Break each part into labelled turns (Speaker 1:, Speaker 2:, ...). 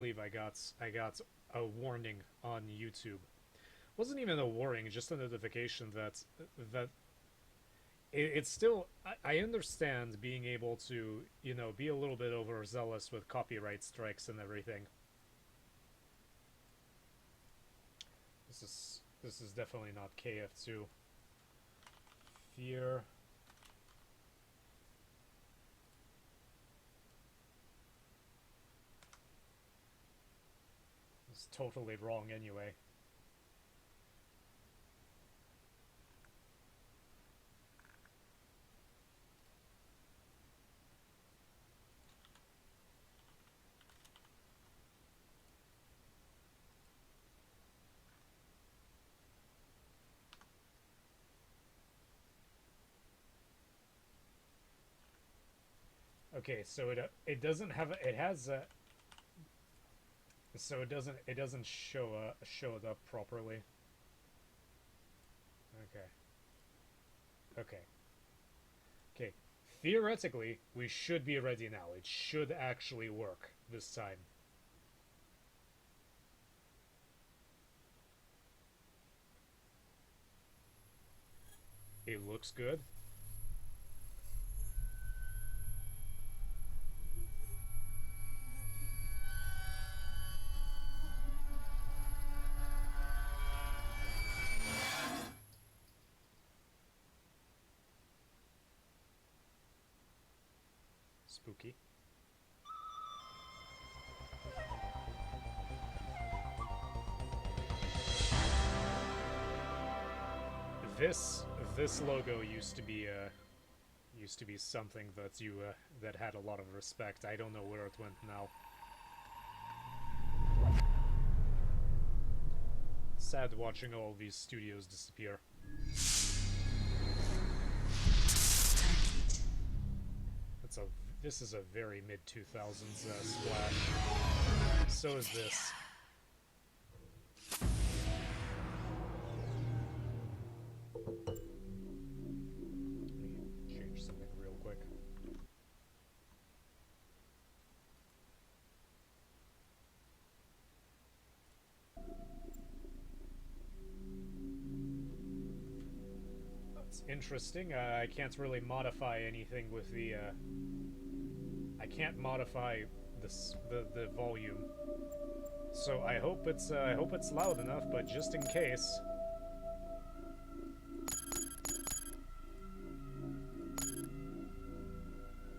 Speaker 1: believe I got a warning on YouTube. Wasn't even a warning, just a notification that it's still. I understand being able to be a little bit overzealous with copyright strikes and everything. This is definitely not KF2. Fear. It's totally wrong anyway. Okay, so it doesn't have it has a so it doesn't show it up properly. Okay. Okay. Okay. Theoretically, we should be ready now. It should actually work this time. It looks good. Spooky. This logo used to be something that that had a lot of respect. I don't know where it went now. Sad watching all these studios disappear. This is a very mid 2000s splash. So is this. Change something real quick. That's interesting. I can't really modify anything with the. I can't modify the volume. So I hope it's loud enough, but just in case.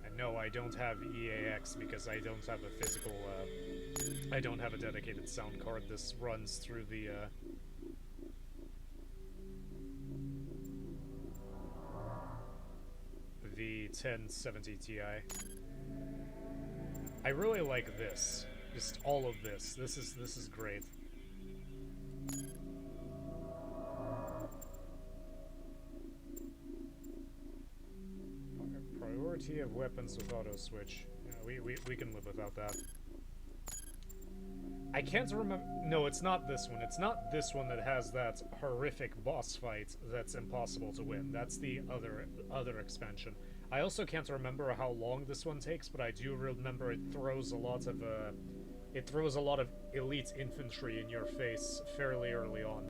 Speaker 1: And no, I don't have EAX because I don't have a physical I don't have a dedicated sound card. This runs through the 1070 Ti. I really like this. Just all of this. This is great. Priority of weapons with auto switch. Yeah, we can live without that. I can't remember. No, it's not this one. It's not this one that has that horrific boss fight that's impossible to win. That's the other expansion. I also can't remember how long this one takes, but I do remember it throws a lot of elite infantry in your face fairly early on.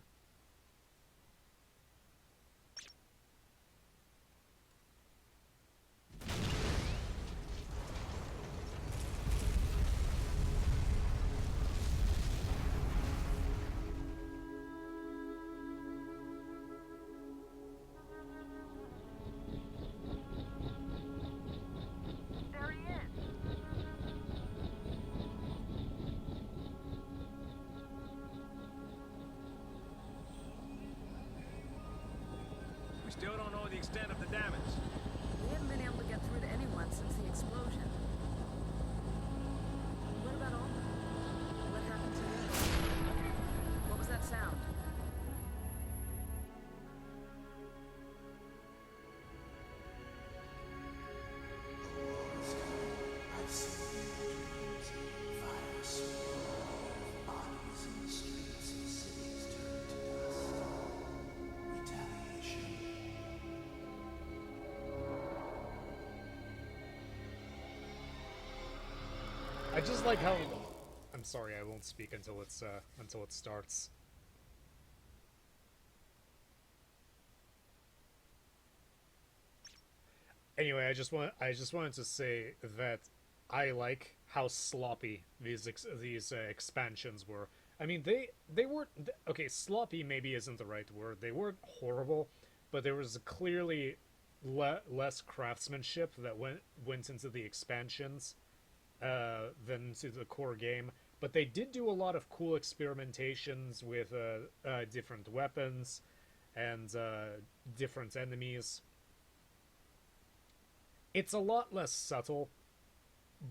Speaker 2: Still don't know the extent of the damage.
Speaker 3: We haven't been able to get through to anyone since the explosion. What about Alma? What happened to him? What was that sound?
Speaker 4: I've seen dreams, fire swirl, bodies in the streets of cities turned to dust. Retaliation.
Speaker 1: I just like how... I'm I'm sorry, I won't speak until until it starts. Anyway, I just wanted to say that I like how sloppy these expansions were. I mean, they weren't okay. Sloppy maybe isn't the right word. They weren't horrible, but there was clearly less craftsmanship that went into the expansions than into the core game. But they did do a lot of cool experimentations with different weapons and different enemies. It's a lot less subtle,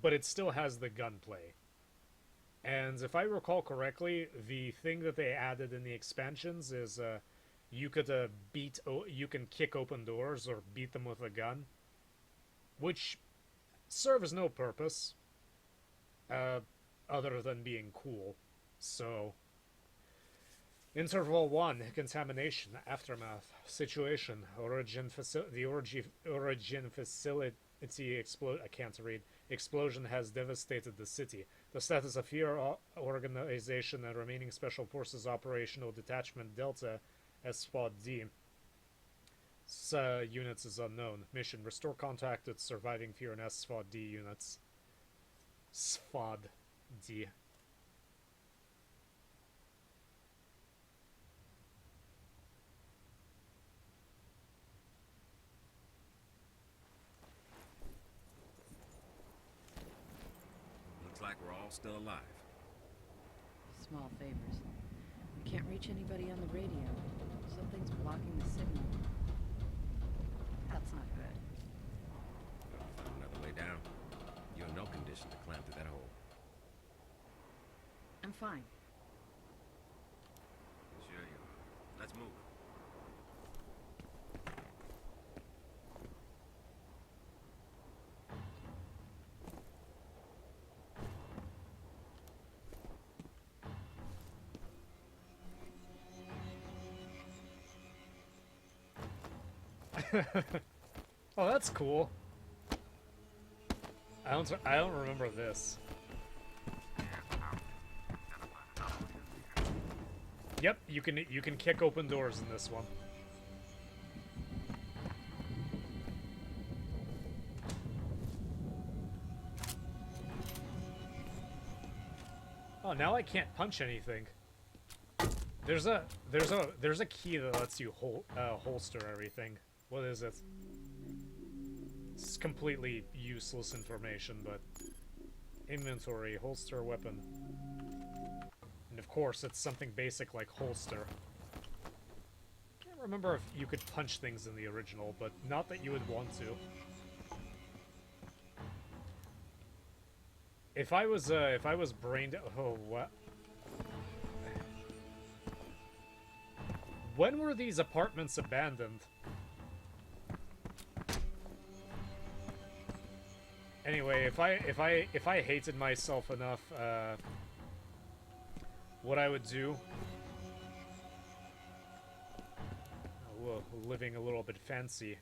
Speaker 1: but it still has the gunplay. And if I recall correctly, the thing that they added in the expansions is you could you can kick open doors or beat them with a gun, which serves no purpose other than being cool. So, Interval 1, Contamination, Aftermath, Situation, the origin facility I can't read. Explosion has devastated the city. The status of F.E.A.R. organization and remaining Special Forces Operational Detachment Delta, S.P.O.D. Units is unknown. Mission, restore contact with surviving F.E.A.R. and S.P.O.D. units. S.P.O.D.
Speaker 2: Looks like we're all still alive.
Speaker 3: Small favors. We can't reach anybody on the radio. Something's blocking the signal. That's not good.
Speaker 2: Gotta find another way down. You're in no condition to climb through that hole.
Speaker 3: I'm fine.
Speaker 2: Sure you are. Let's move.
Speaker 1: Oh, that's cool. I don't remember this. Yep, you can kick open doors in this one. Oh, now I can't punch anything. There's a key that lets you holster everything. What is it? It's completely useless information, but inventory, holster, weapon. And of course, it's something basic like holster. Can't remember if you could punch things in the original, but not that you would want to. If I was brain dead, oh what? When were these apartments abandoned? Anyway, if I hated myself enough, what I would do, living a little bit fancy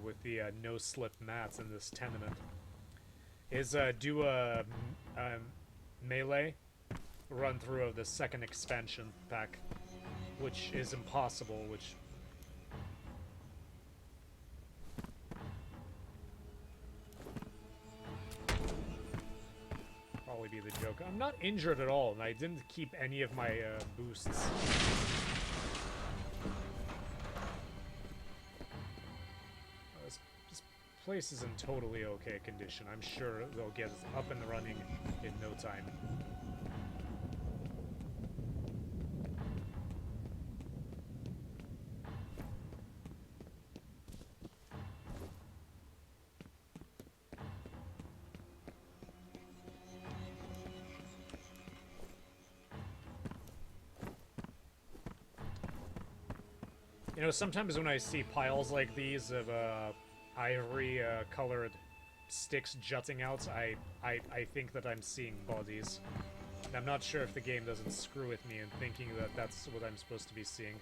Speaker 1: with the no-slip mats in this tenement, is do a melee run through of the second expansion pack, which is impossible, which probably be the joke. I'm not injured at all, and I didn't keep any of my boosts. This place is in totally okay condition. I'm sure they'll get up and running in no time. You know, sometimes when I see piles like these of ivory colored sticks jutting out, I think that I'm seeing bodies. And I'm not sure if the game doesn't screw with me in thinking that that's what I'm supposed to be seeing.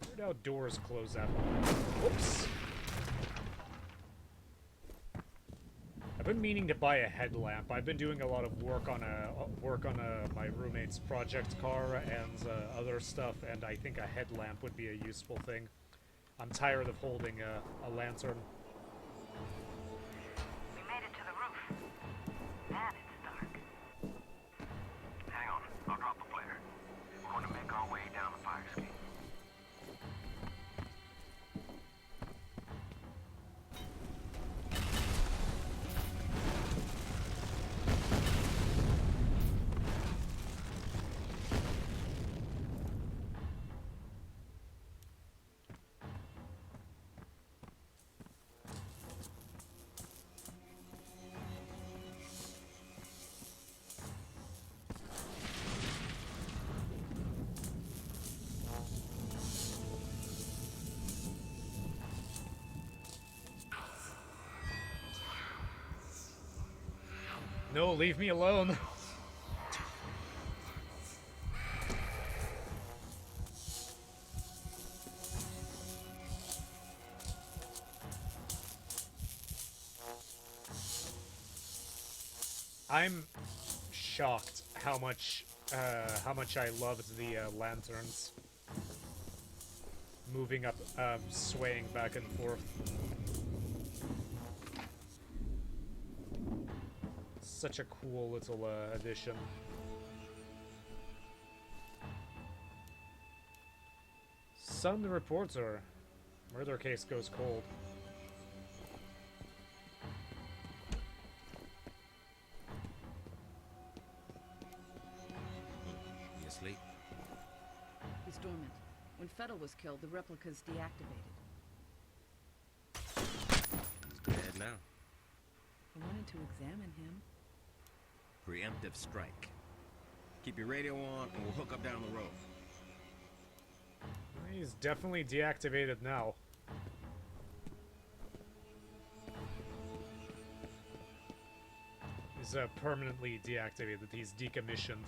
Speaker 1: Weird how doors close after. Whoops! been meaning to buy a headlamp. I've been doing a lot of work on my roommate's project car and other stuff, and I think a headlamp would be a useful thing. I'm tired of holding a lantern.
Speaker 5: We made it to the roof. Man, it's dark. Hang on, I'll drop a flare. We're going to make our way down the fire escape.
Speaker 1: No, leave me alone. I'm shocked how much I loved the lanterns moving up, swaying back and forth. Such a cool little addition. Sun reporter. Murder case goes cold.
Speaker 2: You asleep?
Speaker 3: He's dormant. When F.E.A.R was killed, the replica's deactivated.
Speaker 2: He's dead now.
Speaker 3: I wanted to examine him.
Speaker 2: Preemptive strike. Keep your radio on and we'll hook up down the road.
Speaker 1: He's definitely deactivated now. He's permanently deactivated. He's decommissioned.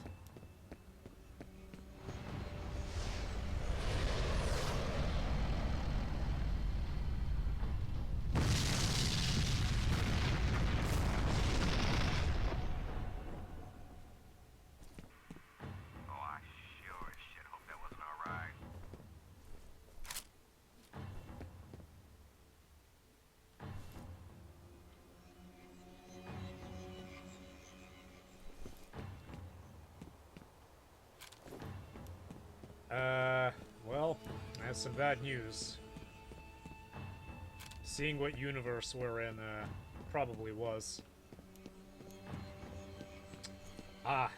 Speaker 1: Well, I have some bad news. Seeing what universe we're in, probably was. Ah.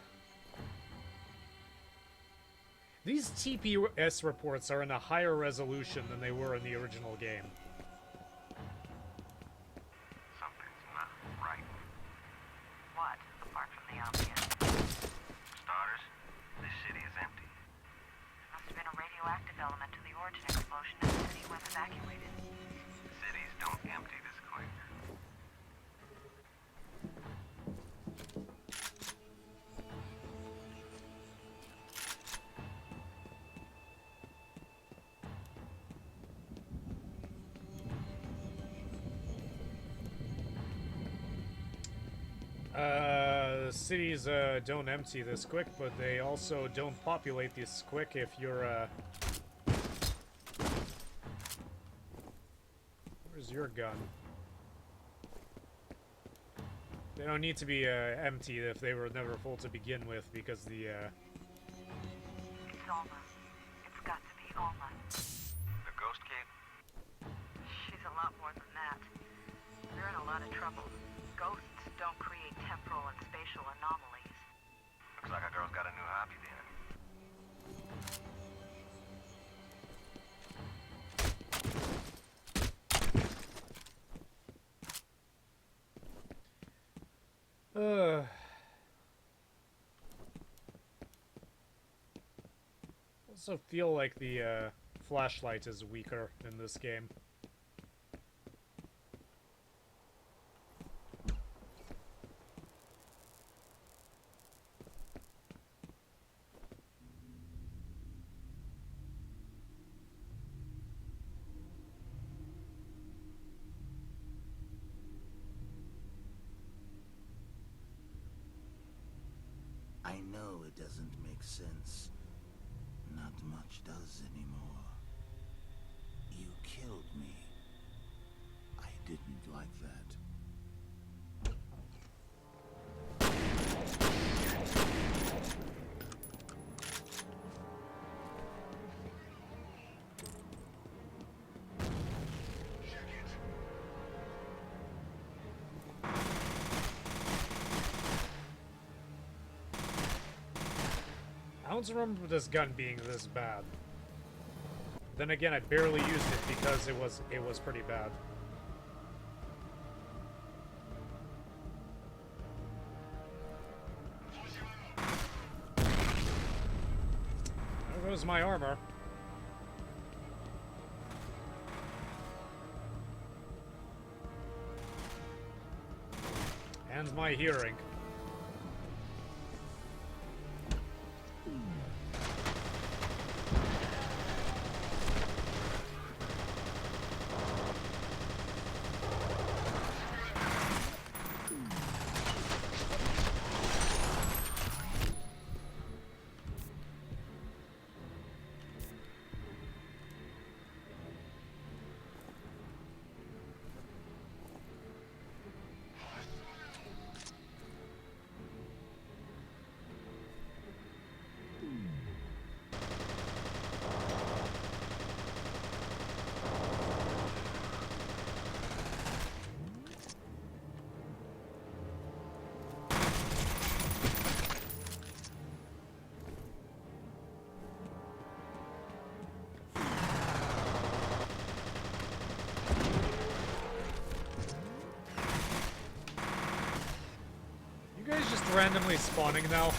Speaker 1: These TPS reports are in a higher resolution than they were in the original game.
Speaker 5: Something's not right. What, apart from the obvious? For starters, this city is empty. There must have been a radioactive element to the origin explosion and the city was evacuated. Cities don't empty this quick.
Speaker 1: Cities don't empty this quick, but they also don't populate this quick if you're Where's your gun? They don't need to be emptied if they were never full to begin with, because the
Speaker 5: It's Alma. It's got to be Alma. The ghost kid? She's a lot more than that. They're in a lot of trouble. Ghosts don't create temporal and spatial anomalies. Looks like our girl's got a new hobby then.
Speaker 1: Also feel like the flashlight is weaker in this game.
Speaker 4: sense. Not much does anymore. You killed me. I didn't like that.
Speaker 1: I don't remember this gun being this bad. Then again, I barely used it because it was pretty bad. There goes my armor. And my hearing. Just randomly spawning now.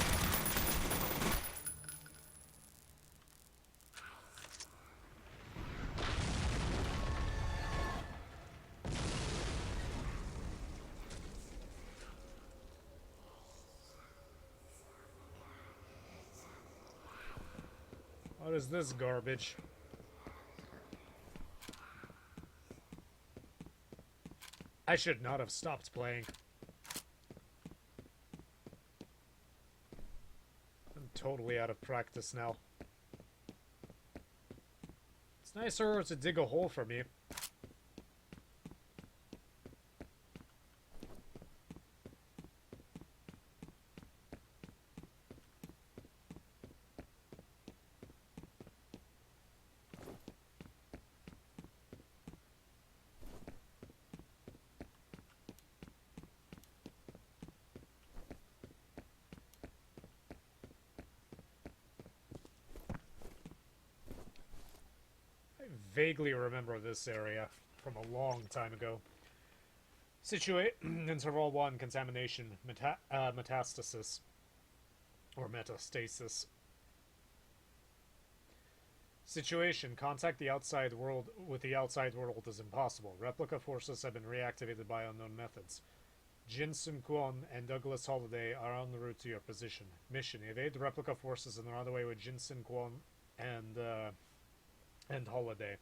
Speaker 1: What is this garbage? I should not have stopped playing. Totally out of practice now. It's nicer to dig a hole for me. Vaguely remember this area from a long time ago. Situate interval 1 contamination metastasis or metastasis. Situation: contact the outside world with the outside world is impossible. Replica forces have been reactivated by unknown methods. Sun-Kwon and Douglas Holliday are on the route to your position. Mission: evade replica forces and run away with Sun-Kwon and Holiday.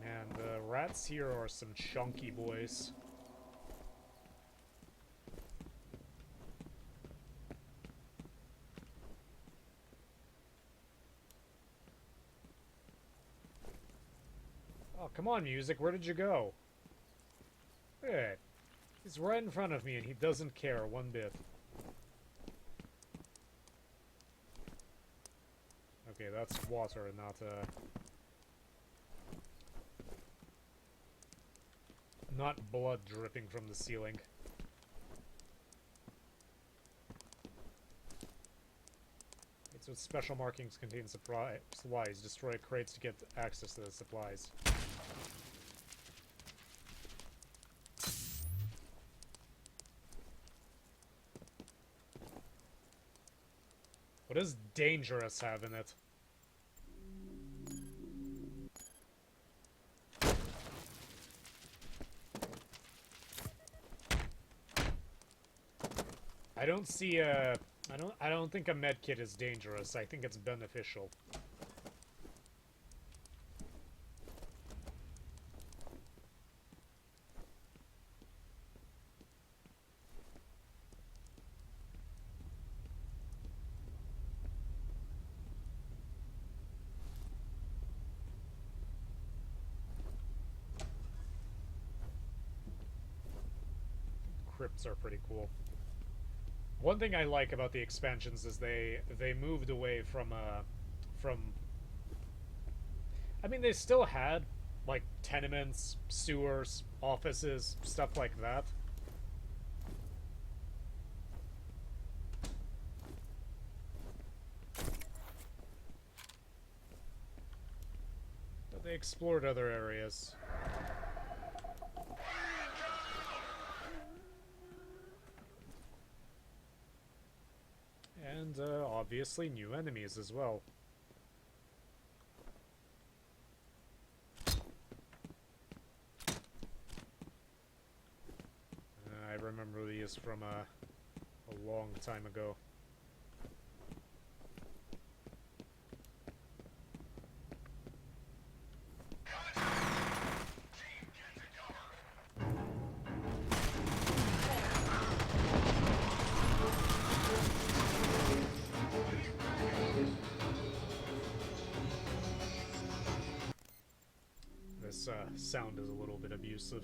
Speaker 1: Man, the rats here are some chunky boys. Oh, come on, music, where did you go? Hey, he's right in front of me and he doesn't care one bit. Okay, that's water, not blood dripping from the ceiling. So special markings contain supplies. Destroy crates to get access to the supplies. What does dangerous have in it? I don't see a... I don't think a medkit is dangerous. I think it's beneficial. Crypts are pretty cool. One thing I like about the expansions is they moved away from I mean, they still had like tenements, sewers, offices, stuff like that. But they explored other areas. And obviously new enemies as well. I remember these from a long time ago. This sound is a little bit abusive.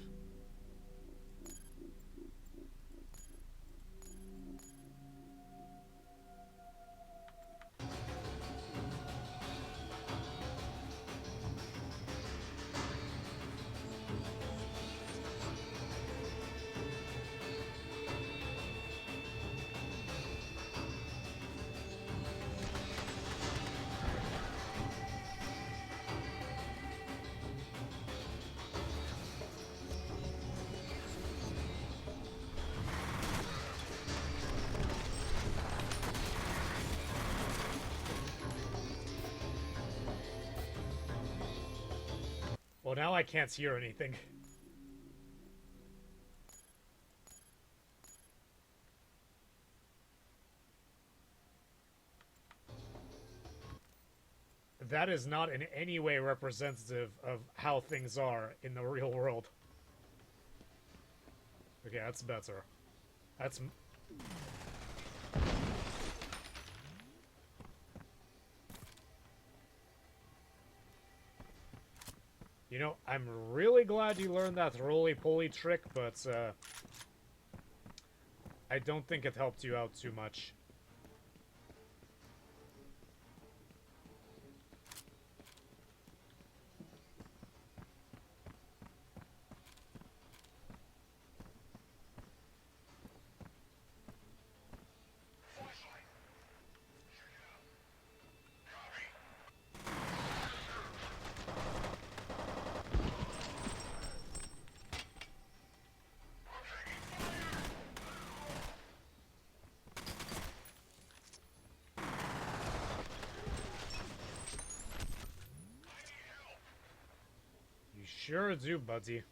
Speaker 1: Well, now I can't hear anything. That is not in any way representative of how things are in the real world. Okay, that's better. That's... You know, I'm really glad you learned that roly-poly trick, but I don't think it helped you out too much. Sure do, buddy.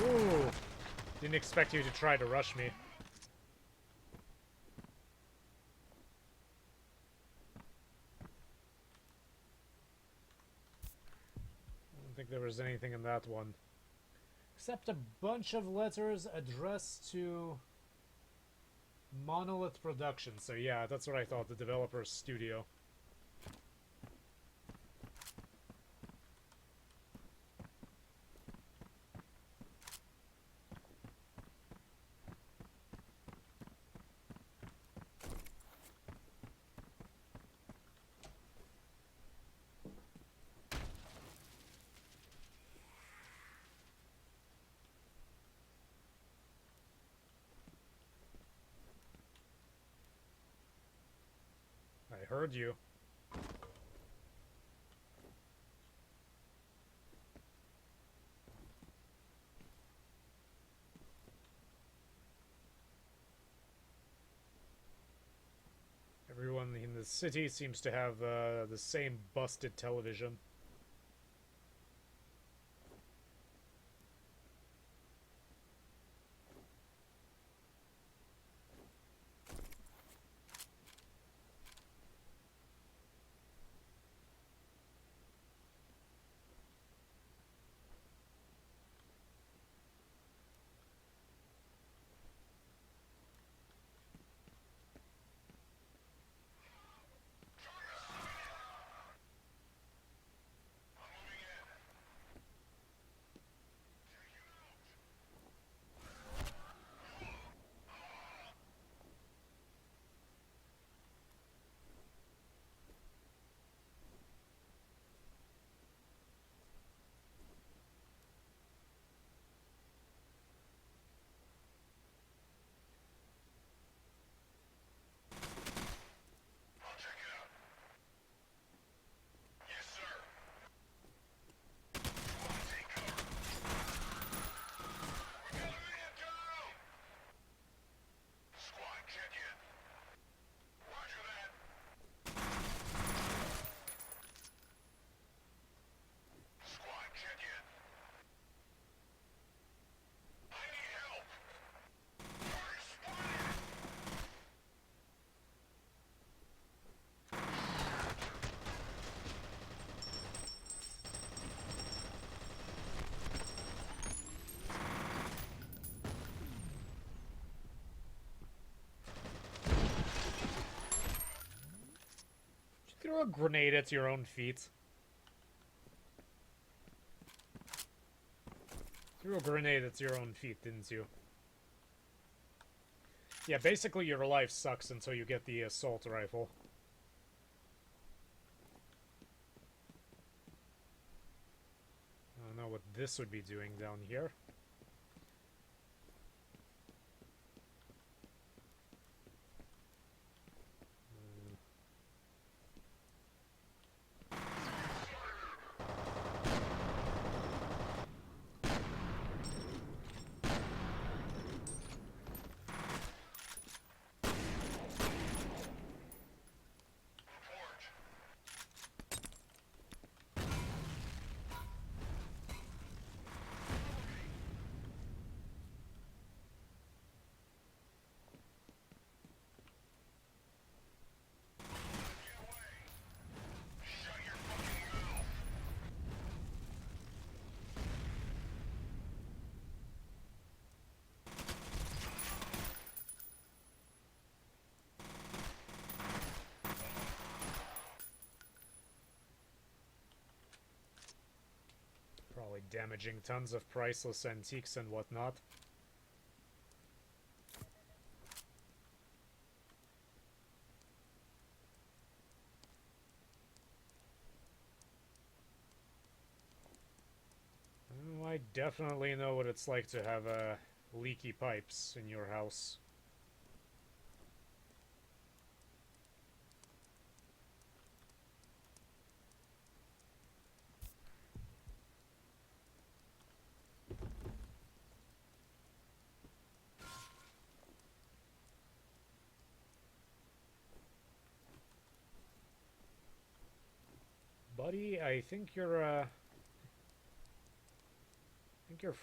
Speaker 1: Ooh. Didn't expect you to try to rush me. I don't think there was anything in that one. Except a bunch of letters addressed to Monolith Productions. So yeah, that's what I thought, the developer's studio. I heard you. the city seems to have the same busted television. Throw a grenade at your own feet. Threw a grenade at your own feet, didn't you? Yeah, basically your life sucks until you get the assault rifle. I don't know what this would be doing down here. Probably damaging tons of priceless antiques and whatnot. Oh, I definitely know what it's like to have leaky pipes in your house. Buddy, I think your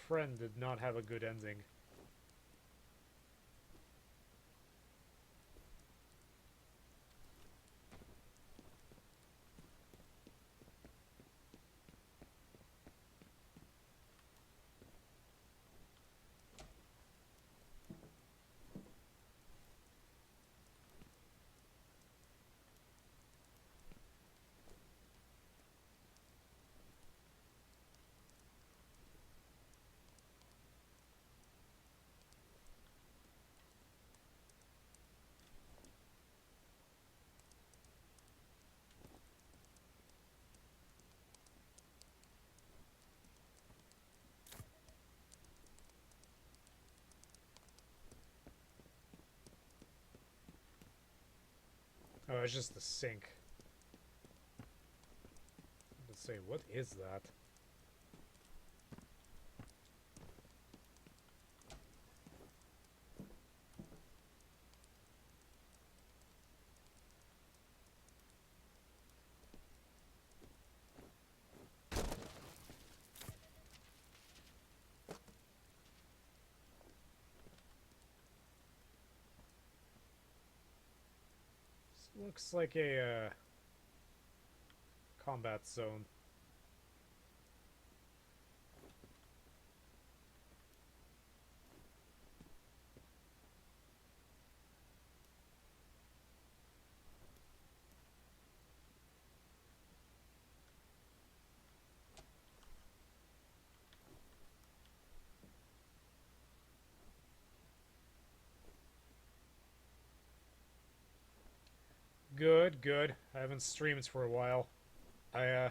Speaker 1: friend did not have a good ending. Oh, it's just the sink. Let's say, what is that? Looks like a combat zone. Good, good. I haven't streamed for a while. I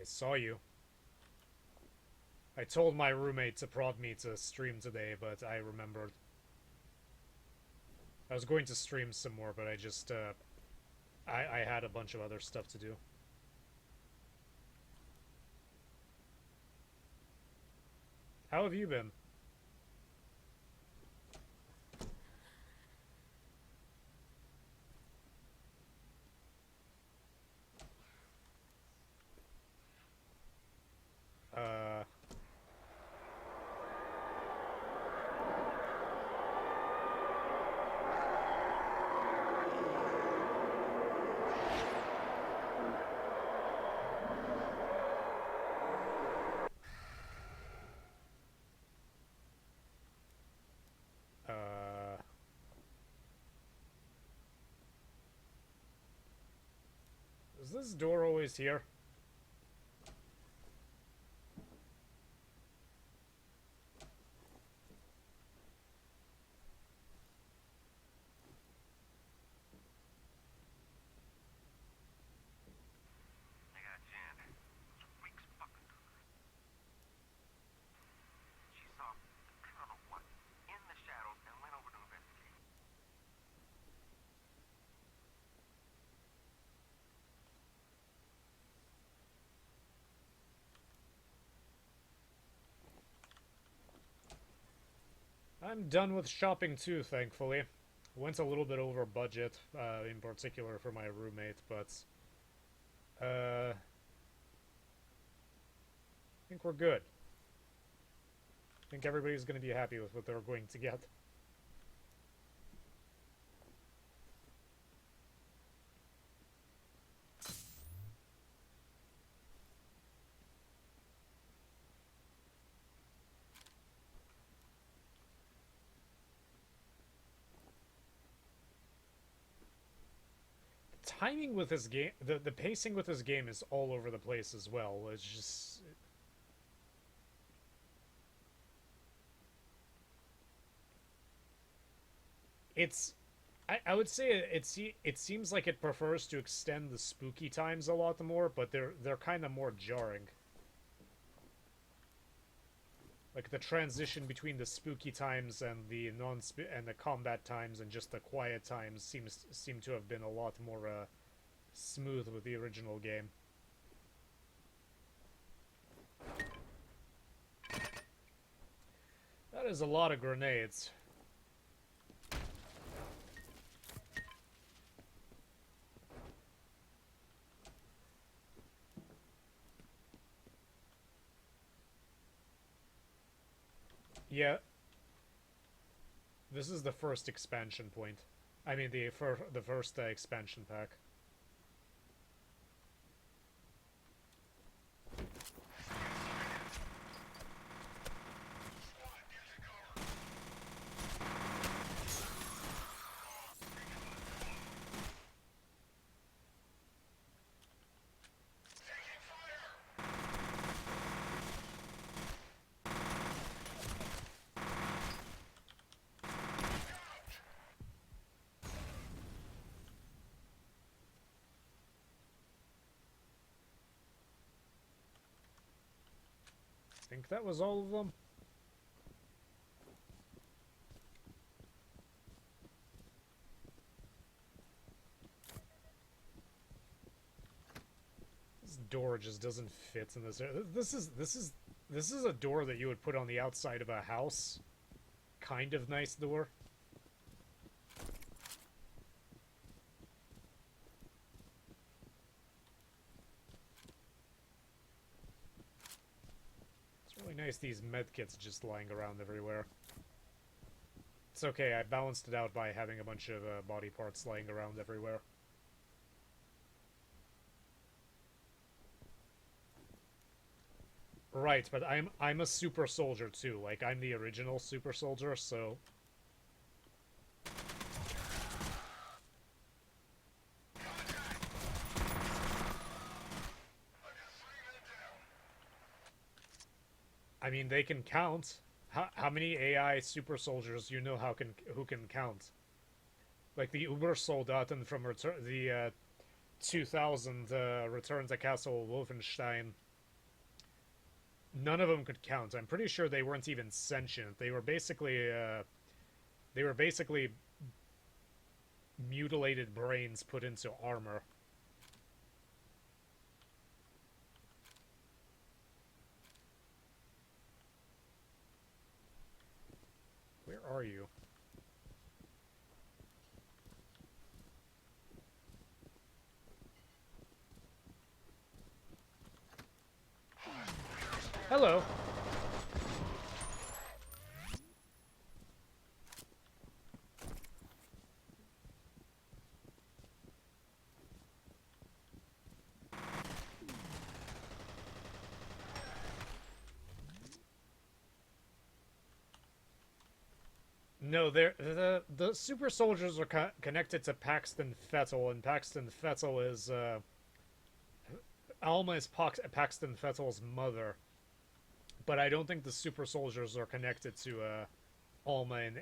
Speaker 1: saw you. I told my roommate to prod me to stream today, but I remembered. I was going to stream some more, but I just, I had a bunch of other stuff to do. How have you been? Uh... Is this door always here?
Speaker 5: I got Jan. Those freaks fucking took her. She saw, I don't know what, in the shadows and went over to investigate.
Speaker 1: I'm done with shopping too, thankfully. Went a little bit over budget, in particular for my roommate, but I think we're good. I think everybody's going to be happy with what they're going to get. Timing with this game, the pacing with this game is all over the place as well. It's just... It's... I would say it seems like it prefers to extend the spooky times a lot more, but they're kind of more jarring. Like the transition between the spooky times and the and the combat times and just the quiet times seem to have been a lot more smooth with the original game. That is a lot of grenades. Yeah. This is the first expansion point. I mean, the first expansion pack. I think that was all of them. This door just doesn't fit in this area. This is a door that you would put on the outside of a house. Kind of nice door. It's really nice these medkits just lying around everywhere. That's okay. I balanced it out by having a bunch of body parts laying around everywhere. Right, but I'm a super soldier too. Like, I'm the original super soldier, so... I mean, they can count. How many AI super soldiers you know who can count? Like the Uber Soldaten from the 2000 Return to Castle Wolfenstein. None of them could count. I'm pretty sure they weren't even sentient. They were basically mutilated brains put into armor. Where are you? Hello. No, the super soldiers are connected to Paxton Fettel, and Paxton Fettel is Alma is Paxton Fettel's mother. But I don't think the super soldiers are connected to Alma in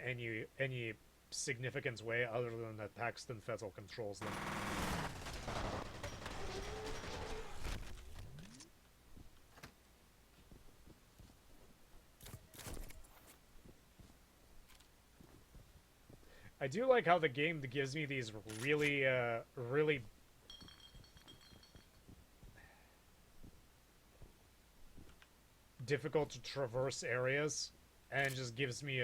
Speaker 1: any significant way, other than that Paxton Fettel controls them. I do like how the game gives me these really, really difficult to traverse areas, and just gives me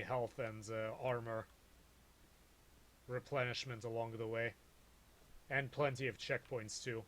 Speaker 1: health and armor replenishment along the way, and plenty of checkpoints too.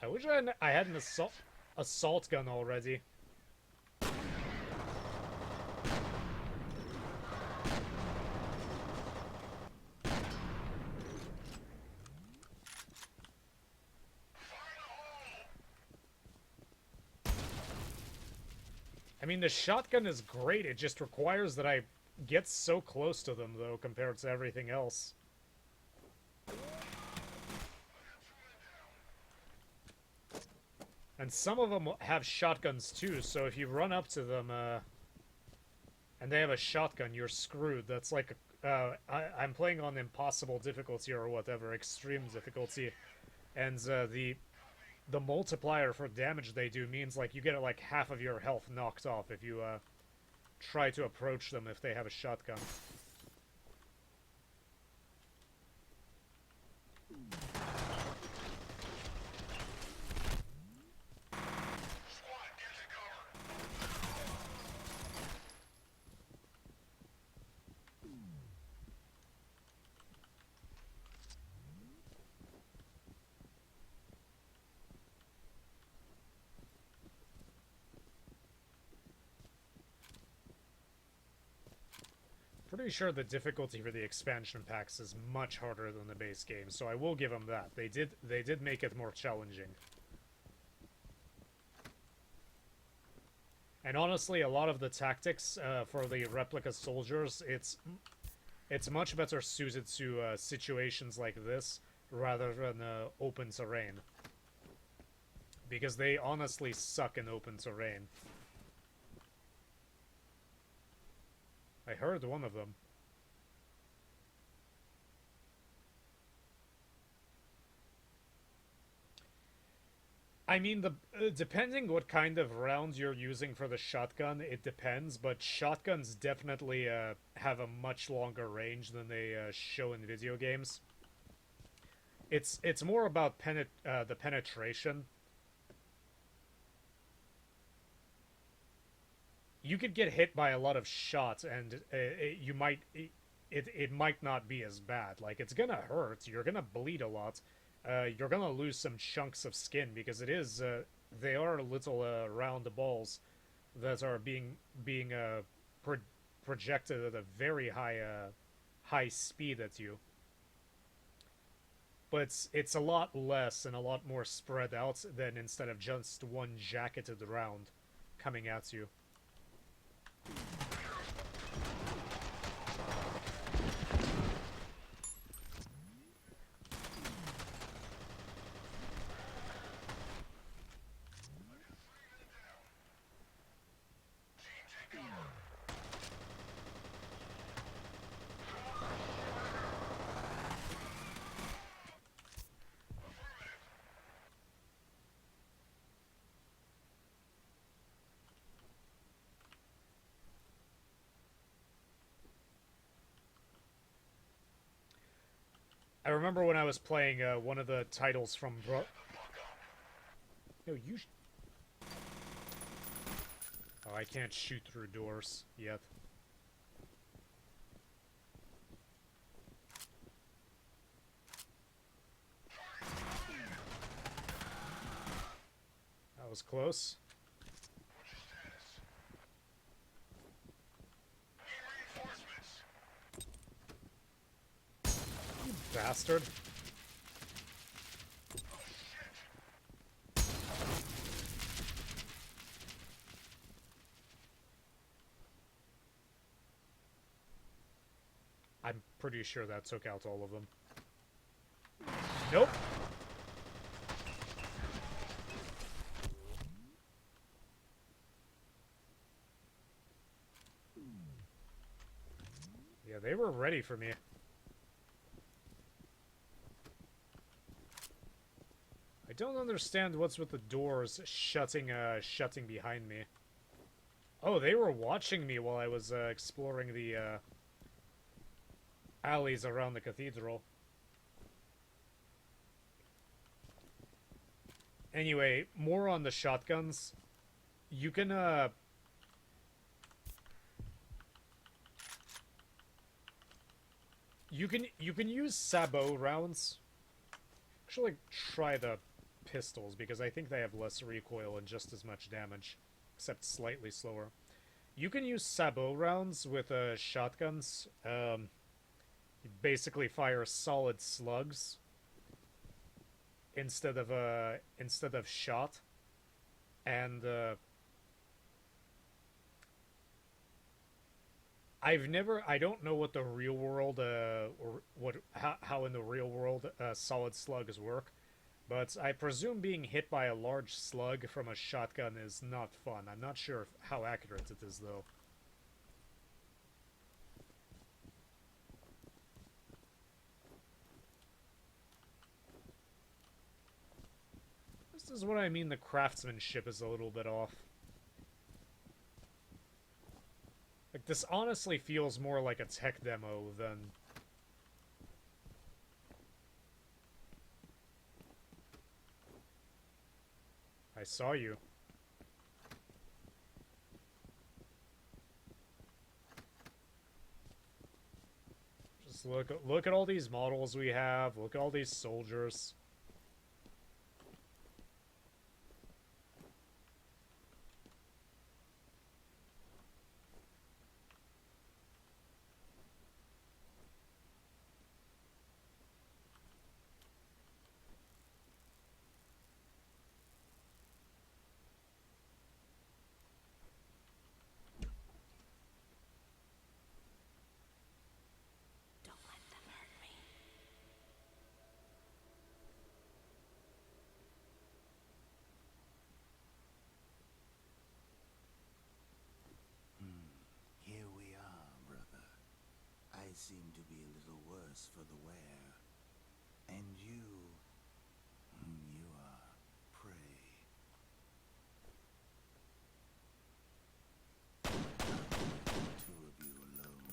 Speaker 1: I wish I had an assault gun already. I mean, the shotgun is great. It just requires that I get so close to them, though, compared to everything else. And some of them have shotguns too, so if you run up to them, and they have a shotgun, you're screwed. That's like, I'm playing on impossible difficulty or whatever, extreme difficulty, and the multiplier for damage they do means like you get like half of your health knocked off if you try to approach them if they have a shotgun. Pretty sure the difficulty for the expansion packs is much harder than the base game, so I will give them that. They did make it more challenging. And honestly, a lot of the tactics for the replica soldiers, it's much better suited to situations like this rather than open terrain. because they honestly suck in open terrain. I heard one of them. I mean, depending what kind of round you're using for the shotgun, it depends, but shotguns definitely have a much longer range than they show in video games. It's more about the penetration. You could get hit by a lot of shots, and it might not be as bad. Like, it's gonna hurt. You're gonna bleed a lot. You're gonna lose some chunks of skin because they are little round balls that are being projected at a very high speed at you. But it's a lot less and a lot more spread out than instead of just one jacketed round coming at you. I remember when I was playing one of the titles from No, Oh, I can't shoot through doors yet. That was close. You bastard. I'm pretty sure that took out all of them. Nope. Yeah, they were ready for me. I don't understand what's with the doors shutting behind me. Oh, they were watching me while I was exploring the alleys around the cathedral. Anyway, more on the shotguns. You can you can use sabot rounds. Actually, try the pistols because I think they have less recoil and just as much damage, except slightly slower. You can use sabot rounds with shotguns. You basically fire solid slugs instead of shot, and I don't know what the real world or how in the real world solid slugs work, but I presume being hit by a large slug from a shotgun is not fun. I'm not sure how accurate it is though. This is what I mean, the craftsmanship is a little bit off. Like, this honestly feels more like a tech demo than... I saw you. Just look at all these models we have. Look at all these soldiers.
Speaker 4: seem to be a little worse for the wear. And you are prey. Two of you alone.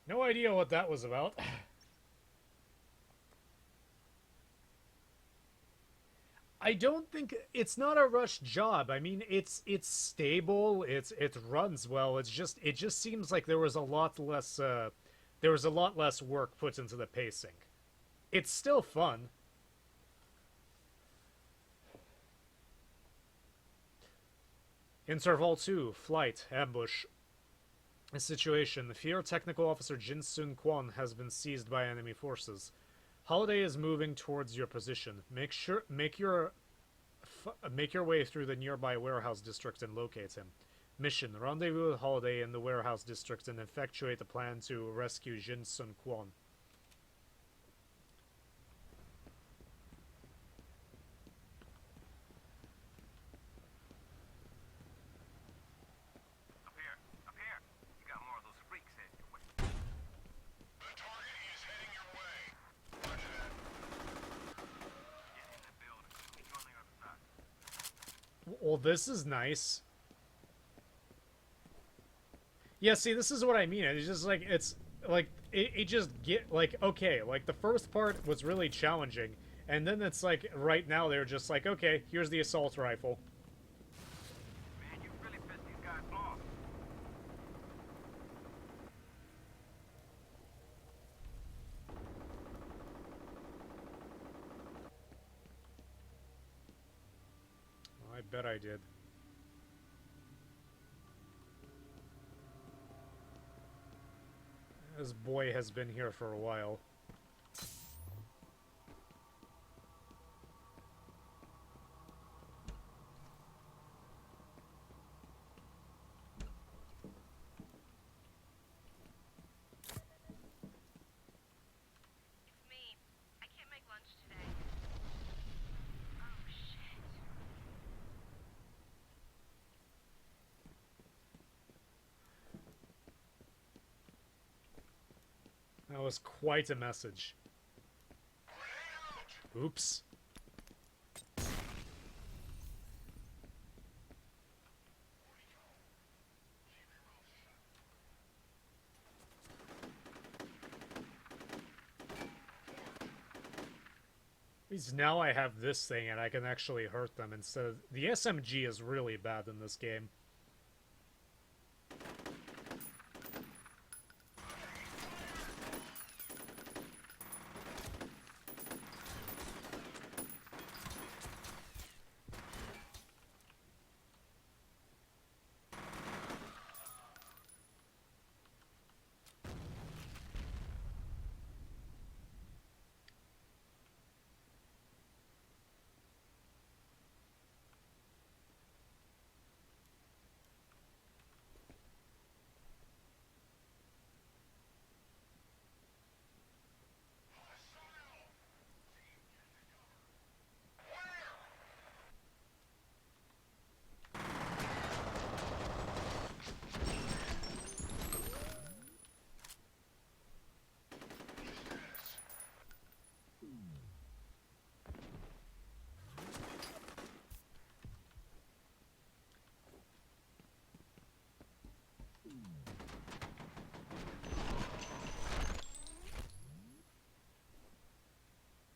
Speaker 1: No idea what that was about. I don't think it's not a rushed job. I mean, it's stable. It runs well. It just seems like there was a lot less work put into the pacing. It's still fun. Interval 2, Flight, Ambush. A situation. The F.E.A.R technical officer Jin Sun-Kwon has been seized by enemy forces. Holiday is moving towards your position. Make your way through the nearby warehouse district and locate him. Mission. Rendezvous with Holiday in the warehouse district and effectuate a plan to rescue Jin Sun-Kwon. Well, this is nice. Yeah, see, this is what I mean. It's just like, it just get, like, okay, like, the first part was really challenging, and then it's like, right now they're just like, okay, here's the assault rifle.
Speaker 2: Man, you really pissed these guys off.
Speaker 1: I bet I did. This boy has been here for a while.
Speaker 5: It's me. I can't make lunch today. Oh, shit.
Speaker 1: That was quite a message. Oops. At least now I have this thing and I can actually hurt them instead of... The SMG is really bad in this game.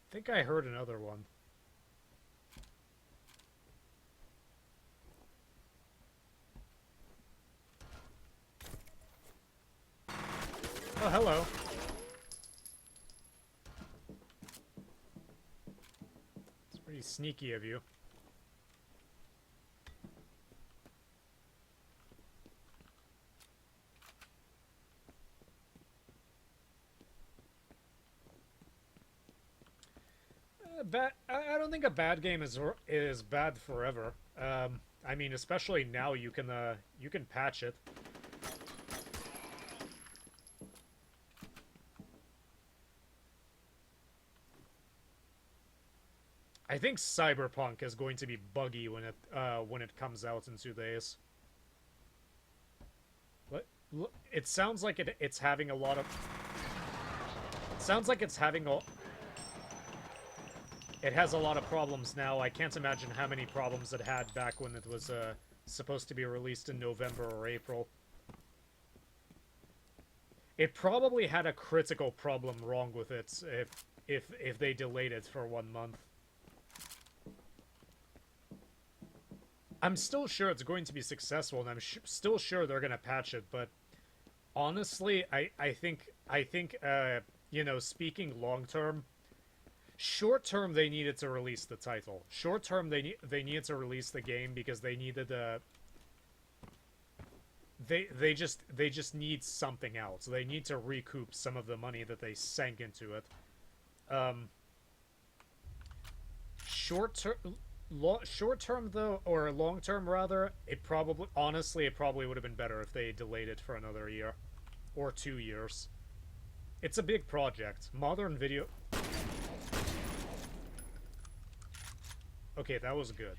Speaker 1: I think I heard another one. Oh, hello. Pretty sneaky of you. I don't think a bad game is bad forever. I mean, especially now you can patch it. I think Cyberpunk is going to be buggy when it comes out in 2 days. It sounds like it's having a lot of. It sounds like it's having a. It has a lot of problems now. I can't imagine how many problems it had back when it was supposed to be released in November or April. It probably had a critical problem wrong with it if they delayed it for 1 month. I'm still sure it's going to be successful, and I'm still sure they're going to patch it, but honestly, I think you know, speaking long term, short term they needed to release the title. Short term they needed to release the game because they needed they just need something else. They need to recoup some of the money that they sank into it. Short term though, or long term rather, honestly it probably would have been better if they delayed it for another year or 2 years. It's a big project. Modern video. Okay, that was good.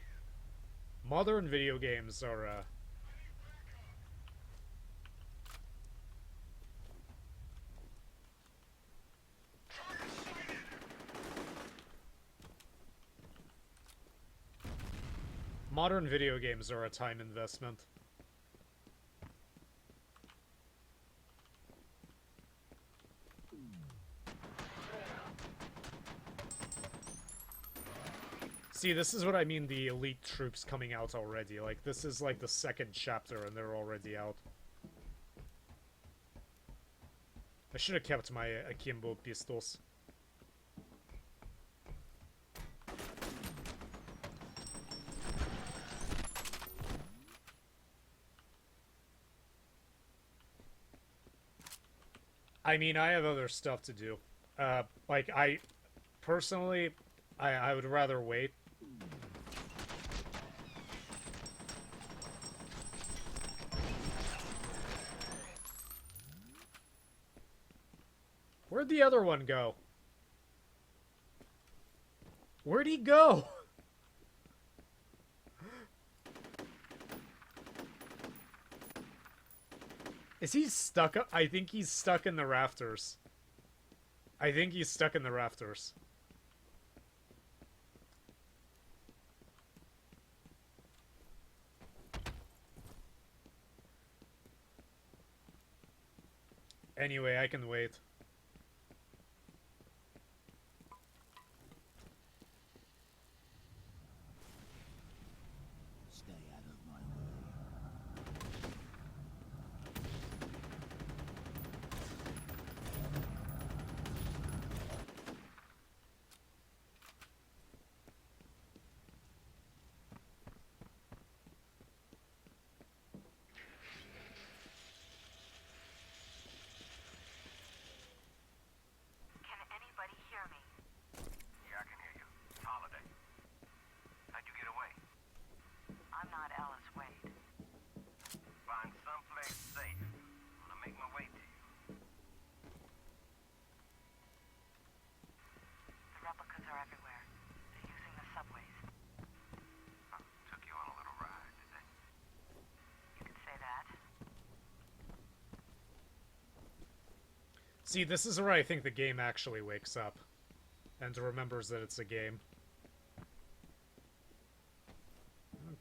Speaker 1: Modern video games are modern video games are a time investment. See, this is what I mean, the elite troops coming out already. Like, this is like the 2nd chapter and they're already out. I should have kept my akimbo pistols. I mean, I have other stuff to do. Like, personally, I would rather wait. Where'd the other one go? Where'd he go? Is he stuck up? I think he's stuck in the rafters. I think he's stuck in the rafters. Anyway, I can wait.
Speaker 4: Stay out of my way.
Speaker 5: Can anybody hear me?
Speaker 6: Yeah, I can hear you. It's Holiday. How'd you get away?
Speaker 5: I'm not Alice Wade.
Speaker 6: Find someplace safe. I'm gonna make my way to you.
Speaker 5: The replicas are everywhere. They're using the subways.
Speaker 6: Huh, took you on a little ride, did they?
Speaker 5: You could say that.
Speaker 1: See, this is where I think the game actually wakes up and remembers that it's a game.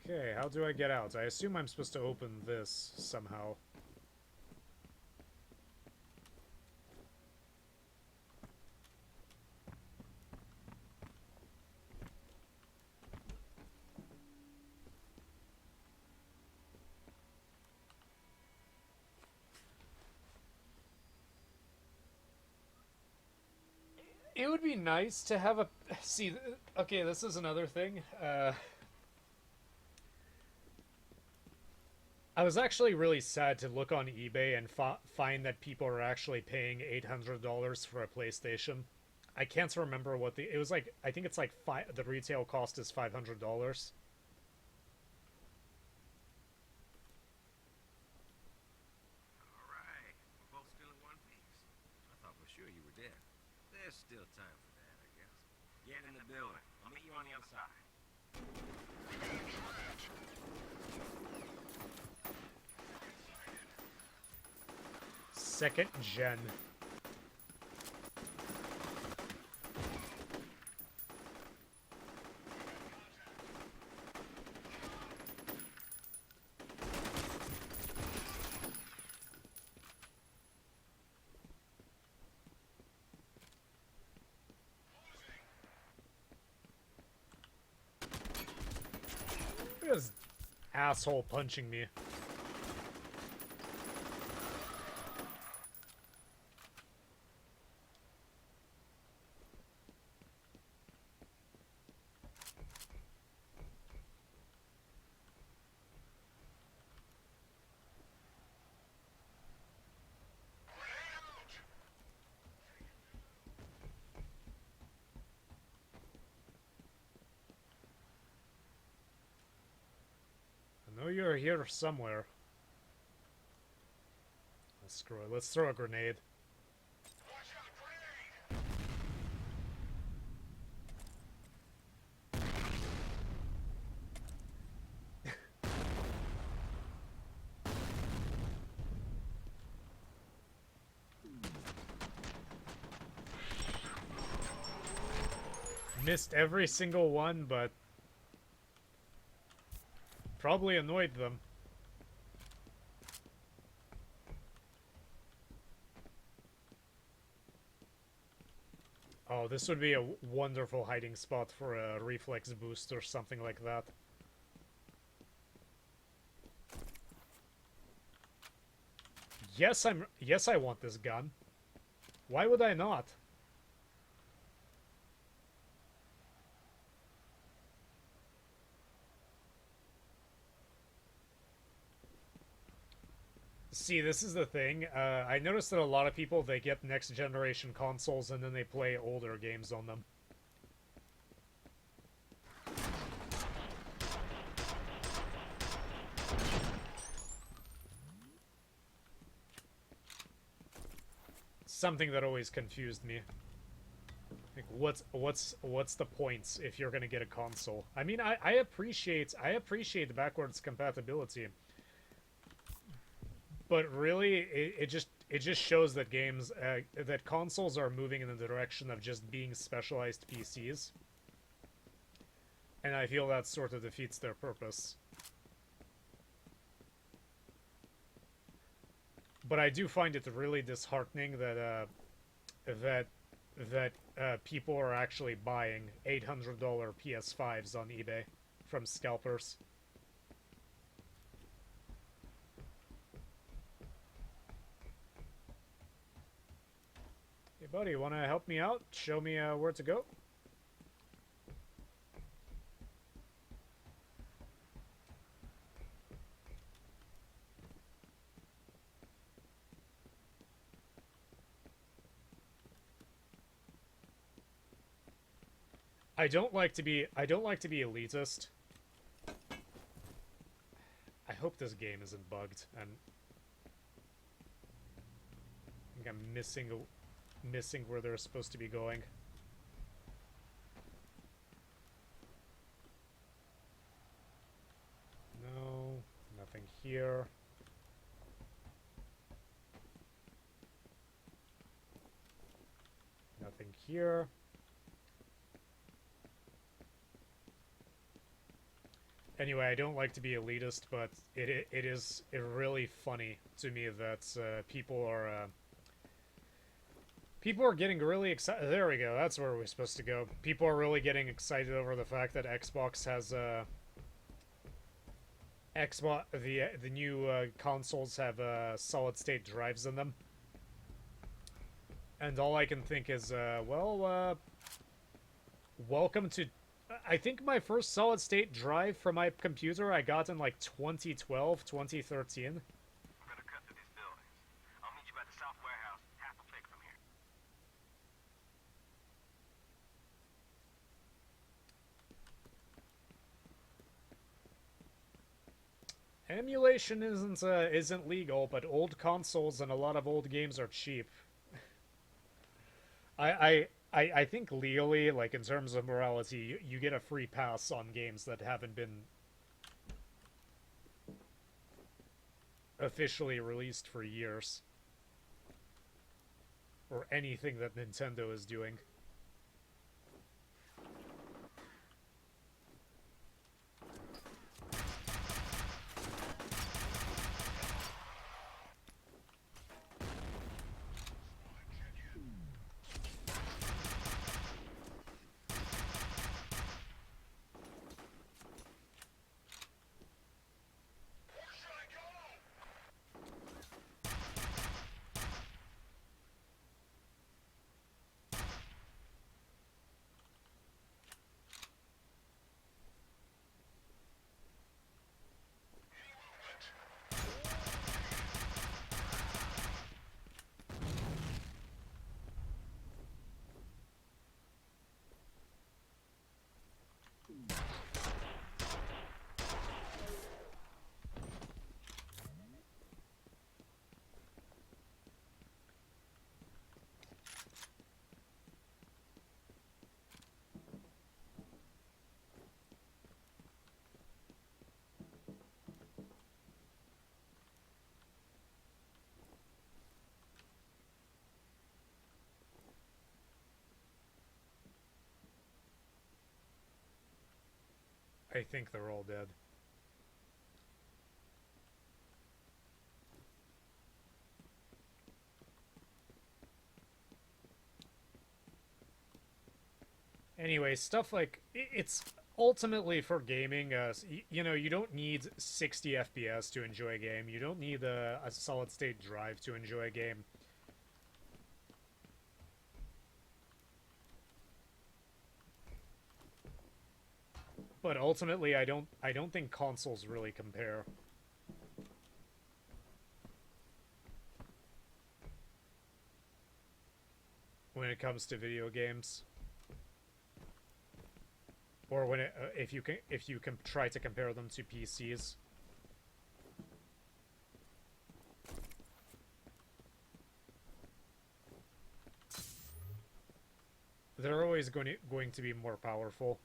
Speaker 1: Okay, how do I get out? I assume I'm supposed to open this somehow. It would be nice to have a see. Okay, this is another thing. I was actually really sad to look on eBay and find that people are actually paying $800 for a PlayStation. I can't remember what it was like. I think it's like the retail cost is $500.
Speaker 2: Alright, we're both still in one piece. I thought for sure you were dead. There's still time for that, I guess. Get in the building. I'll meet you on the other side.
Speaker 1: Second gen. Look at this asshole punching me. I know you're here somewhere. Screw it. Let's throw a grenade. Missed every single one, but probably annoyed them. Oh, this would be a wonderful hiding spot for a reflex boost or something like that. Yes, I want this gun. Why would I not? See, this is the thing. I noticed that a lot of people, they get next generation consoles and then they play older games on them. Something that always confused me. Like, what's the points if you're gonna get a console? I mean, I appreciate the backwards compatibility. But really, it just shows that that consoles are moving in the direction of just being specialized PCs, and I feel that sort of defeats their purpose. But I do find it really disheartening that people are actually buying $800 PS5s on eBay from scalpers. Hey, buddy, want to help me out? Show me where to go? I don't like to be elitist. I hope this game isn't bugged, and I think I'm missing where they're supposed to be going. No, nothing here. Nothing here. Anyway, I don't like to be elitist, but it is really funny to me that people are getting really excited. There we go. That's where we're supposed to go. People are really getting excited over the fact that Xbox has the new consoles have solid state drives in them. And all I can think is, welcome to... I think my first solid-state drive for my computer I got in, like, 2012, 2013.
Speaker 6: I'm gonna cut through these buildings. I'll meet you at the South Warehouse, half a pick from here.
Speaker 1: Emulation isn't legal, but old consoles and a lot of old games are cheap. I think legally, like in terms of morality, you get a free pass on games that haven't been officially released for years. Or anything that Nintendo is doing. I think they're all dead. Anyway, stuff like... It's ultimately for gaming. You know, you don't need 60 FPS to enjoy a game. You don't need a solid-state drive to enjoy a game. But ultimately, I don't think consoles really compare. When it comes to video games. Or when if you can try to compare them to PCs. They're always going to be more powerful.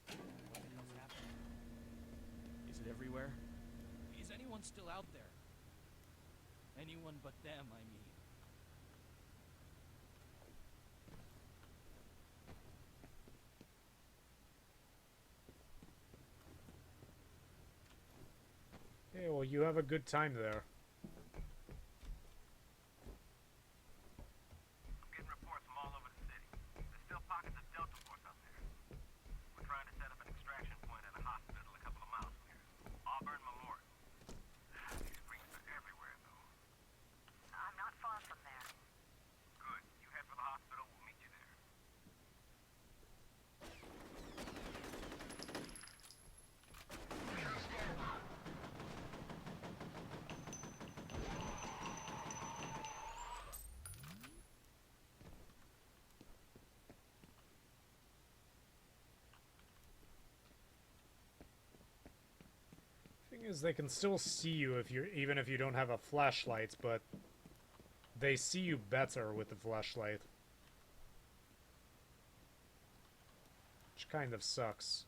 Speaker 7: What the hell's happening? Is it everywhere? Is anyone still out there? Anyone but them, I mean.
Speaker 1: Hey, well, you have a good time there.
Speaker 6: I'm getting reports from all over the city. There's still pockets of Delta Force out there. We're trying to set up an extraction point at a hospital a couple of miles from here. Auburn Memorial. These freaks are everywhere, though.
Speaker 5: I'm not far from there.
Speaker 6: Good. You head for the hospital. We'll meet you there.
Speaker 1: Thing is, they can still see you even if you don't have a flashlight, but they see you better with the flashlight. Which kind of sucks.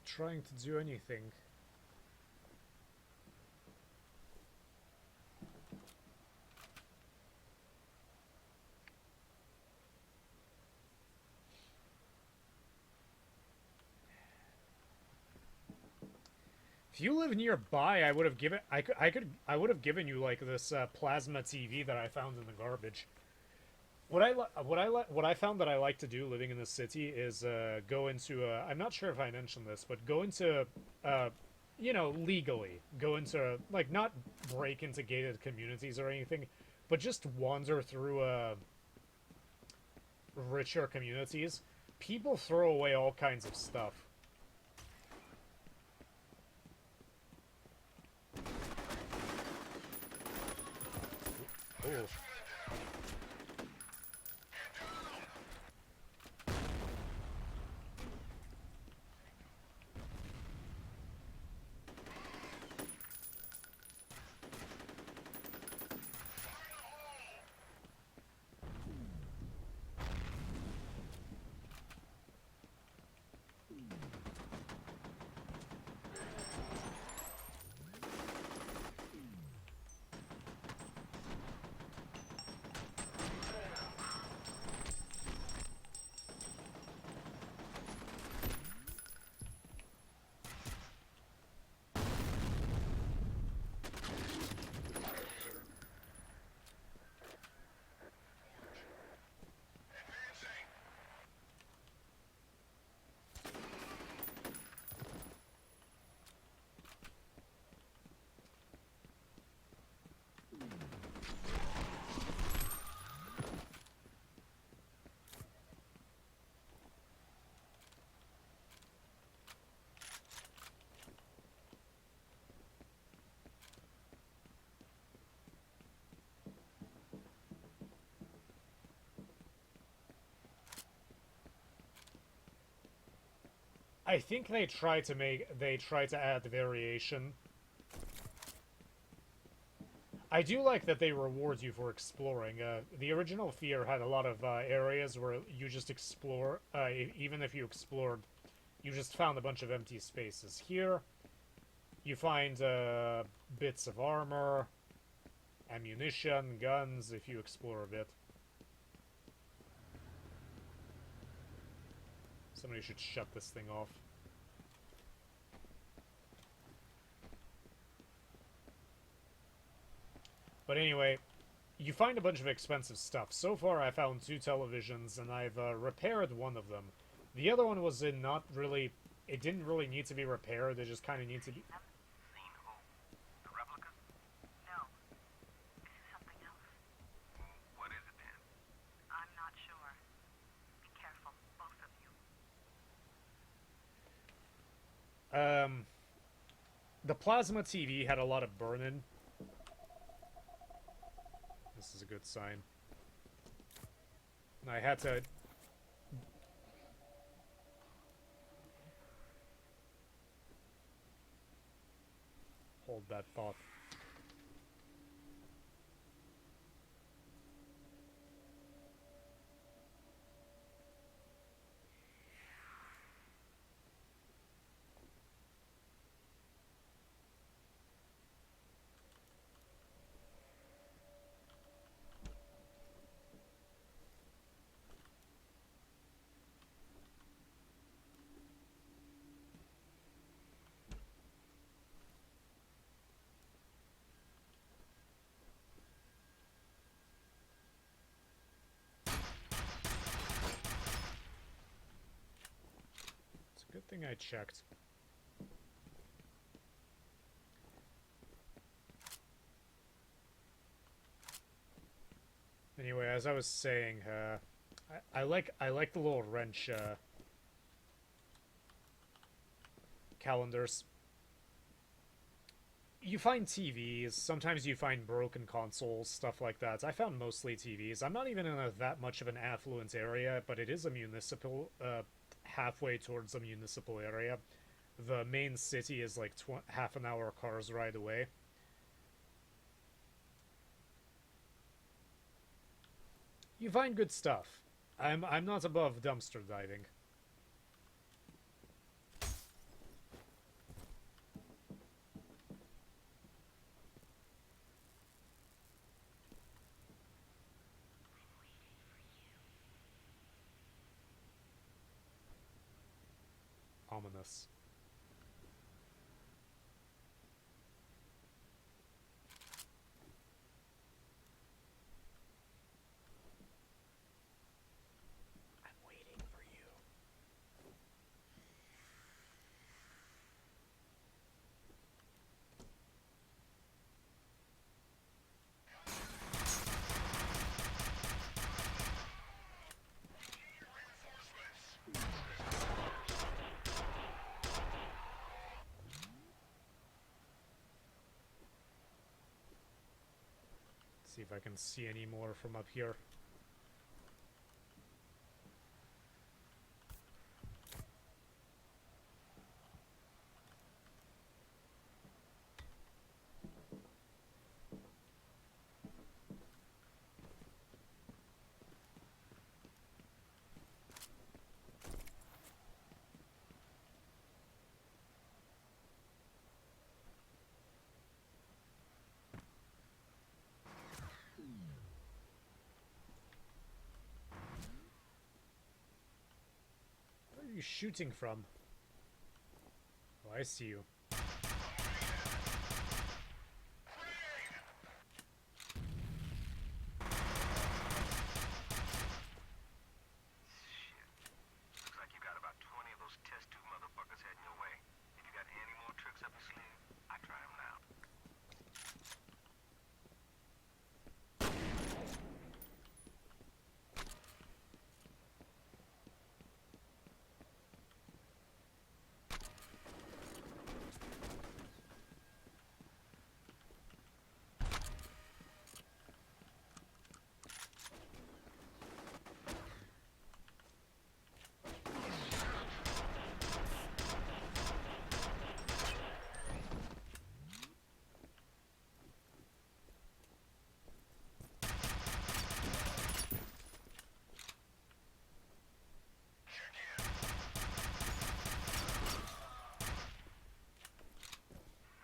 Speaker 1: Trying to do anything. If you live nearby, I would have given I would have given you like this plasma TV that I found in the garbage. What I found that I like to do living in the city is go into I'm not sure if I mentioned this, but go into you know, legally go into like not break into gated communities or anything, but just wander through richer communities. People throw away all kinds of stuff. Ooh. I think they try to add variation. I do like that they reward you for exploring. The original F.E.A.R had a lot of areas where you just explore. Even if you explored, you just found a bunch of empty spaces. Here, you find bits of armor, ammunition, guns, if you explore a bit. Somebody should shut this thing off. But anyway, you find a bunch of expensive stuff. So far, I found 2 televisions, and I've repaired one of them. The other one was in not really... It didn't really need to be repaired, it just kind of needs to be...
Speaker 6: Seen who? The replicas?
Speaker 5: No. This is something else.
Speaker 6: What is it then?
Speaker 5: I'm not sure. Be careful, both of you.
Speaker 1: The plasma TV had a lot of burn-in. This is a good sign. I had to... hold that thought. Good thing I checked. Anyway, as I was saying, I like the little wrench calendars. You find TVs, sometimes you find broken consoles, stuff like that. I found mostly TVs. I'm not even in that much of an affluent area, but it is a municipal halfway towards a municipal area. The main city is like half an hour car's ride away. You find good stuff. I'm not above dumpster diving. Ominous. See if I can see any more from up here. Where are you shooting from? Oh, I see you.
Speaker 6: Looks like you got about 20 of those test tube motherfuckers heading your way. If you got any more tricks up your sleeve, I try them now.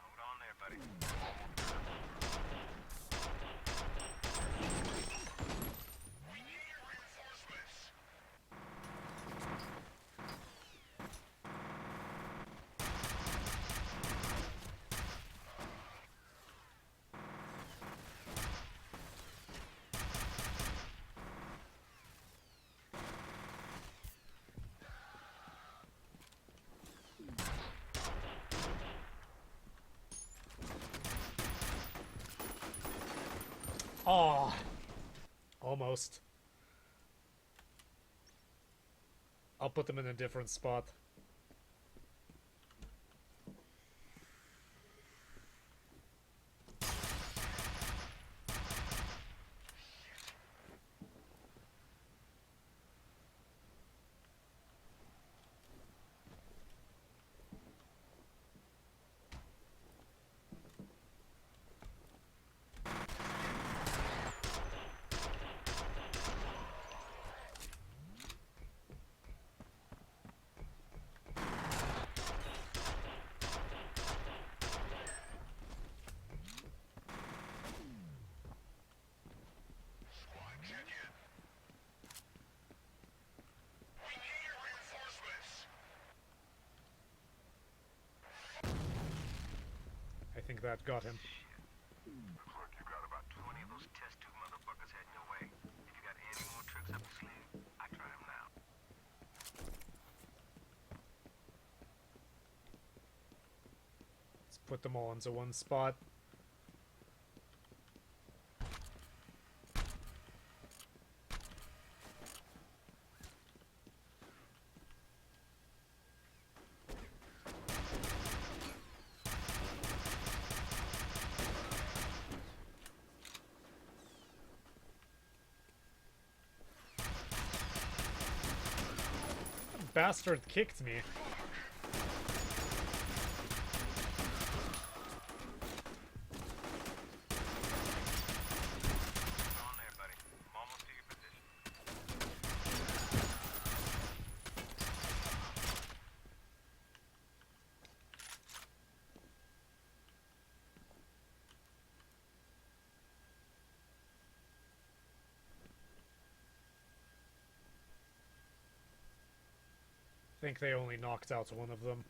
Speaker 6: Hold on there, buddy. We need reinforcements.
Speaker 1: Oh, almost. I'll put them in a different spot.
Speaker 6: Squad, check in. We need reinforcements.
Speaker 1: I think that got him.
Speaker 6: Looks like you got about 20 of those test tube motherfuckers heading your way. If you got any more tricks up your sleeve, I try them now.
Speaker 1: Let's put them all into one spot. That bastard kicked me.
Speaker 6: Hold on there, buddy. I'm almost to your position.
Speaker 1: I think they only knocked out one of them.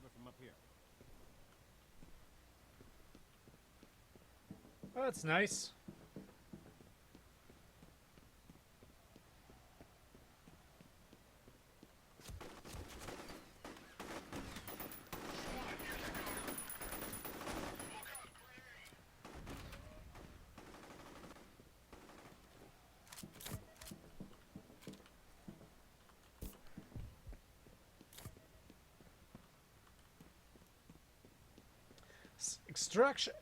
Speaker 6: cover from up here.
Speaker 1: Oh, that's nice.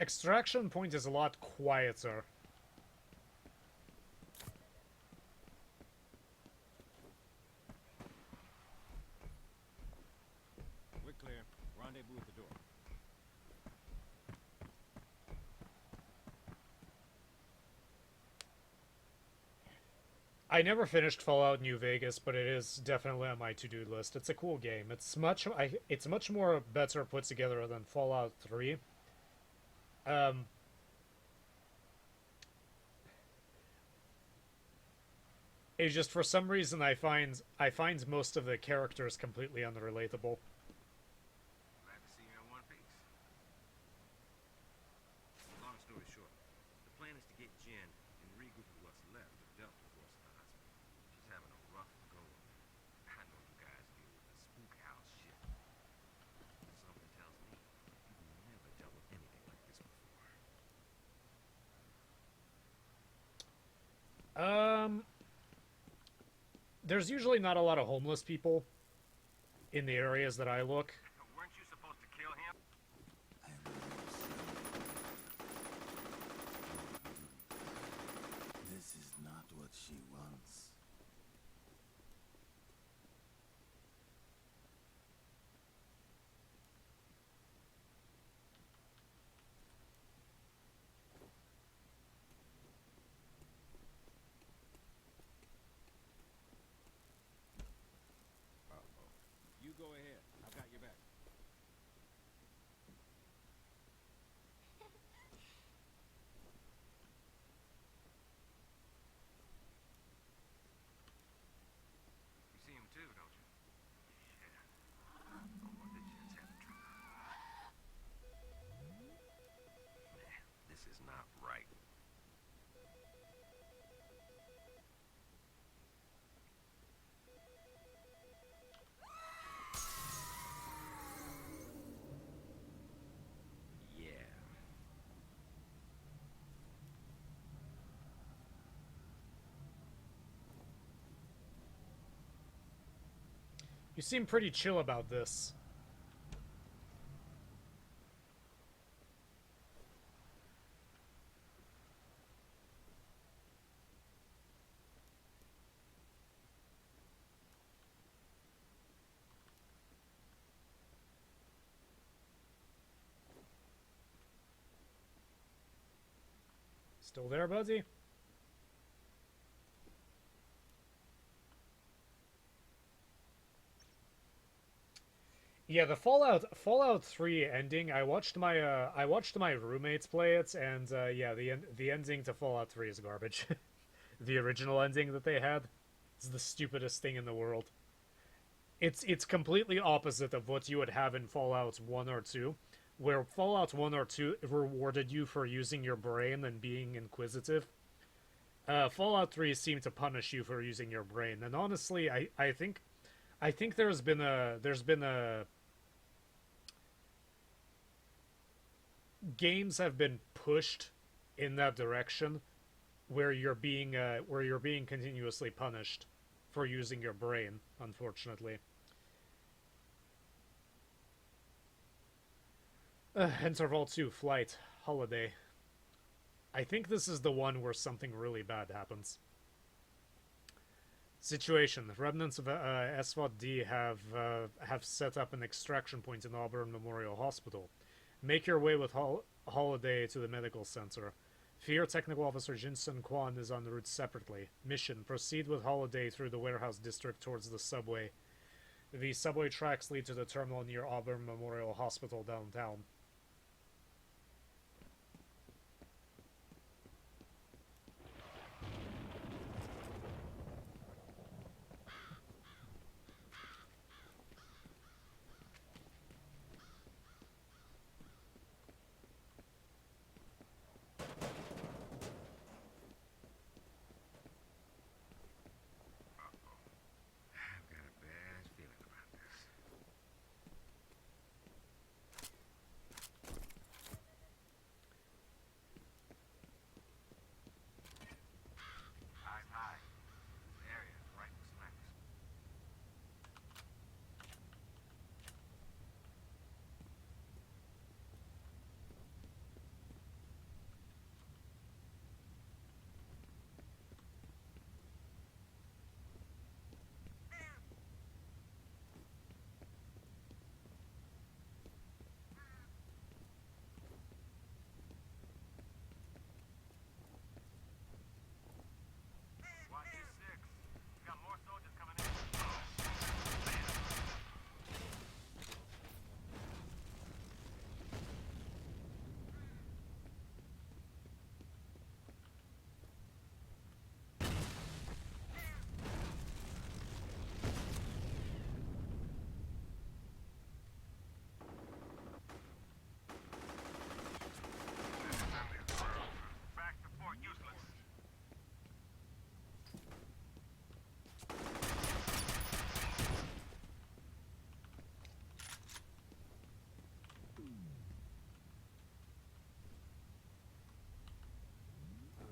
Speaker 1: Extraction point is a lot quieter.
Speaker 6: We're clear. Rendezvous at the door.
Speaker 1: I never finished Fallout New Vegas, but it is definitely on my to-do list. It's a cool game. It's much more better put together than Fallout 3. It's just for some reason I find most of the characters completely unrelatable.
Speaker 2: Glad to see you in one piece. Long story short, the plan is to get Jen and regroup with what's left of Delta Force at the hospital. She's having a rough go of it. I know you guys deal with the spook house shit. Something tells me you've never dealt with anything like this before.
Speaker 1: There's usually not a lot of homeless people in the areas that I look.
Speaker 6: Weren't you supposed to kill him?
Speaker 4: I believe so. This is not what she wants.
Speaker 6: Uh-oh. You go ahead. I've got your back. You see him too, don't you?
Speaker 2: Shit. No wonder Jen's having trouble. Man, this is not right. Yeah.
Speaker 1: You seem pretty chill about this. Still there, buddy? Yeah, the Fallout 3 ending. I watched my roommates play it, and yeah, the ending to Fallout 3 is garbage. The original ending that they had is the stupidest thing in the world. It's completely opposite of what you would have in Fallout 1 or 2, where Fallout 1 or 2 rewarded you for using your brain and being inquisitive. Fallout 3 seemed to punish you for using your brain, and honestly, I think there's been a games have been pushed in that direction where you're being continuously punished for using your brain, unfortunately. Interval 2 flight holiday. I think this is the one where something really bad happens. Situation: remnants of S.W.A.T.D. have set up an extraction point in Auburn Memorial Hospital. Make your way with Holiday to the medical center. F.E.A.R. Technical Officer Sun-Kwon is en route separately. Mission: proceed with Holiday through the warehouse district towards the subway. The subway tracks lead to the terminal near Auburn Memorial Hospital downtown.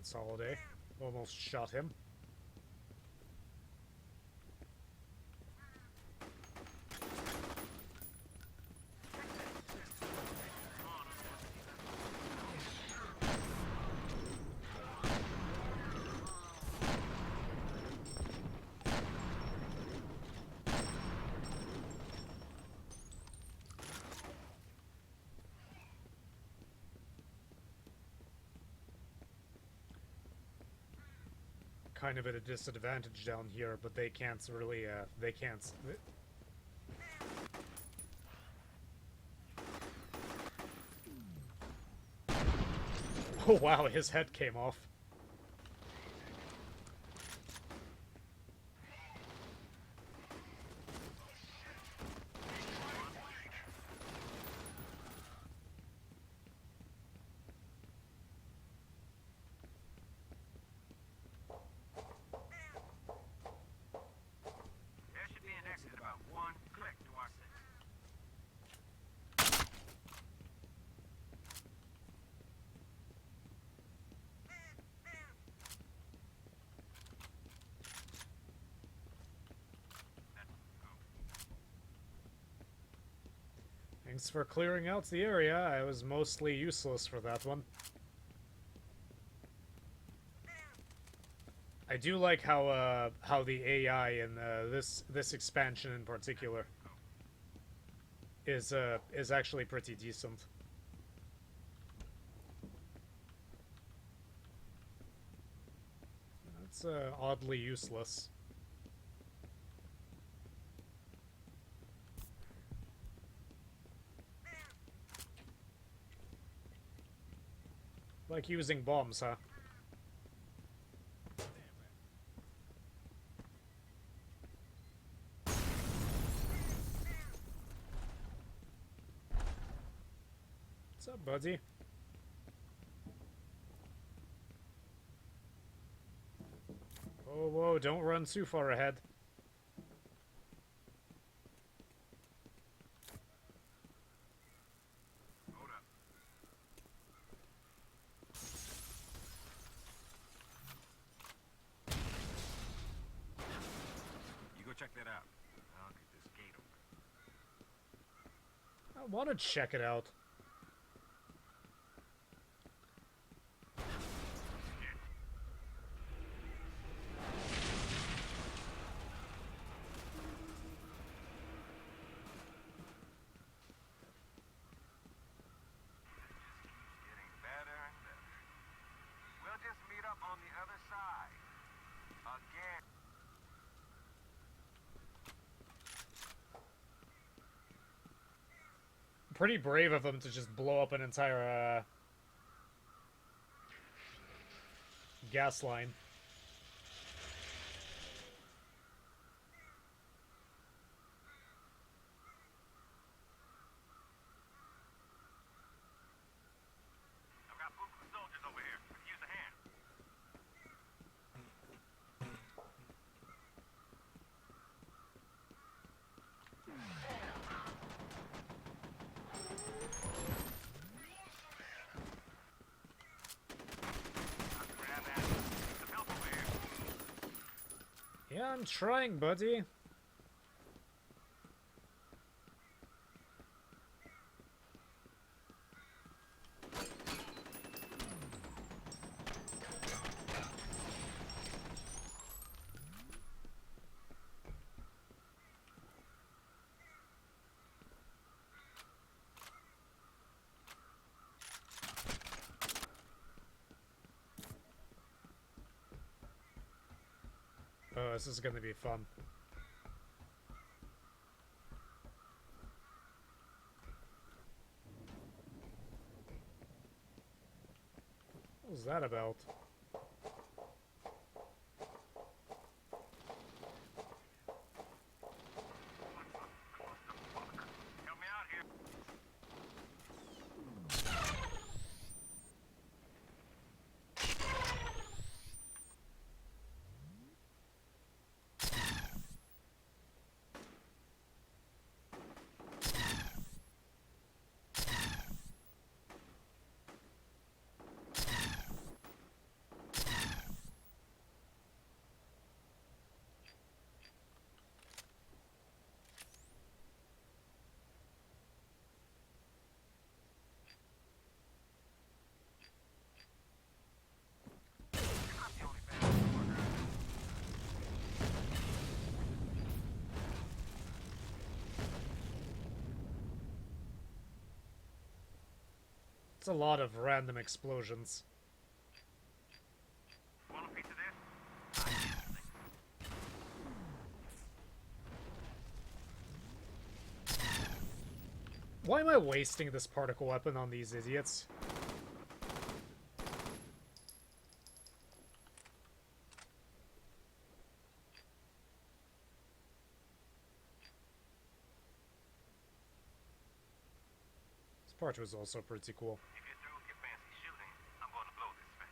Speaker 1: That's Holiday. Almost shot him. Kind of at a disadvantage down here, but they can't really, they can't... Oh wow, his head came off.
Speaker 2: There should be an exit about 1 click to our 6.
Speaker 1: Thanks for clearing out the area. I was mostly useless for that one. I do like how the AI in this expansion in particular is actually pretty decent. That's oddly useless. Like using bombs, huh? What's up, buddy? Oh, whoa, don't run too far ahead.
Speaker 2: Hold up. You go check that out. I'll get this gate open.
Speaker 1: I want to check it out.
Speaker 2: Getting better and better. We'll just meet up on the other side. Again.
Speaker 1: Pretty brave of them to just blow up an entire gas line.
Speaker 6: I've got buku soldiers over here. Could use a hand. Grab that. Need some help over here.
Speaker 1: Yeah, I'm trying, buddy. Oh, this is gonna be fun. What was that about?
Speaker 6: Help me out here.
Speaker 1: It's a lot of random explosions.
Speaker 6: Want a piece of this?
Speaker 1: Why am I wasting this particle weapon on these idiots? This part was also pretty cool.
Speaker 6: If you're through with your fancy shooting, I'm going to blow this fence.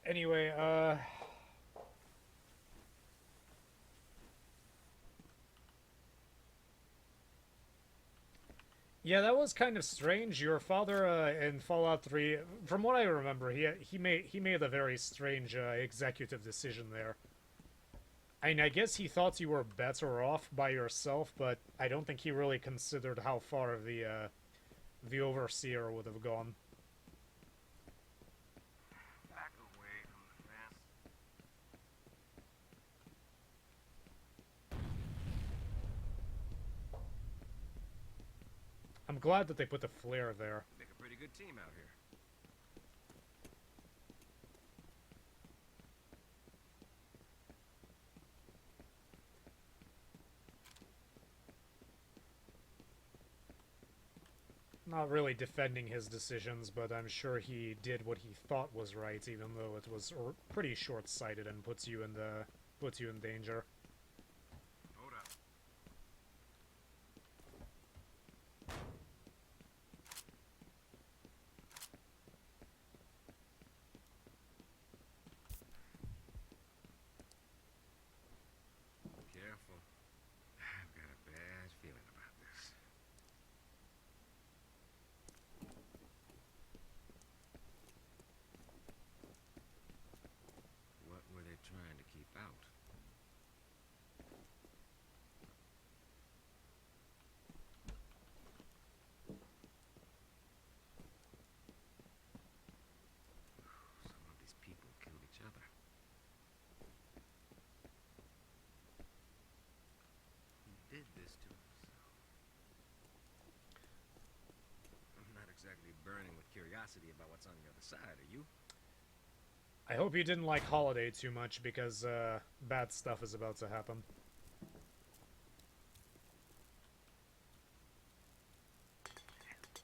Speaker 1: Anyway, yeah, that was kind of strange. Your father in Fallout 3, from what I remember, he made a very strange executive decision there. I mean, I guess he thought you were better off by yourself, but I don't think he really considered how far the overseer would have gone.
Speaker 2: Back away from the fence.
Speaker 1: I'm glad that they put the flare there.
Speaker 2: Make a pretty good team out here.
Speaker 1: Not really defending his decisions, but I'm sure he did what he thought was right, even though it was pretty short-sighted and puts you in danger.
Speaker 2: Hold up. Careful. I've got a bad feeling about this. What were they trying to keep out? Some of these people killed each other. He did this to himself. I'm not exactly burning with curiosity about what's on the other side, are you?
Speaker 1: I hope you didn't like Holiday too much, because bad stuff is about to happen.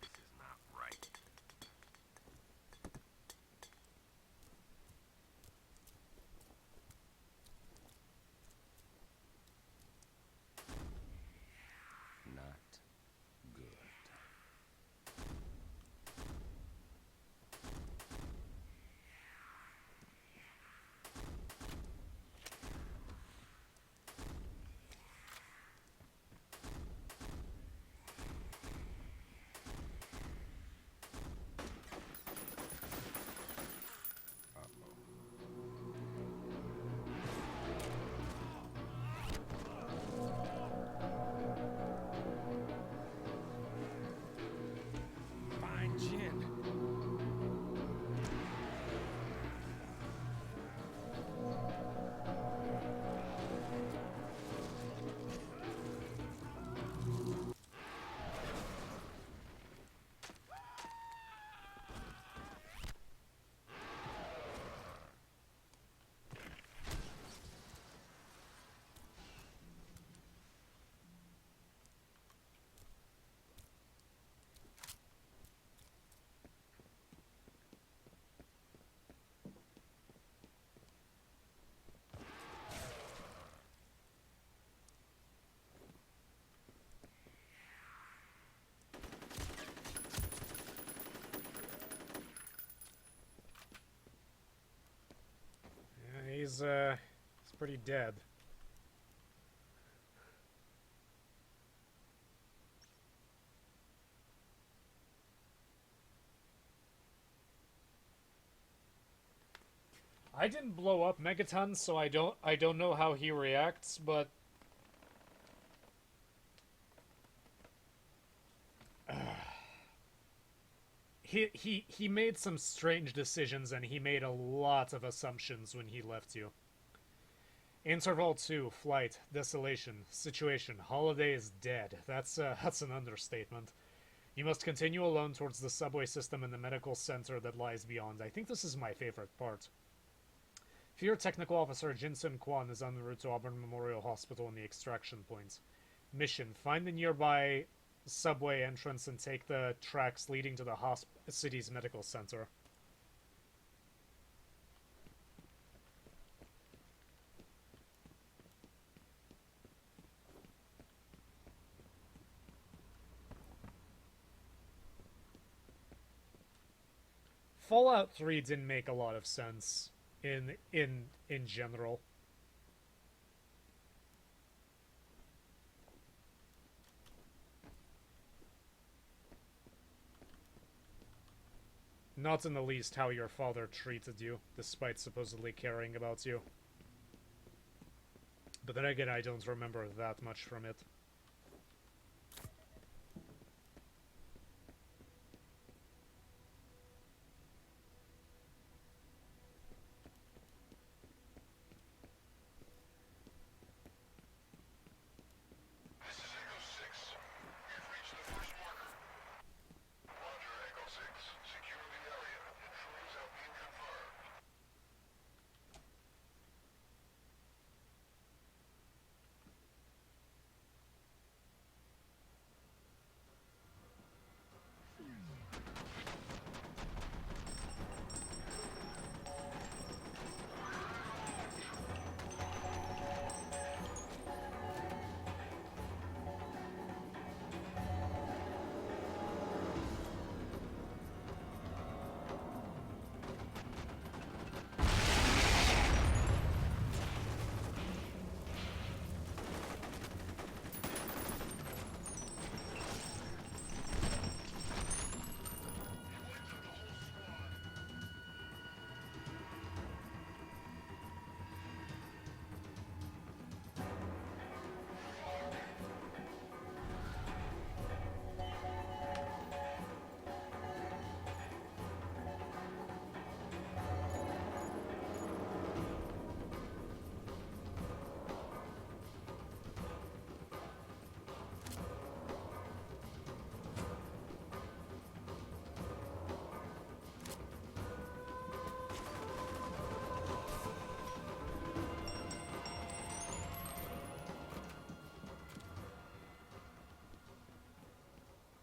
Speaker 2: This is not right. Not good. Fine gin.
Speaker 1: Yeah, he's pretty dead. I didn't blow up Megaton, so I don't know how he reacts, but he made some strange decisions, and he made a lot of assumptions when he left you. Interval 2, flight, desolation, situation, holiday is dead. That's an understatement. You must continue alone towards the subway system and the medical center that lies beyond. I think this is my favorite part. F.E.A.R. Technical Officer Sun-Kwon is en route to Auburn Memorial Hospital in the extraction point. Mission: find the nearby subway entrance and take the tracks leading to the city's medical center. Fallout 3 didn't make a lot of sense in general. Not in the least how your father treated you, despite supposedly caring about you. But then again, I don't remember that much from it.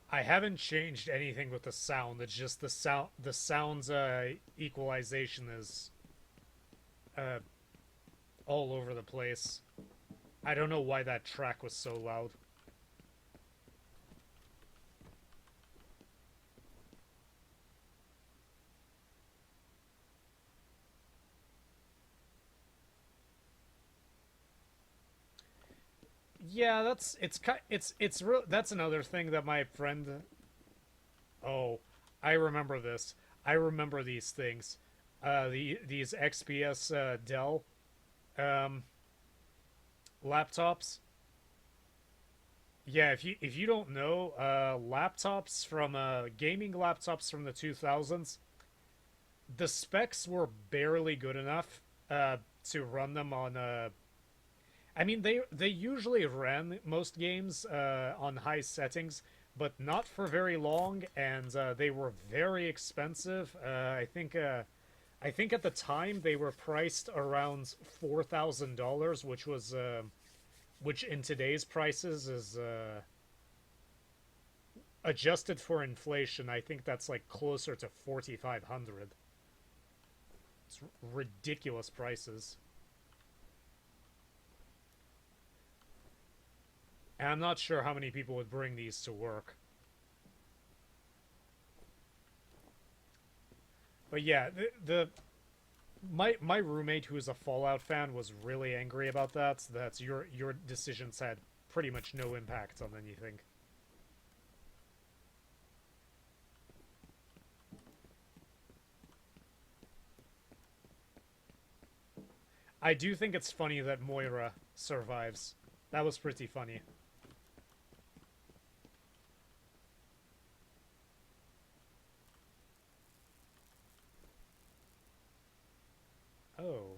Speaker 1: I haven't changed anything with the sound. It's just the sound's equalization is uh all over the place. I don't know why that track was so loud. Yeah, that's another thing that my friend. Oh, I remember this. I remember these things. These XPS Dell um laptops. Yeah, if you don't know, laptops from gaming laptops from the 2000s, the specs were barely good enough to run them on I mean, they usually ran most games on high settings, but not for very long, and they were very expensive. I think at the time they were priced around $4,000, which in today's prices is adjusted for inflation. I think that's like closer to 4,500. It's ridiculous prices. And I'm not sure how many people would bring these to work. But yeah, my roommate who is a Fallout fan was really angry about that. That your decisions had pretty much no impact on anything. I do think it's funny that Moira survives. That was pretty funny. Oh.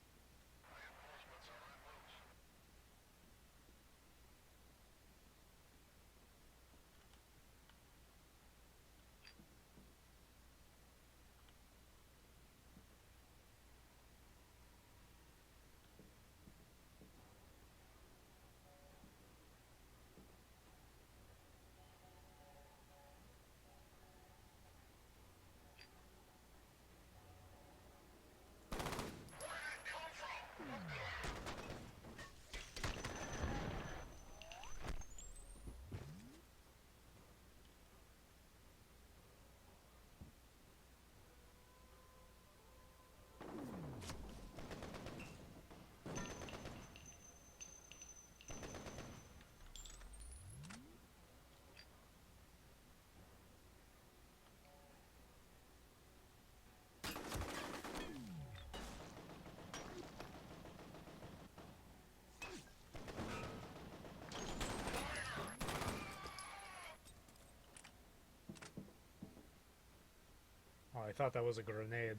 Speaker 6: Reinforcements are en route.
Speaker 1: I thought that was a grenade.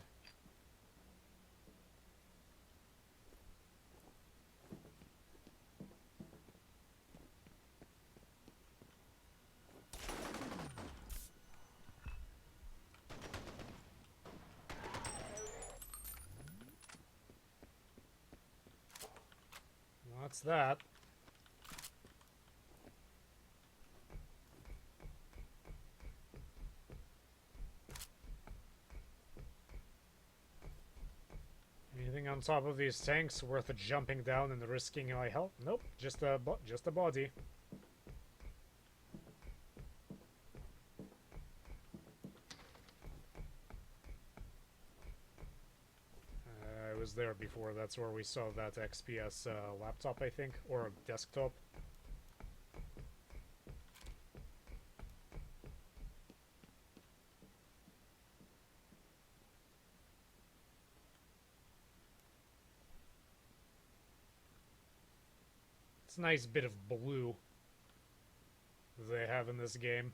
Speaker 1: What's that? Anything on top of these tanks worth jumping down and risking my health? Nope, just a body. I was there before. That's where we saw that XPS laptop, I think, or desktop. It's a nice bit of blue they have in this game.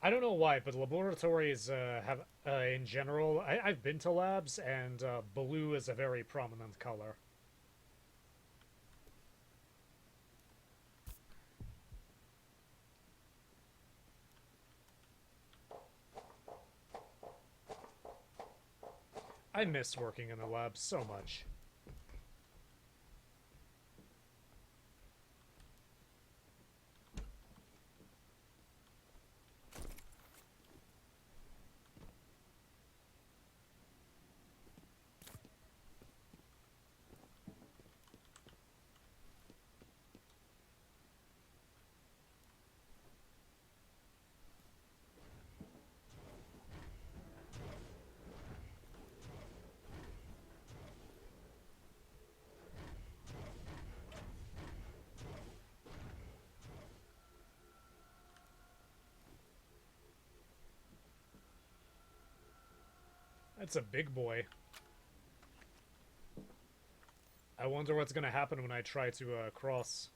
Speaker 1: I don't know why, but laboratories have, in general, I've been to labs, and blue is a very prominent color. I miss working in the lab so much. That's a big boy. I wonder what's gonna happen when I try to cross.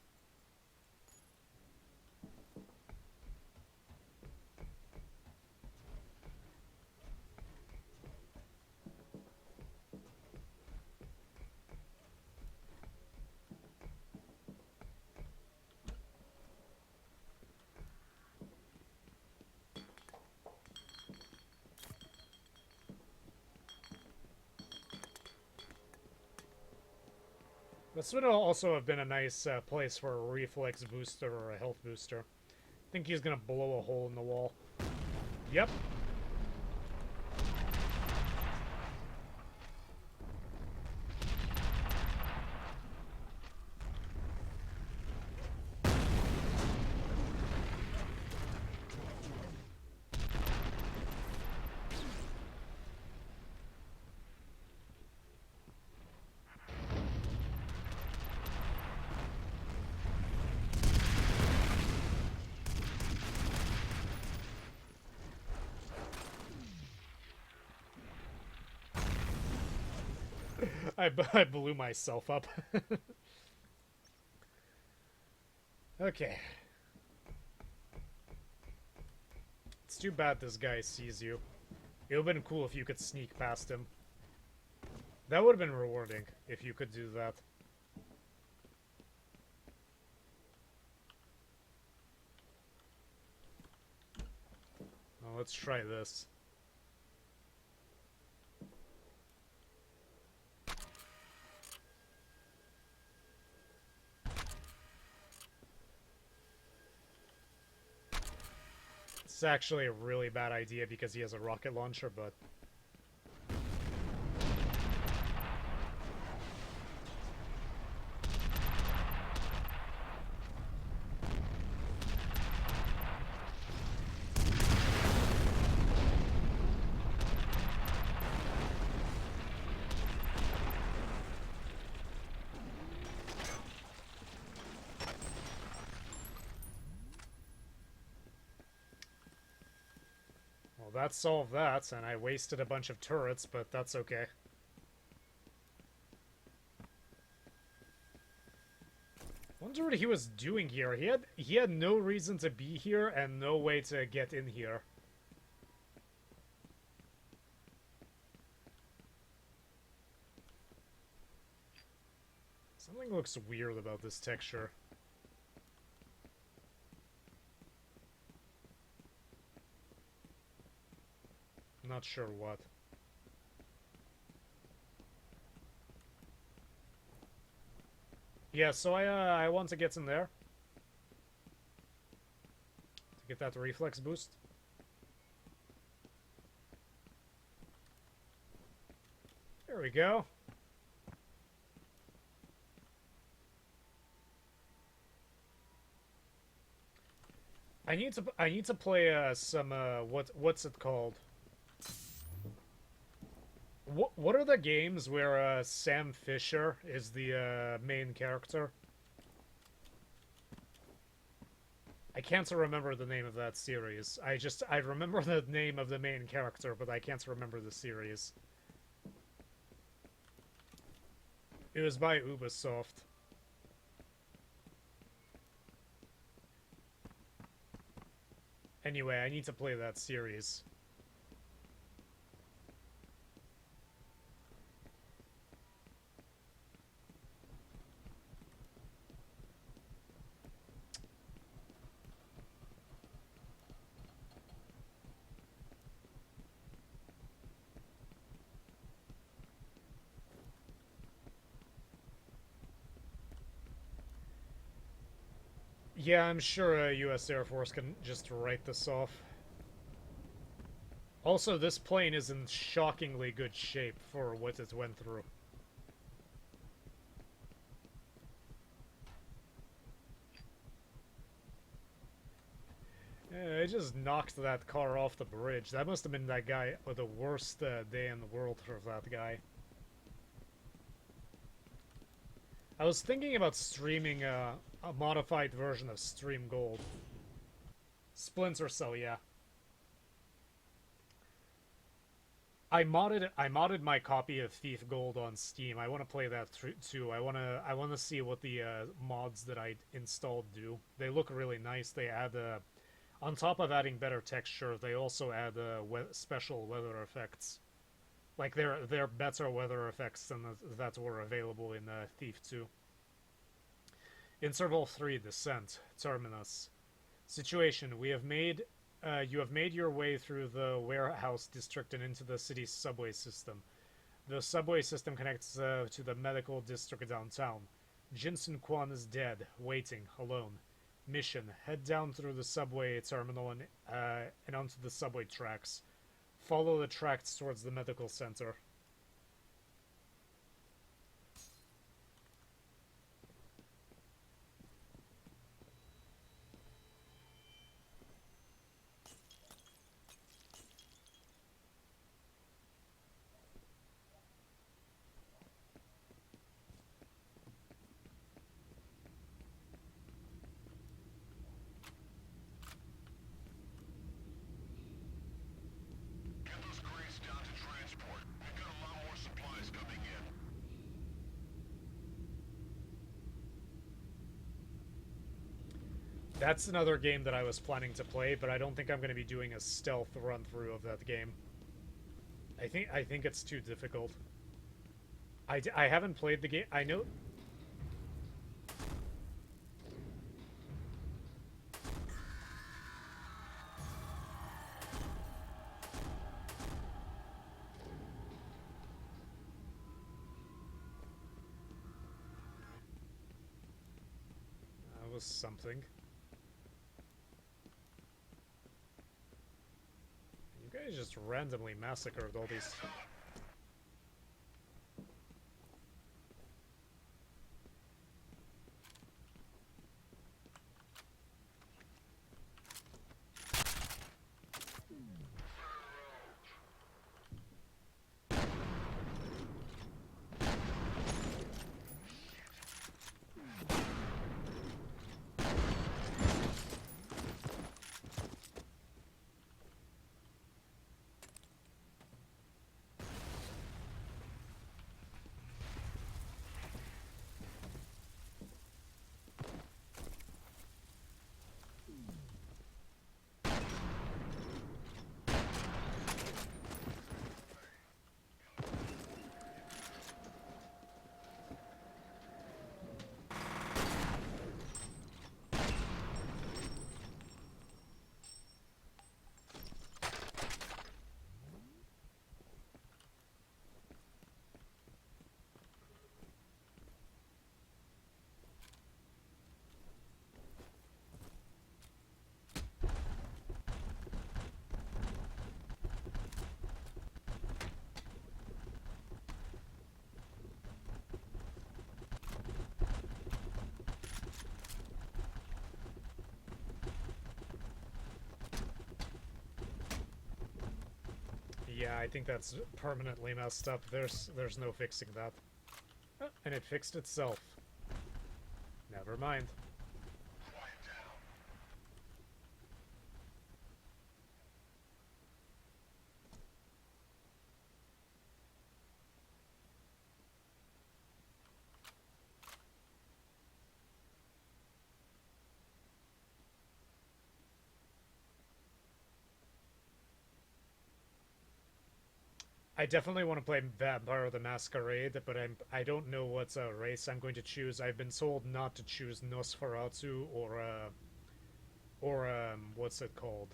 Speaker 1: This would also have been a nice place for a reflex booster or a health booster. I think he's gonna blow a hole in the wall. Yep. I blew myself up. Okay. It's too bad this guy sees you. It would have been cool if you could sneak past him. That would have been rewarding if you could do that. Well, let's try this. It's actually a really bad idea because he has a rocket launcher, but... Well, that solved that, and I wasted a bunch of turrets, but that's okay. Wonder what he was doing here. He had no reason to be here and no way to get in here. Something looks weird about this texture. Not sure what. Yeah, so I want to get in there to get that reflex boost. There we go. I need to play some what's it called? What are the games where Sam Fisher is the main character? I can't remember the name of that series. I remember the name of the main character, but I can't remember the series. It was by Ubisoft. Anyway, I need to play that series. Yeah, I'm sure U.S. Air Force can just write this off. Also, this plane is in shockingly good shape for what it went through. Yeah, it just knocked that car off the bridge. That must have been that guy, or the worst day in the world for that guy. I was thinking about streaming a modified version of Stream Gold. Splinter Cell, yeah. I modded my copy of Thief Gold on Steam. I want to play that too. I want to see what the mods that I installed do. They look really nice. They add on top of adding better texture, they also add special weather effects. Like they're better weather effects than that were available in Thief 2. Interval 3, Descent, Terminus. Situation: you have made your way through the warehouse district and into the city's subway system. The subway system connects to the medical district downtown. Sun-Kwon is dead, waiting, alone. Mission: head down through the subway terminal and onto the subway tracks. Follow the tracks towards the medical center. That's another game that I was planning to play, but I don't think I'm going to be doing a stealth run through of that game. I think it's too difficult. I haven't played the game. I know. That was something. You guys just randomly massacred all these. Yeah, I think that's permanently messed up. There's no fixing that. Oh, and it fixed itself. Never mind. I definitely want to play Vampire the Masquerade, but I don't know what race I'm going to choose. I've been told not to choose Nosferatu or what's it called?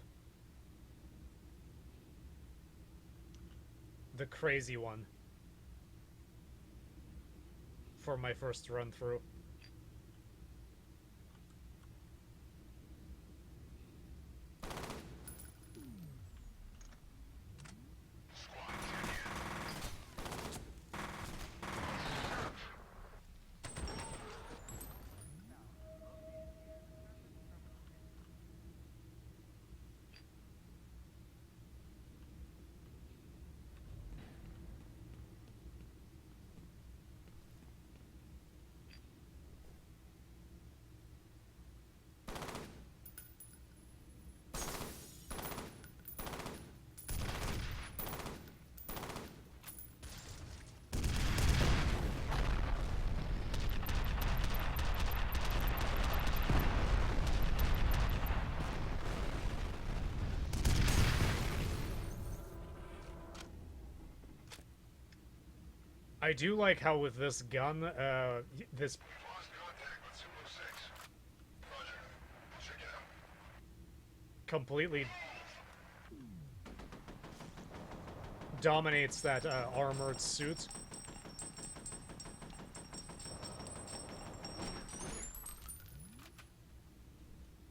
Speaker 1: The crazy one for my first run through. I do like how with this gun, this completely dominates that armored suit.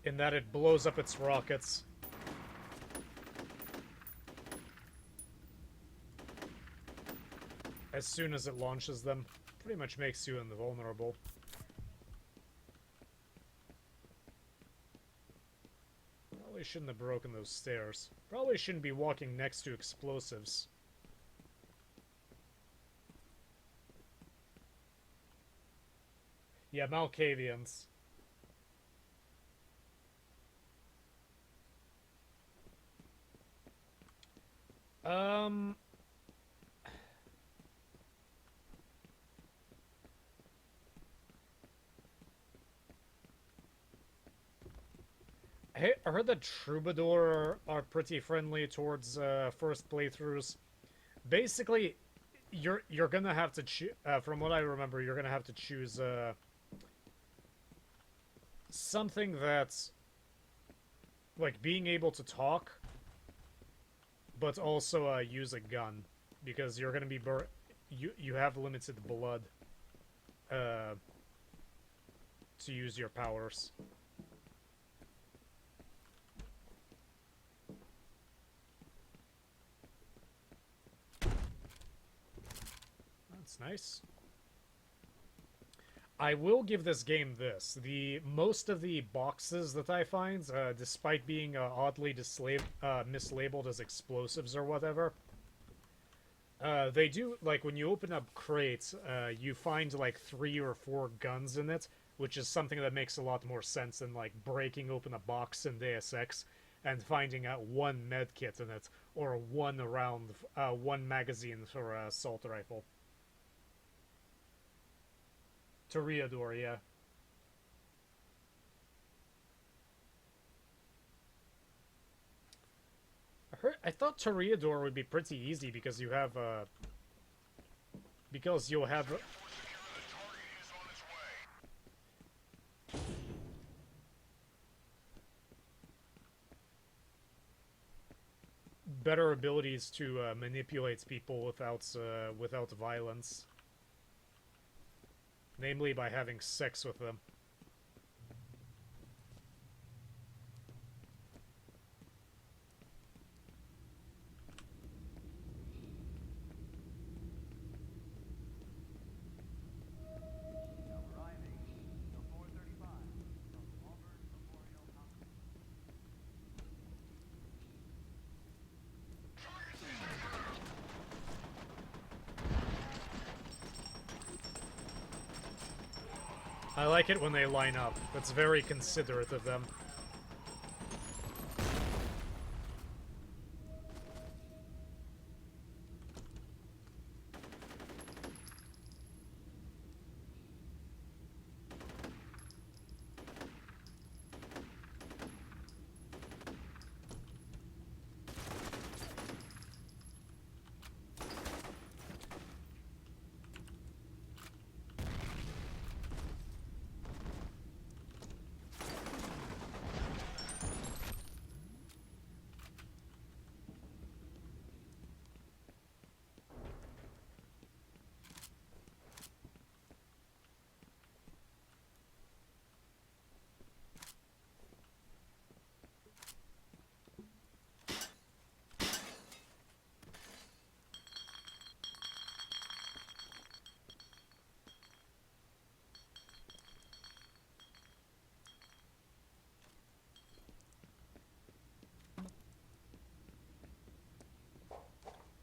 Speaker 1: In that it blows up its rockets. As soon as it launches them, pretty much makes you invulnerable. Probably shouldn't have broken those stairs. Probably shouldn't be walking next to explosives. Yeah, Malkavians. I heard that Troubadour are pretty friendly towards first playthroughs. Basically, you're gonna have to choose. From what I remember, you're gonna have to choose something that's like being able to talk, but also use a gun, because you're gonna be you have limited blood to use your powers. That's nice. I will give this game this. Most of the boxes that I find, despite being oddly mislabeled as explosives or whatever, they do, like, when you open up crates, you find, like, 3 or 4 guns in it, which is something that makes a lot more sense than, like, breaking open a box in Deus Ex and finding out 1 medkit in it, or 1 round, 1 magazine for a assault rifle. Toreador, yeah. I thought Toreador would be pretty easy because you have because you'll have better abilities to manipulate people without violence, namely by having sex with them. I like it when they line up. That's very considerate of them.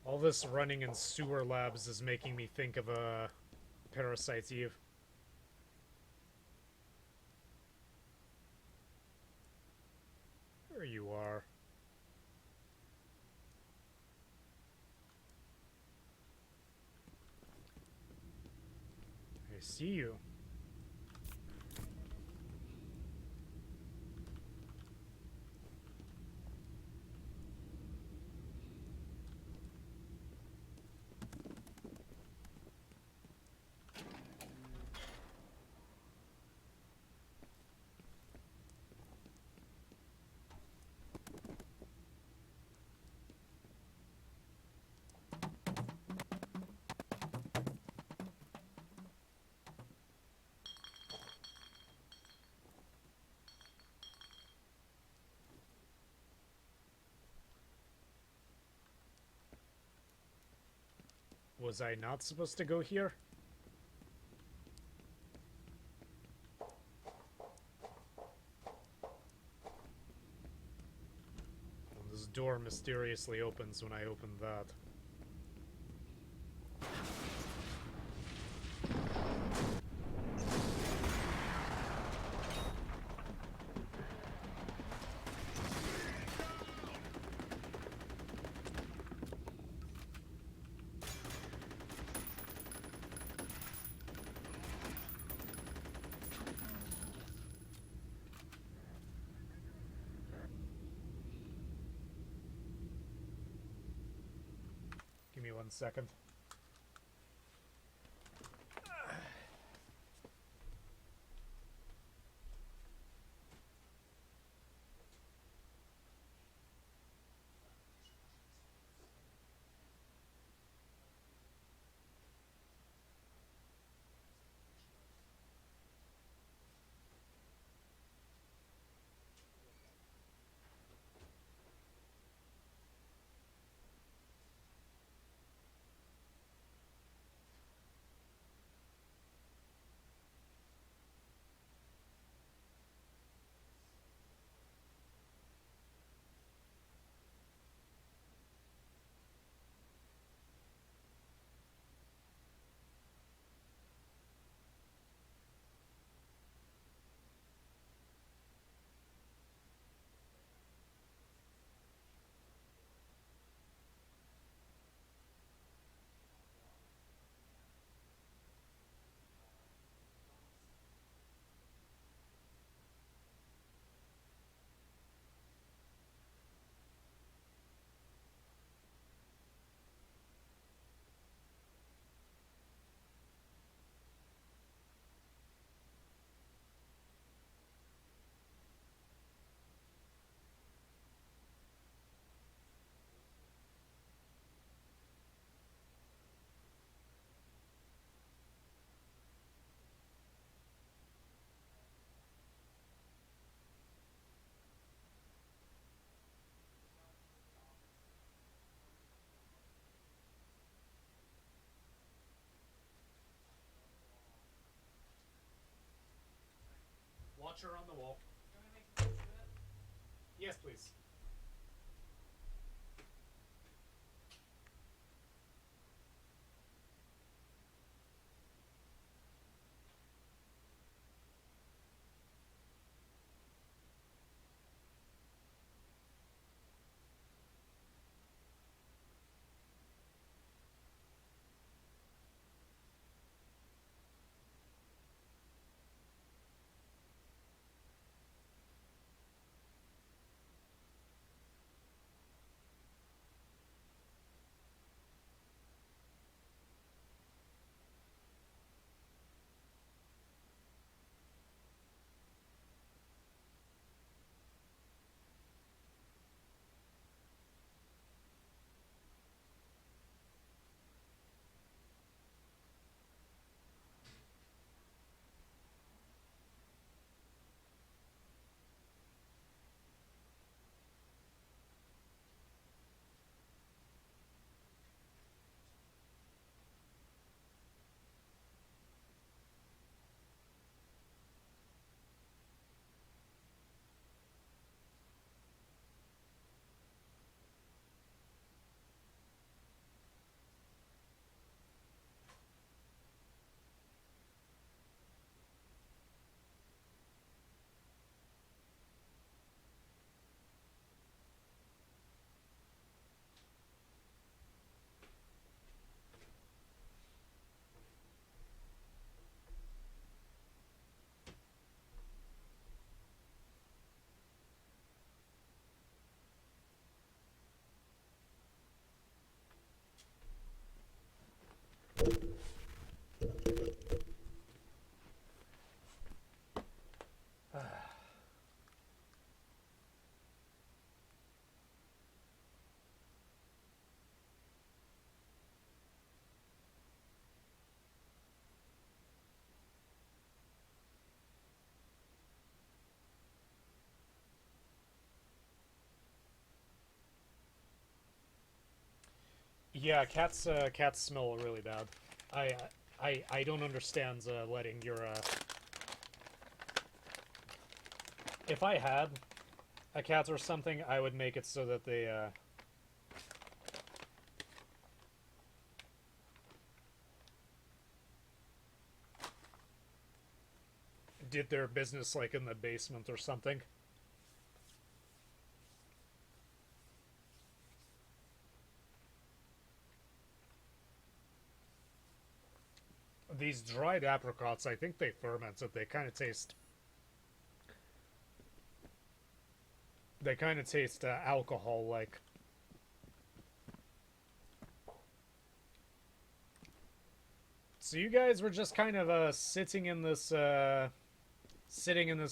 Speaker 1: All this running in sewer labs is making me think of a Parasite Eve. There you are. I see you. Was I not supposed to go here? Well, this door mysteriously opens when I open that. Give me 1 second. Watcher on the wall. Yes, please. Yeah, cats smell really bad. I I don't understand letting your if I had a cat or something, I would make it so that they did their business like in the basement or something. These dried apricots, I think they fermented. They kind of taste. They kind of taste alcohol-like. So you guys were just kind of sitting in this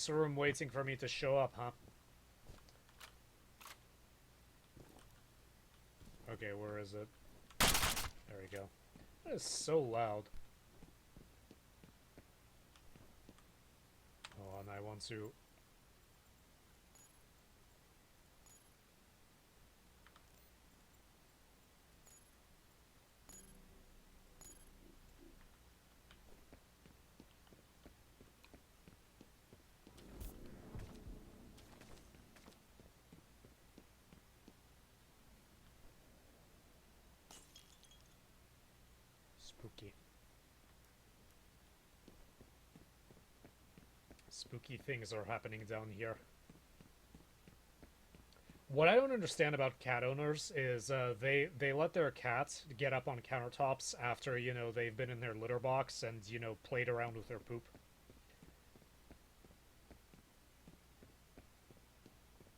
Speaker 1: room waiting for me to show up, huh? Okay, where is it? There we go. That is so loud. Hold on, I want to... Spooky. Spooky things are happening down here. What I don't understand about cat owners is they let their cats get up on countertops after, you know, they've been in their litter box and, you know, played around with their poop.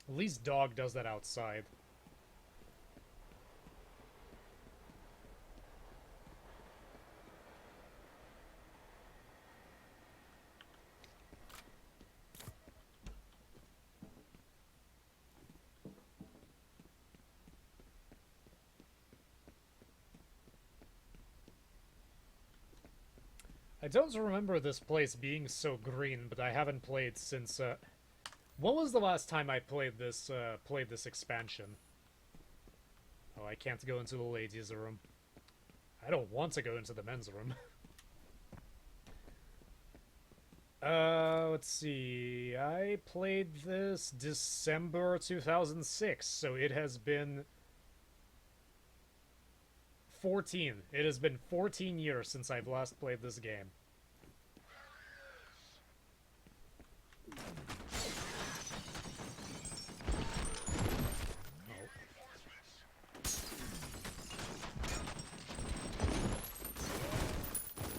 Speaker 1: At least dog does that outside. I don't remember this place being so green, but I haven't played since, when was the last time I played this expansion? Oh, I can't go into the ladies' room. I don't want to go into the men's room. Let's see. I played this December 2006, so it has been 14. It has been 14 years since I've last played this game.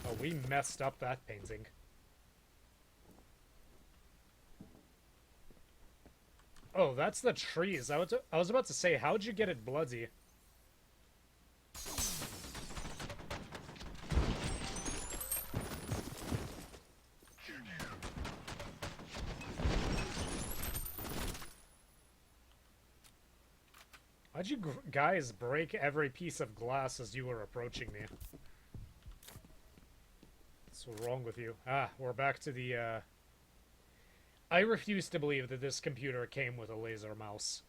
Speaker 1: Oh, we messed up that painting. Oh, that's the trees. I was about to say, how'd you get it bloody? How'd you guys break every piece of glass as you were approaching me? What's wrong with you? Ah, we're back to the, I refuse to believe that this computer came with a laser mouse.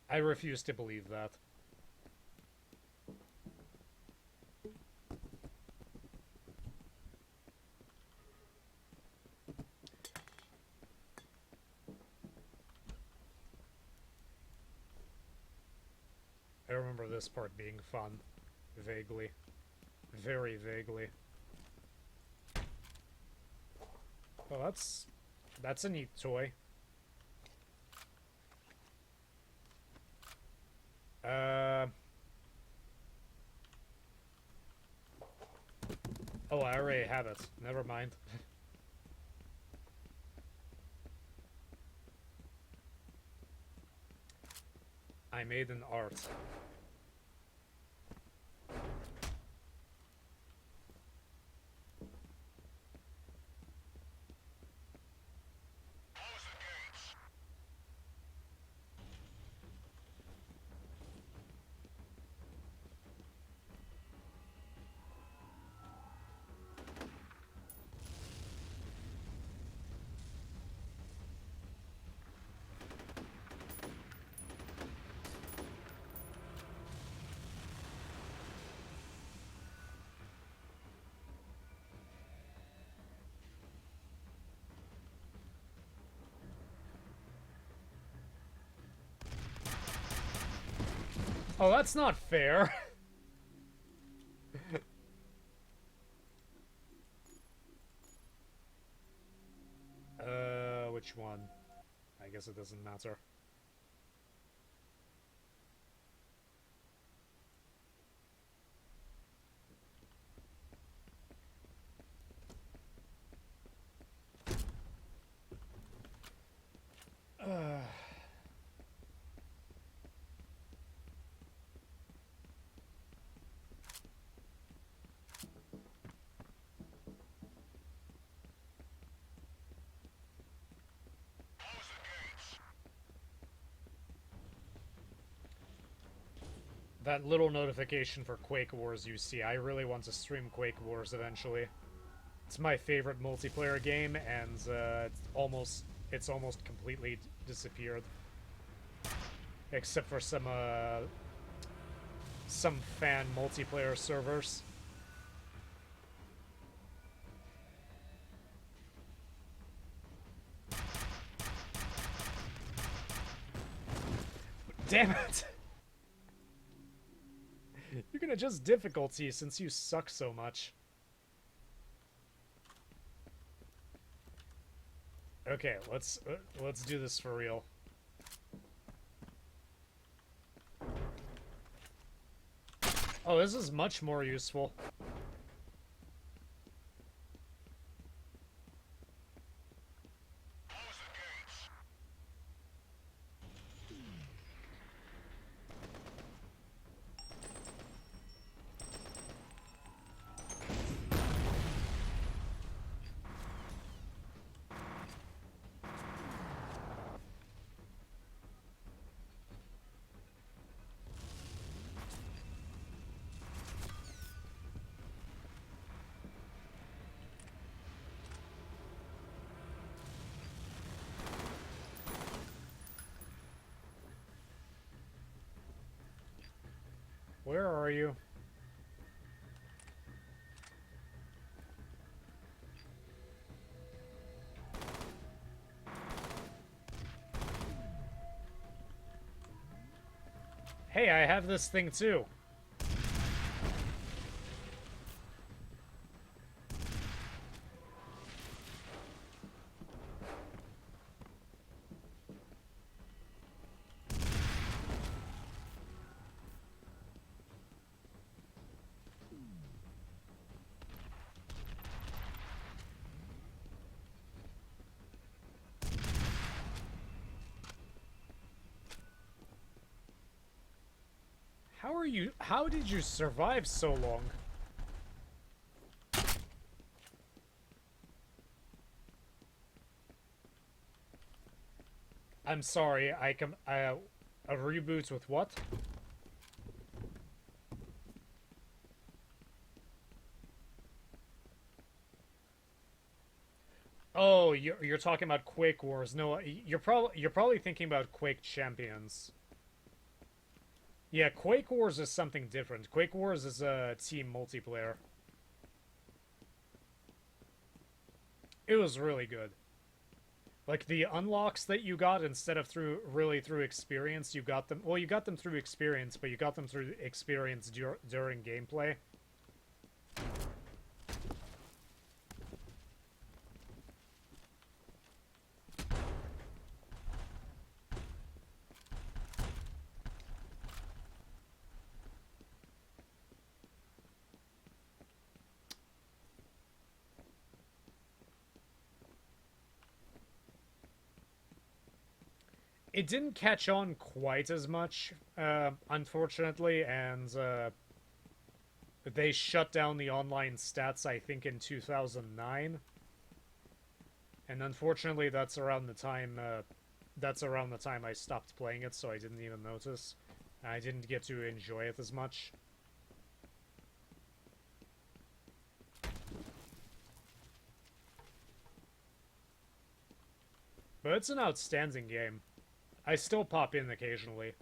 Speaker 1: I refuse to believe that. I remember this part being fun. Vaguely. Very vaguely. Oh, that's a neat toy. Oh, I already have it. Never mind. I made an art. Oh, that's not fair. Which one? I guess it doesn't matter. That little notification for Quake Wars you see, I really want to stream Quake Wars eventually. It's my favorite multiplayer game, and it's almost completely disappeared, except for some fan multiplayer servers. Damn it! You're gonna adjust difficulty since you suck so much. Okay, let's do this for real. Oh, this is much more useful. Where are you? Hey, I have this thing too. How did you survive so long? I'm sorry, a reboot with what? Oh, you're talking about Quake Wars. No, you're probably thinking about Quake Champions. Yeah, Quake Wars is something different. Quake Wars is a team multiplayer. It was really good. Like, the unlocks that you got, instead of through experience, you got them... Well, you got them through experience, but you got them through experience during gameplay. It didn't catch on quite as much, unfortunately, and they shut down the online stats, I think, in 2009. And unfortunately, that's around the time I stopped playing it, so I didn't even notice. I didn't get to enjoy it as much. But it's an outstanding game. I still pop in occasionally.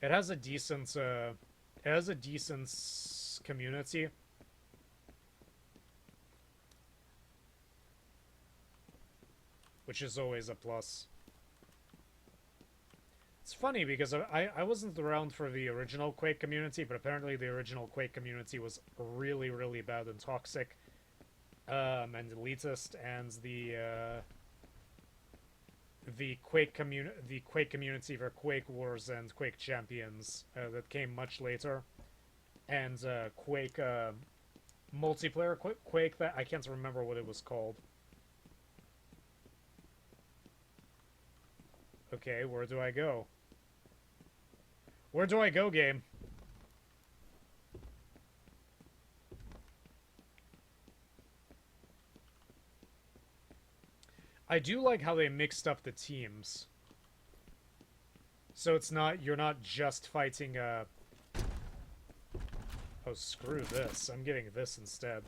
Speaker 1: It has a decent community. Which is always a plus. It's funny because I wasn't around for the original Quake community, but apparently the original Quake community was really, really bad and toxic, and elitist, and the Quake community for Quake Wars and Quake Champions that came much later, and Quake multiplayer Quake that I can't remember what it was called. Okay, where do I go? Where do I go, game? I do like how they mixed up the teams. So it's not, you're not just fighting oh, screw this. I'm getting this instead.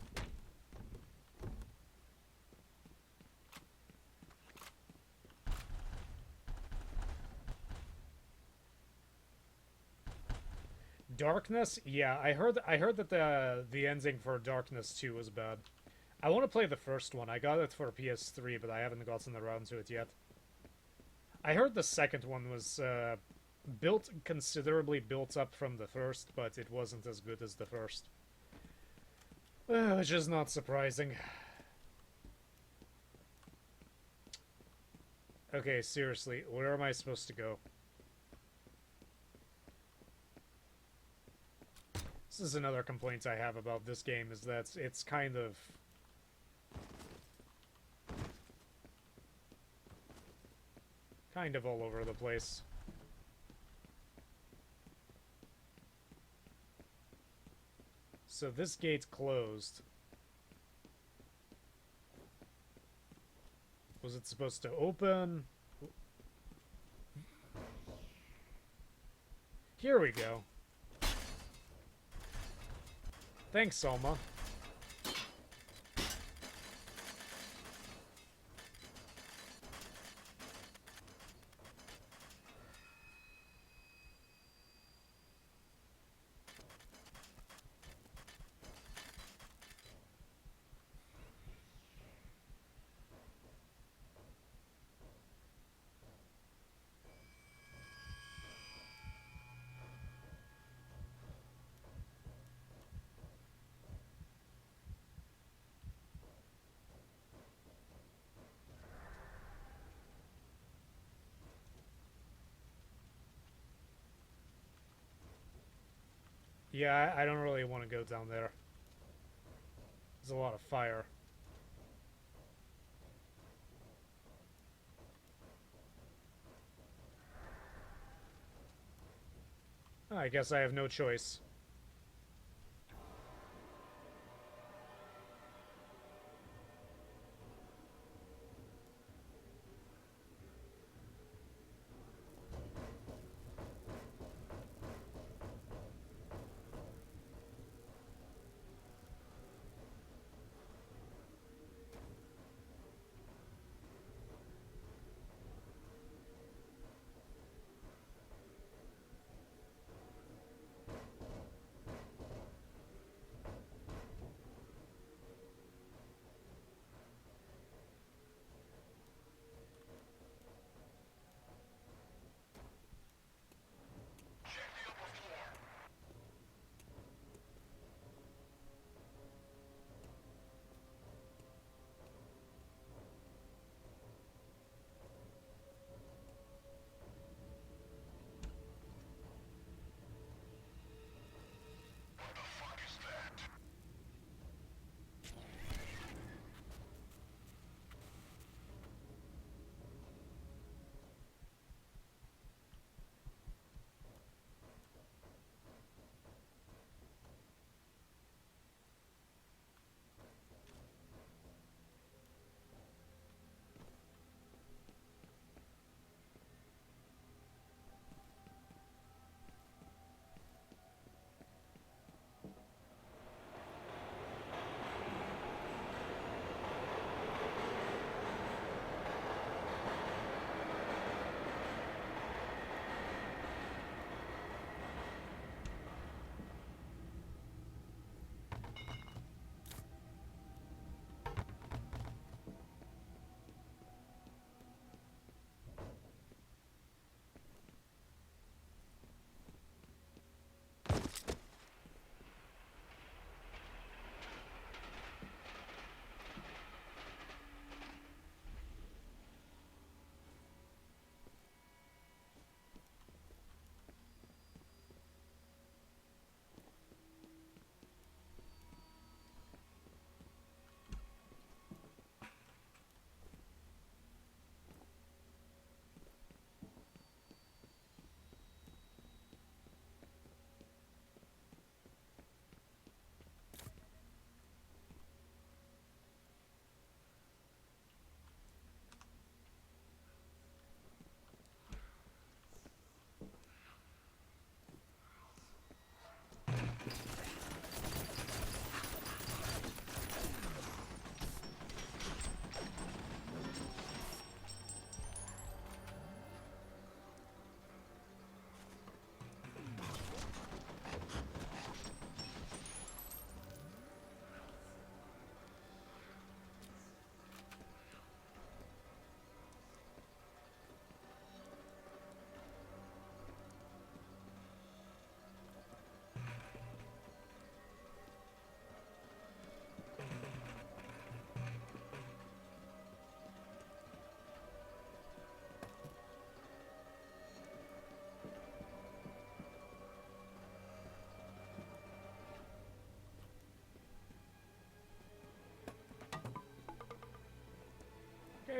Speaker 1: Darkness? Yeah, I heard that the ending for Darkness 2 was bad. I want to play the first one. I got it for PS3, but I haven't gotten around to it yet. I heard the second one was considerably built up from the first, but it wasn't as good as the first. Which is not surprising. Okay, seriously, where am I supposed to go? This is another complaint I have about this game, is that it's kind of... all over the place. So this gate's closed. Was it supposed to open? Here we go. Thanks, Selma. Yeah, I don't really want to go down there. There's a lot of fire. I guess I have no choice.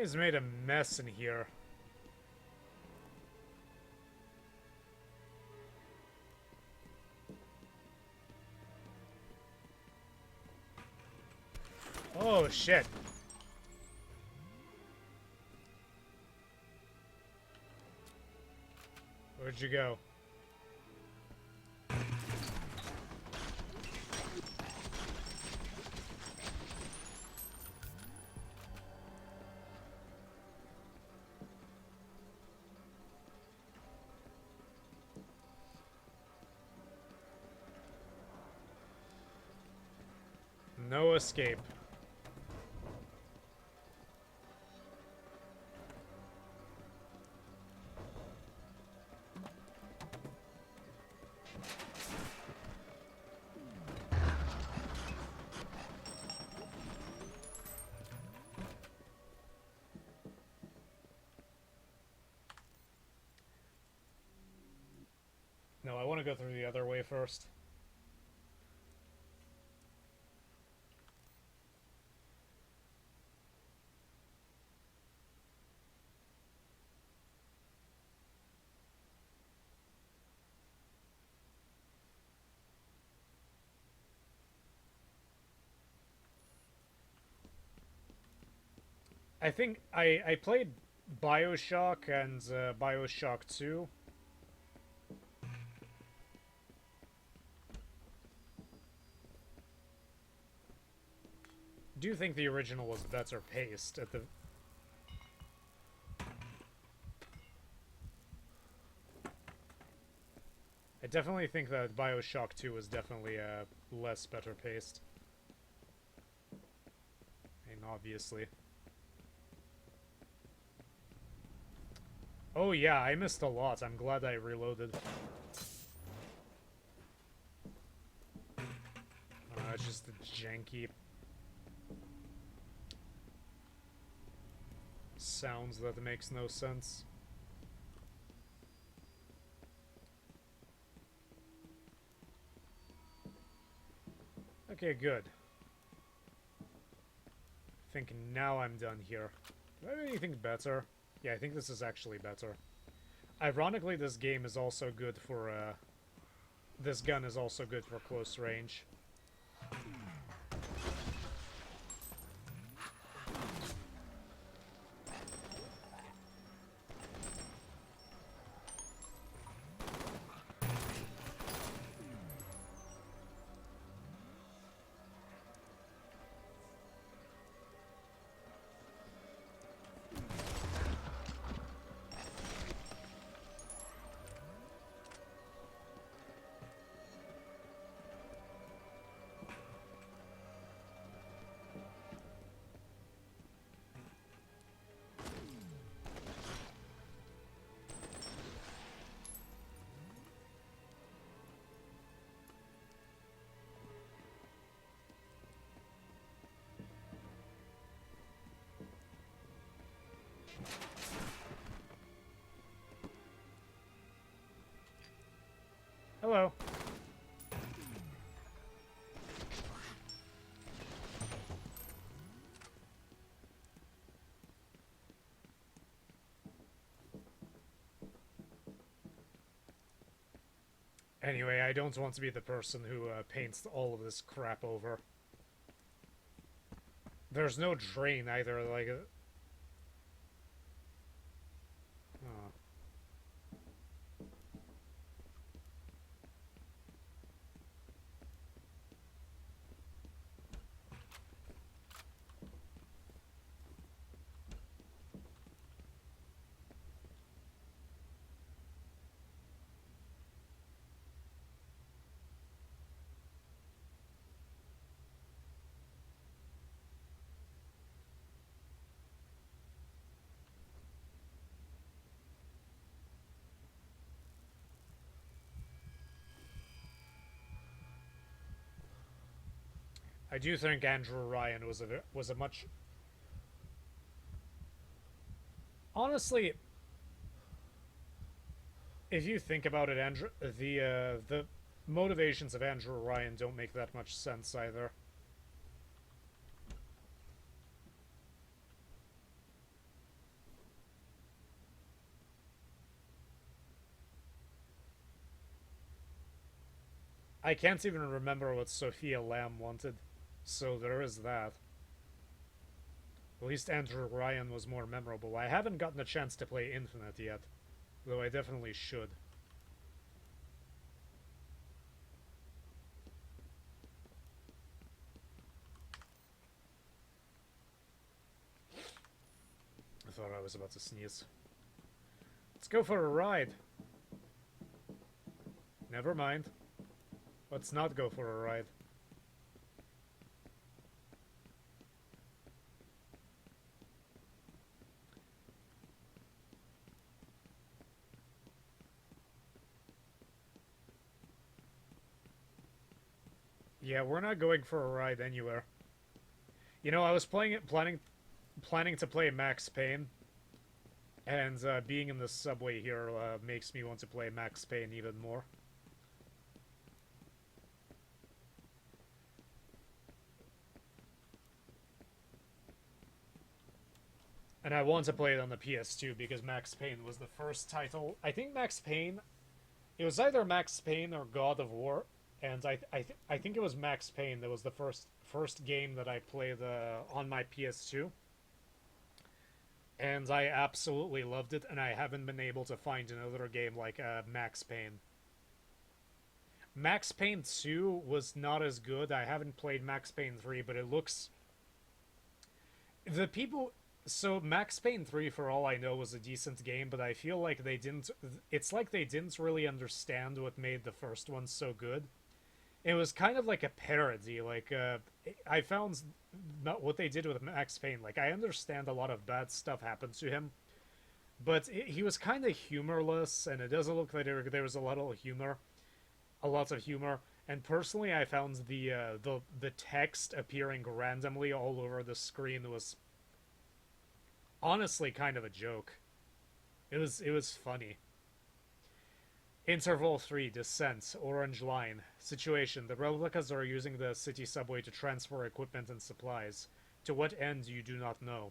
Speaker 1: He's made a mess in here. Oh, shit. Where'd you go? No escape. No, I want to go through the other way first. I think I played BioShock and BioShock 2. Do you think the original was better paced at the... I definitely think that BioShock 2 was definitely less better paced. And obviously. Oh yeah, I missed a lot. I'm glad I reloaded. It's just a janky sounds that makes no sense. Okay, good. I think now I'm done here. Do I have anything better? Yeah, I think this is actually better. Ironically, this game is also good for, this gun is also good for close range. Hello. Anyway, I don't want to be the person who paints all of this crap over. There's no drain either, like... Oh. I do think Andrew Ryan was a much... Honestly, if you think about it, the motivations of Andrew Ryan don't make that much sense either. I can't even remember what Sophia Lamb wanted, so there is that. At least Andrew Ryan was more memorable. I haven't gotten a chance to play Infinite yet, though I definitely should. I thought I was about to sneeze. Let's go for a ride. Never mind. Let's not go for a ride. Yeah, we're not going for a ride anywhere. You know, I was planning to play Max Payne, and being in the subway here makes me want to play Max Payne even more. And I want to play it on the PS2 because Max Payne was the first title. I think Max Payne, it was either Max Payne or God of War, and I think it was Max Payne that was the first game that I played on my PS2. And I absolutely loved it, and I haven't been able to find another game like Max Payne. Max Payne 2 was not as good. I haven't played Max Payne 3, but it looks... The people... So, Max Payne 3, for all I know, was a decent game, but I feel like they didn't... It's like they didn't really understand what made the first one so good. It was kind of like a parody. Like, I found not what they did with Max Payne. Like, I understand a lot of bad stuff happened to him, but he was kind of humorless, and it doesn't look like there was a lot of humor. And personally, I found the text appearing randomly all over the screen was honestly kind of a joke. It was funny. Interval 3, Descent, Orange Line. Situation, the replicas are using the city subway to transfer equipment and supplies. To what end, you do not know.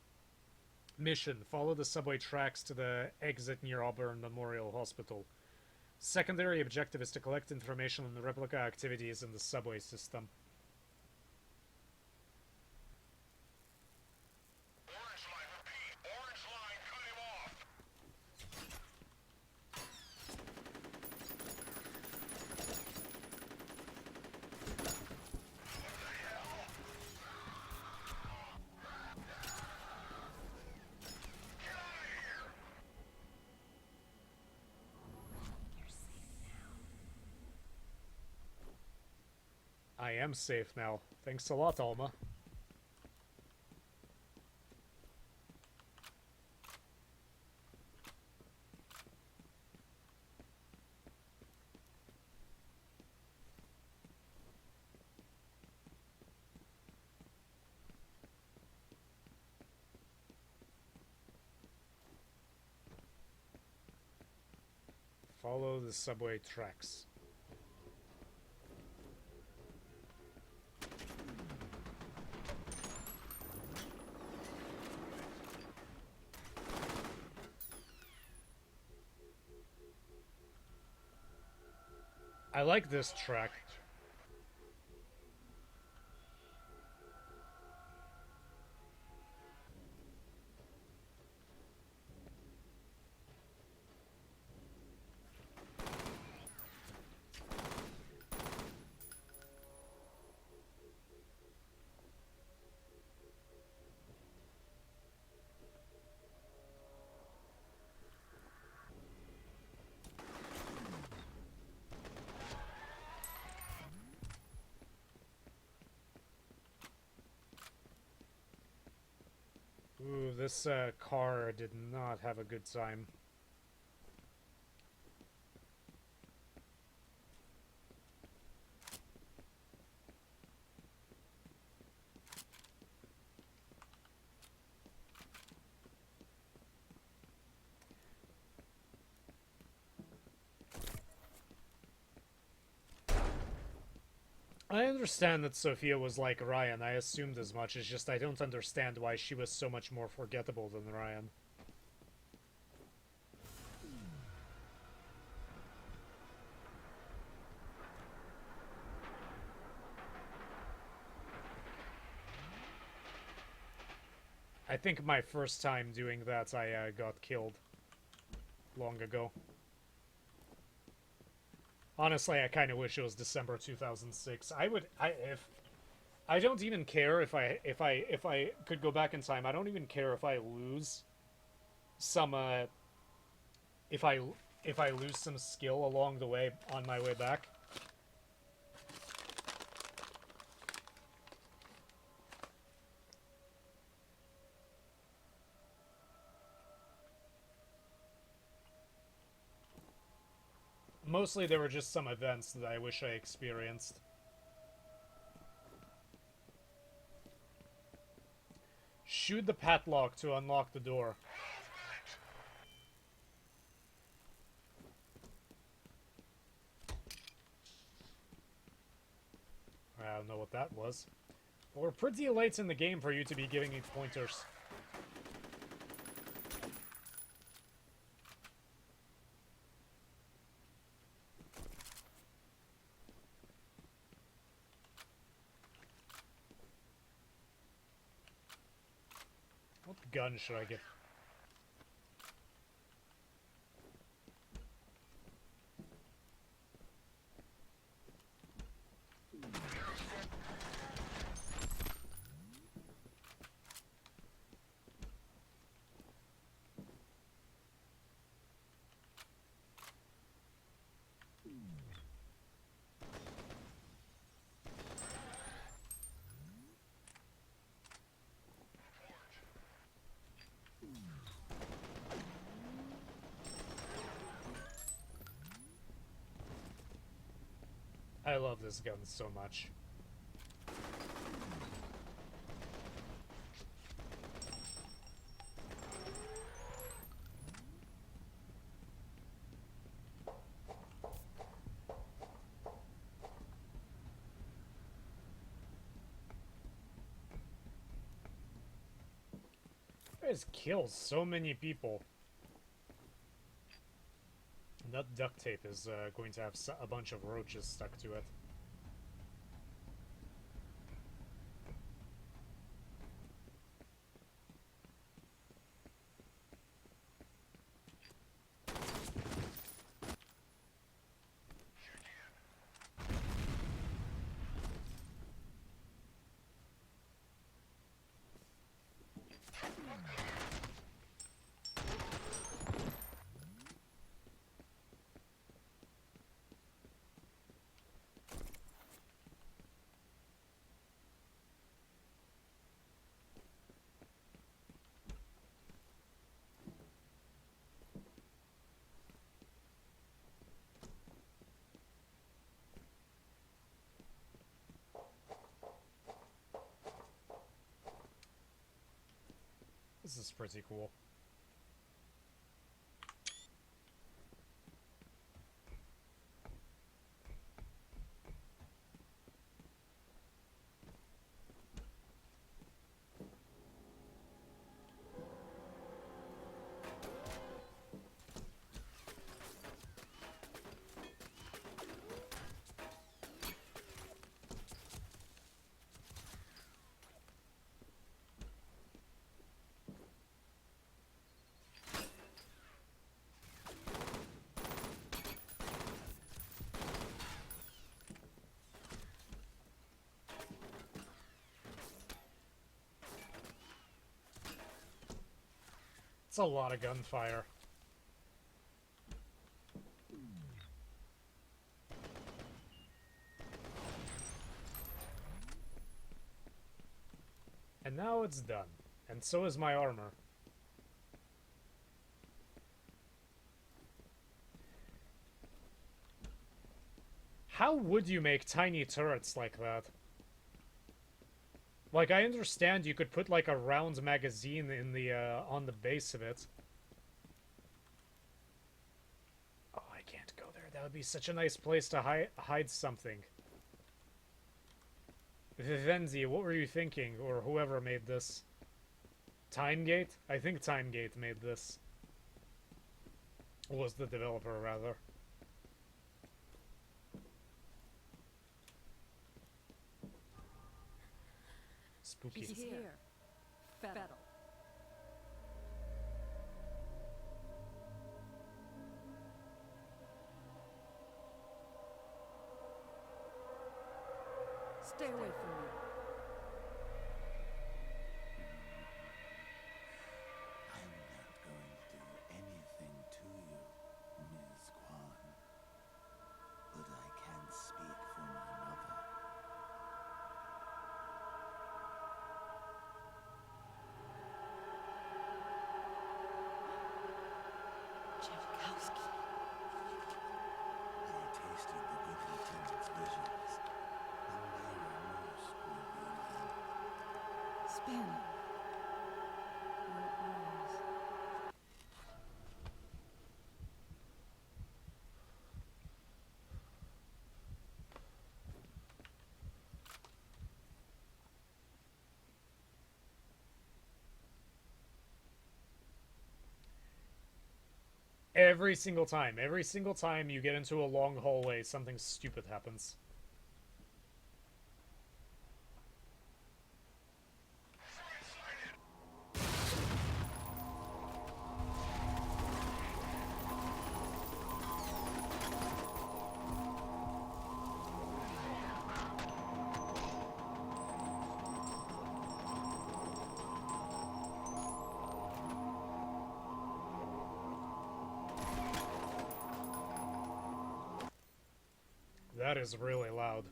Speaker 1: Mission, follow the subway tracks to the exit near Auburn Memorial Hospital. Secondary objective is to collect information on the replica activities in the subway system.
Speaker 6: Orange line, repeat. Orange line, cut him off.
Speaker 1: I am safe now. Thanks a lot, Alma. Follow the subway tracks. I like this track. Ooh, this car did not have a good time. I understand that Sophia was like Ryan. I assumed as much. It's just I don't understand why she was so much more forgettable than Ryan. I think my first time doing that, I got killed long ago. Honestly, I kind of wish it was December 2006. I don't even care if I could go back in time. I don't even care if I lose some if I lose some skill along the way on my way back. Mostly there were just some events that I wish I experienced. Shoot the padlock to unlock the door. I don't know what that was. But we're pretty late in the game for you to be giving me pointers. What gun should I get? I love this gun so much. This kills so many people. That duct tape is going to have a bunch of roaches stuck to it. This is pretty cool. It's a lot of gunfire. And now it's done. And so is my armor. How would you make tiny turrets like that? Like, I understand you could put, like, a round magazine in the, on the base of it. Oh, I can't go there. That would be such a nice place to hide something. Vivendi, what were you thinking? Or whoever made this? TimeGate? I think TimeGate made this. Was the developer, rather. Spooky.
Speaker 3: He's here. Fettle. Stay away from me.
Speaker 4: I'm not going to do anything to you, Ms. Kwon. But I can speak for my mother.
Speaker 3: Janikowski.
Speaker 4: I tasted the good lieutenant's visions. A mirror most revealing.
Speaker 3: Spin. Your eyes.
Speaker 1: Every single time you get into a long hallway, something stupid happens. That is really loud.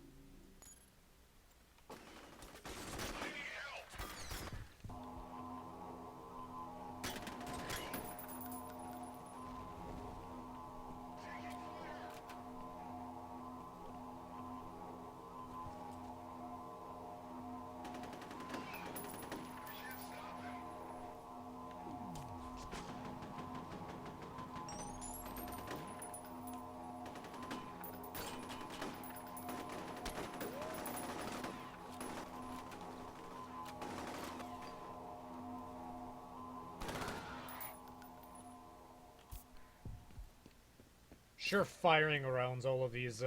Speaker 1: Sure, firing around all of these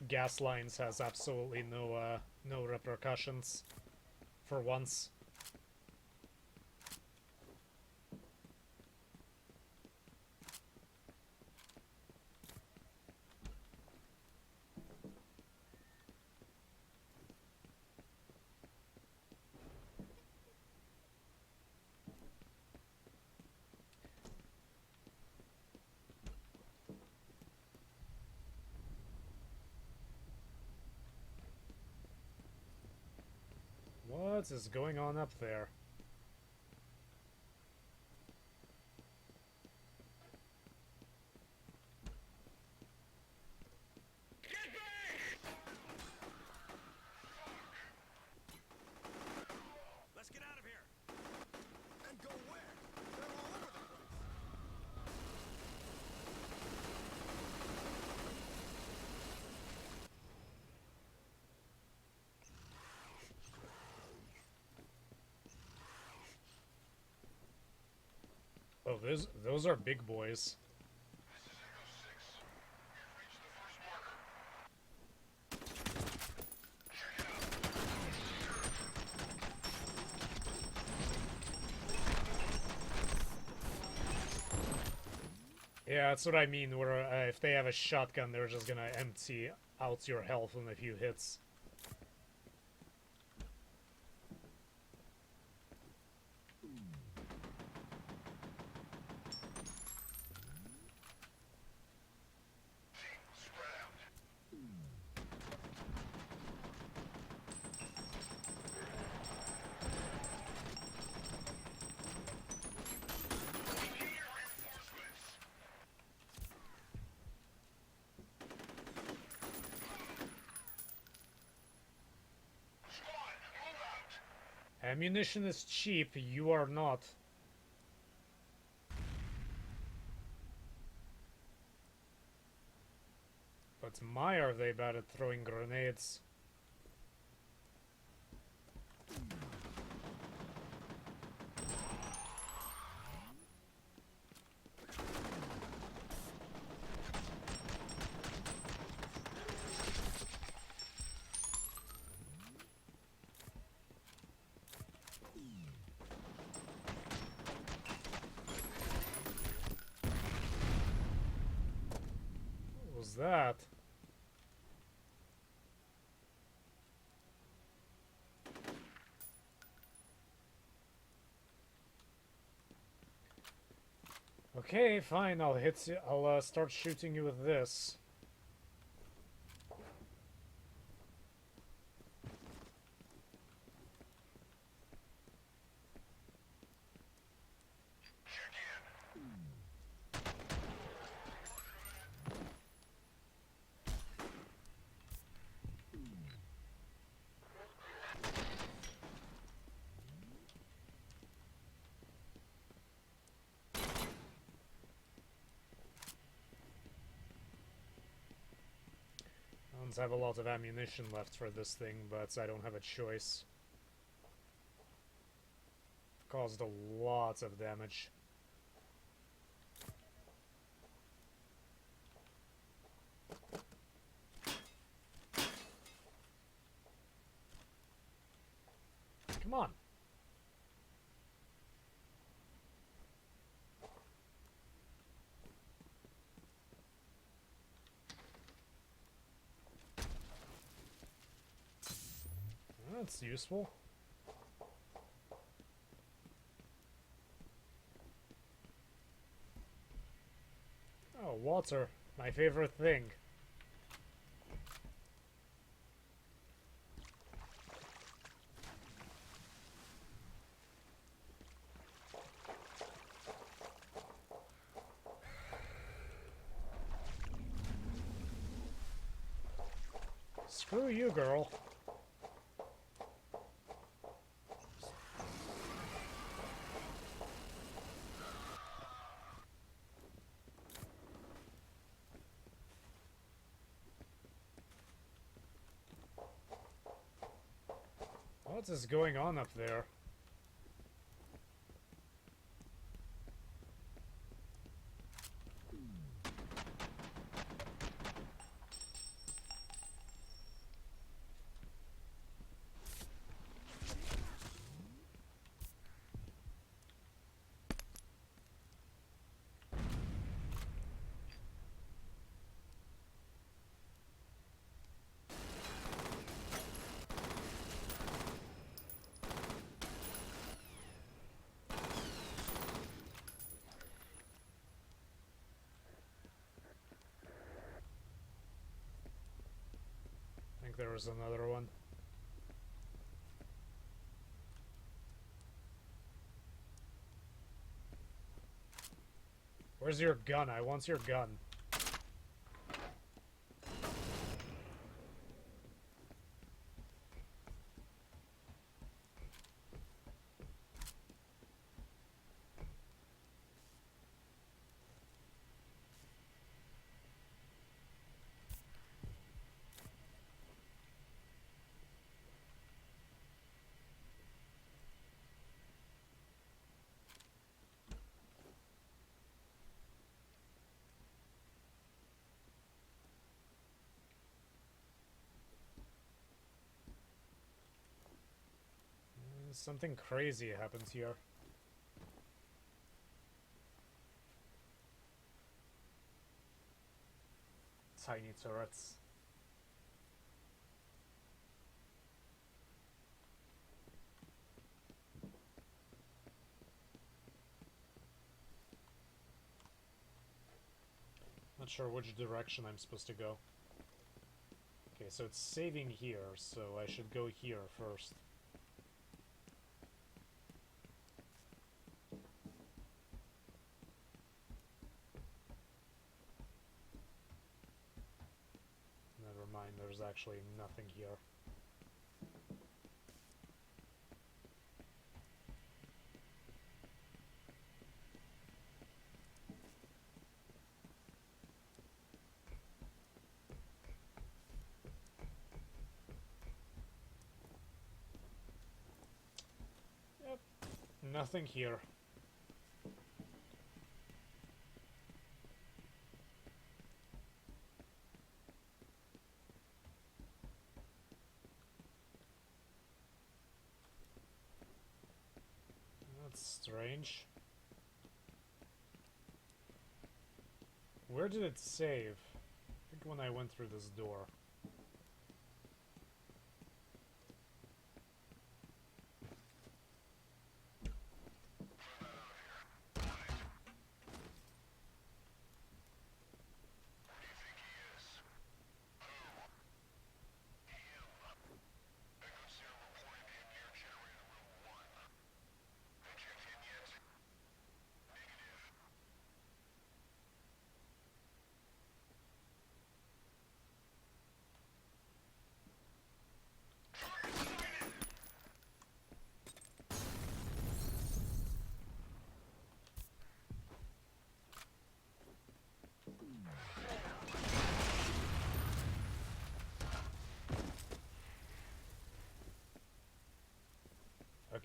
Speaker 1: gas lines has absolutely no repercussions. For once. What is going on up there?
Speaker 2: Let's get out of here.
Speaker 6: And go where? They're all over the place.
Speaker 1: Oh, those are big boys. Yeah, that's what I mean, where if they have a shotgun, they're just gonna empty out your health in a few hits. Ammunition is cheap, you are not. But my, are they bad at throwing grenades? What was that? Okay, fine. I'll hit you. I'll start shooting you with this. I don't have a lot of ammunition left for this thing, but I don't have a choice. Caused a lot of damage. Come on. That's useful. Oh, water. My favorite thing. Screw you, girl. What is going on up there? I think there was another one. Where's your gun? I want your gun. Something crazy happened here. Tiny turrets. Not sure which direction I'm supposed to go. Okay, so it's saving here, so I should go here first. Never mind, there's actually nothing here. Yep, nothing here. That's strange. Where did it save? I think when I went through this door.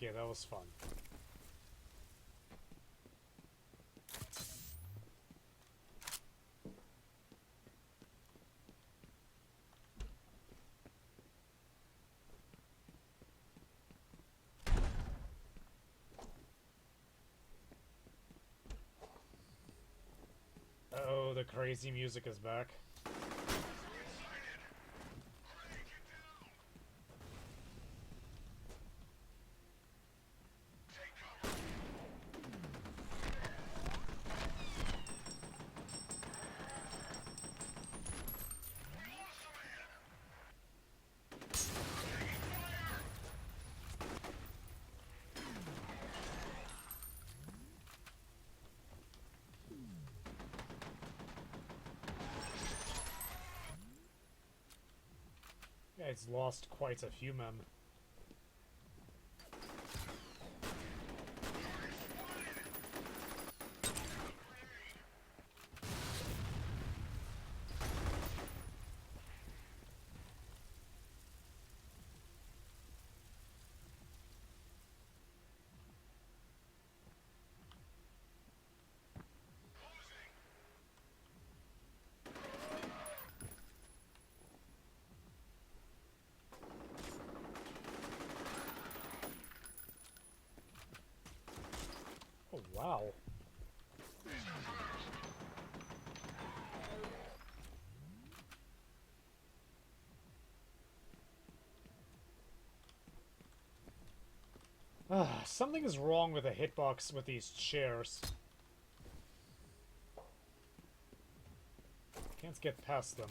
Speaker 1: Okay, that was fun. Oh, the crazy music is back. Yeah, it's lost quite a few men. Oh, wow. Something is wrong with the hitbox with these chairs. Can't get past them.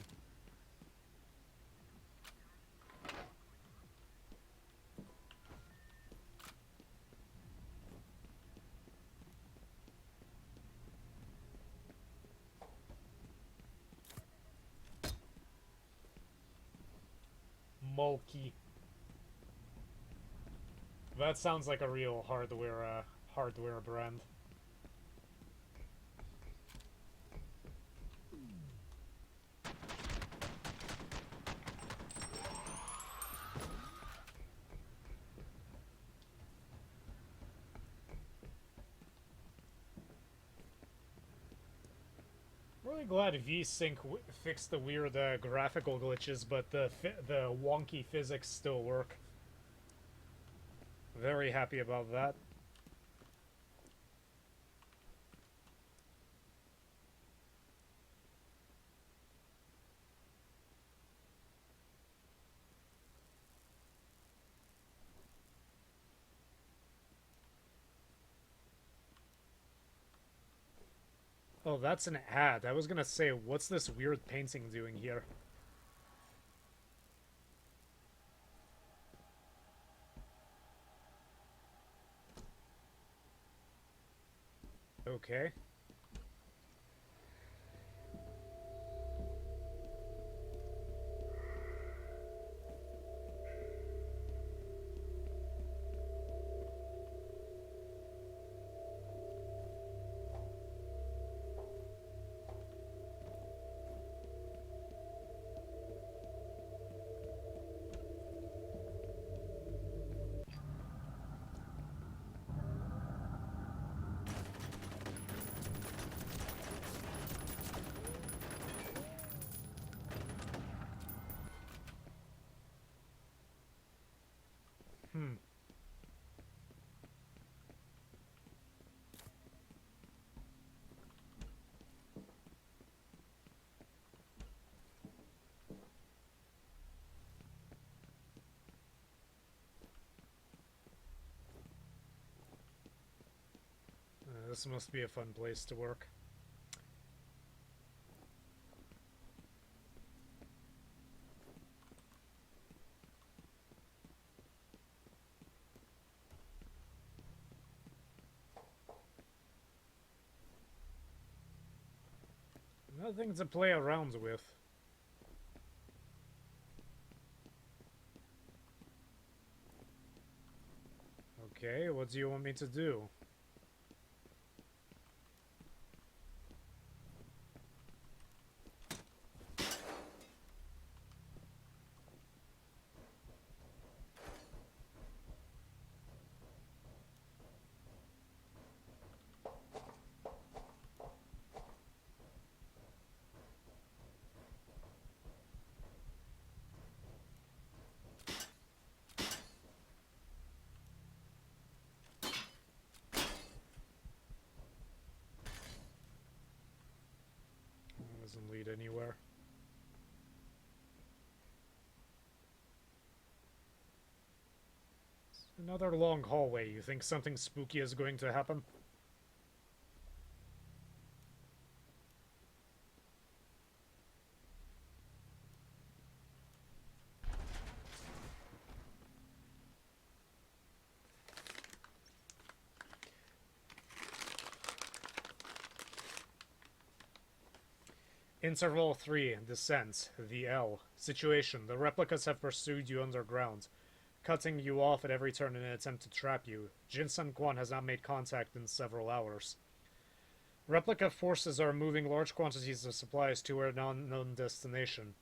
Speaker 1: Mulky. That sounds like a real hardware brand. Really glad VSync fixed the weird graphical glitches, but the wonky physics still work. Very happy about that. Oh, that's an ad. I was gonna say, what's this weird painting doing here? Okay. Hmm. This must be a fun place to work. Nothing to play around with. Okay, what do you want me to do? anywhere. Another long hallway. You think something spooky is going to happen? Interval 3, Descent, the L. Situation, the replicas have pursued you underground, cutting you off at every turn in an attempt to trap you. Sun-Kwon has not made contact in several hours. Replica forces are moving large quantities of supplies to an unknown destination.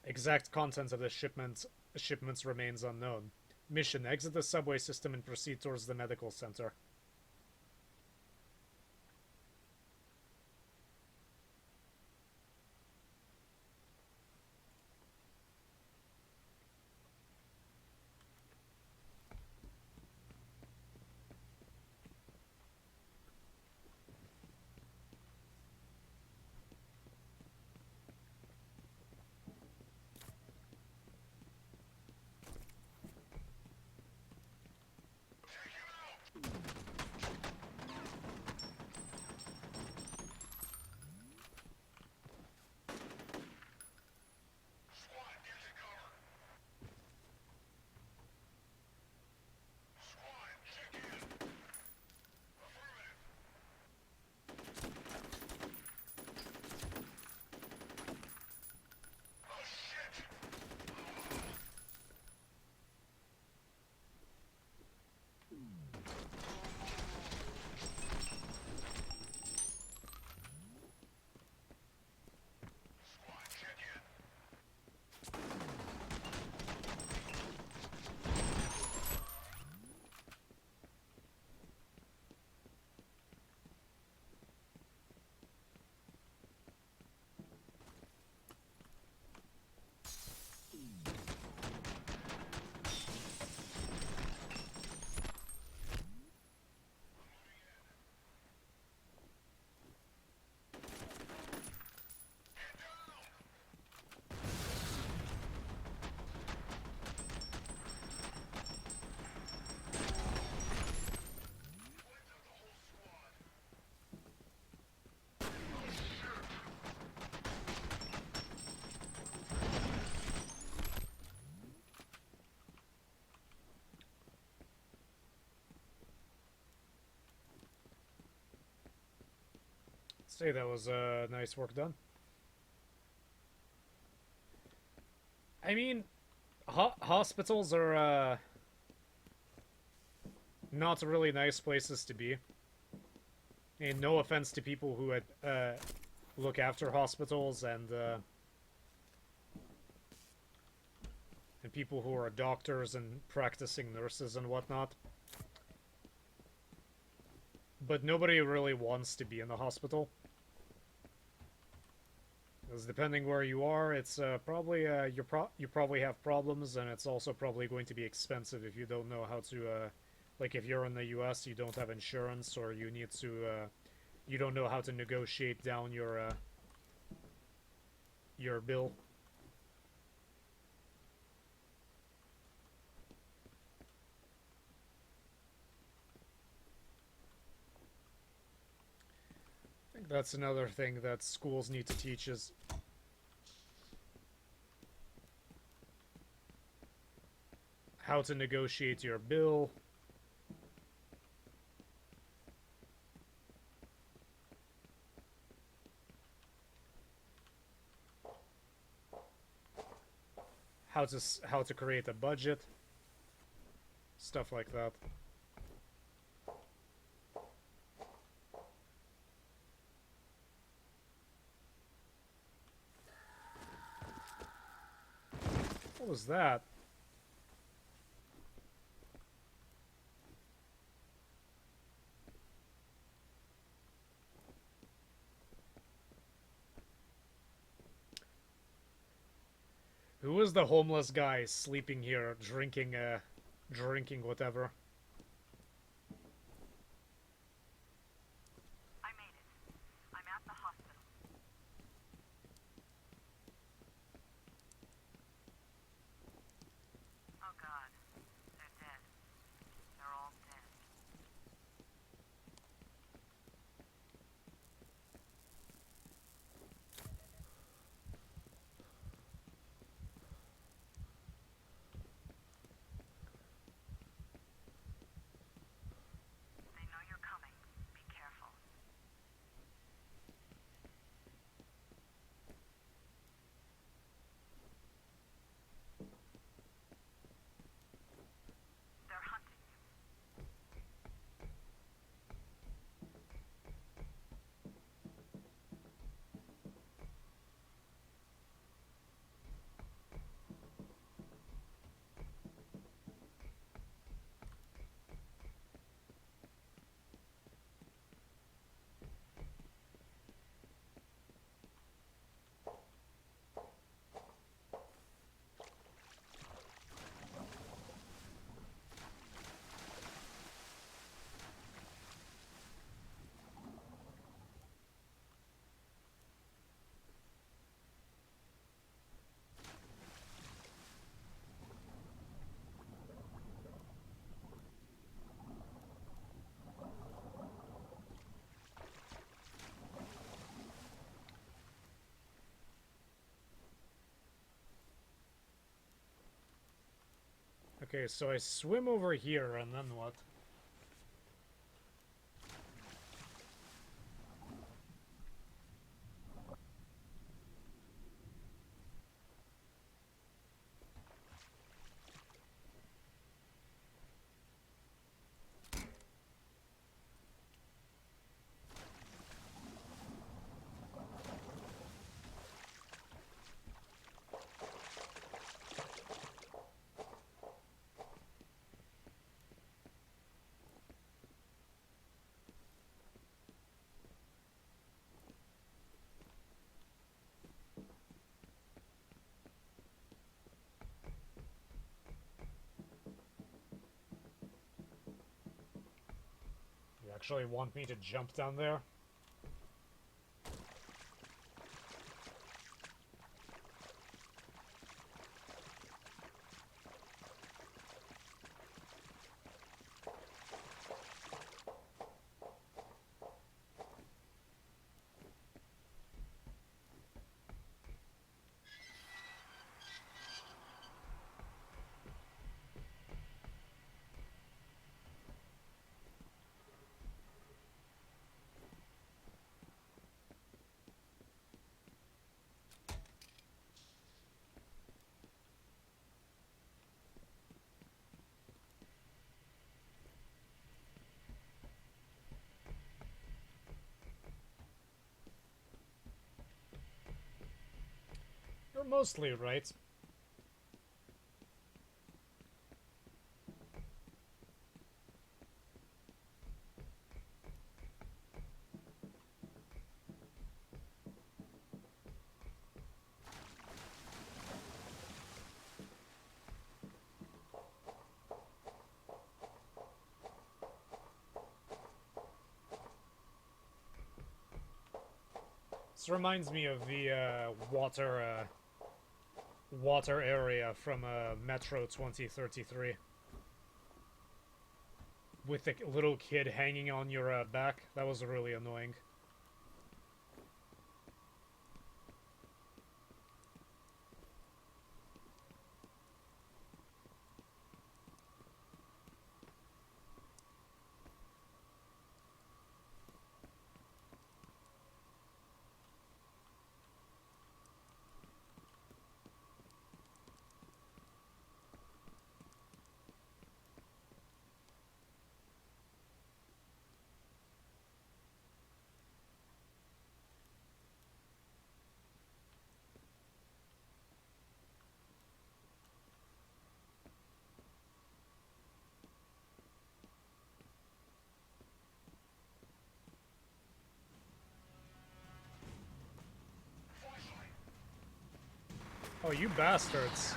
Speaker 1: Exact content of the shipments remains unknown. Mission, exit the subway system and proceed towards the medical center. Say that was nice work done. I mean, hospitals are not really nice places to be. And no offense to people who look after hospitals and people who are doctors and practicing nurses and whatnot. But nobody really wants to be in the hospital. Because depending where you are, it's probably you probably have problems, and it's also probably going to be expensive if you don't know how to like if you're in the US, you don't have insurance, or you need to you don't know how to negotiate down your bill. I think that's another thing that schools need to teach is how to negotiate your bill. How to create a budget. Stuff like that. What was that? Who was the homeless guy sleeping here, drinking whatever?
Speaker 5: I made it. I'm at the hospital.
Speaker 1: Okay, so I swim over here, and then what? You actually want me to jump down there? You're mostly right. This reminds me of the water area from Metro 2033. With the little kid hanging on your back. That was really annoying. Oh, you bastards.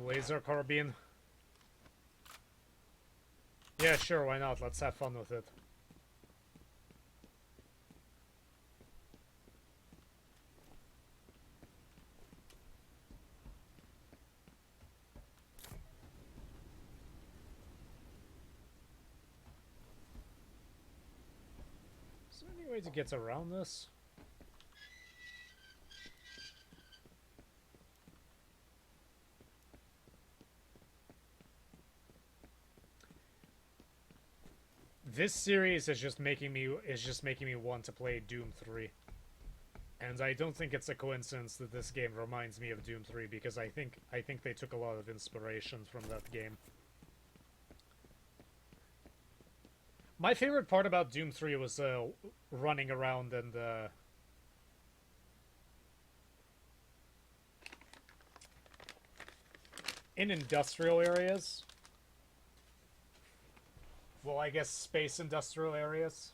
Speaker 1: Laser carbine. Yeah, sure, why not? Let's have fun with it. Is there any way to get around this? This series is just making me want to play Doom 3. And I don't think it's a coincidence that this game reminds me of Doom 3 because I think they took a lot of inspiration from that game. My favorite part about Doom 3 was running around and in industrial areas. Well, I guess space industrial areas.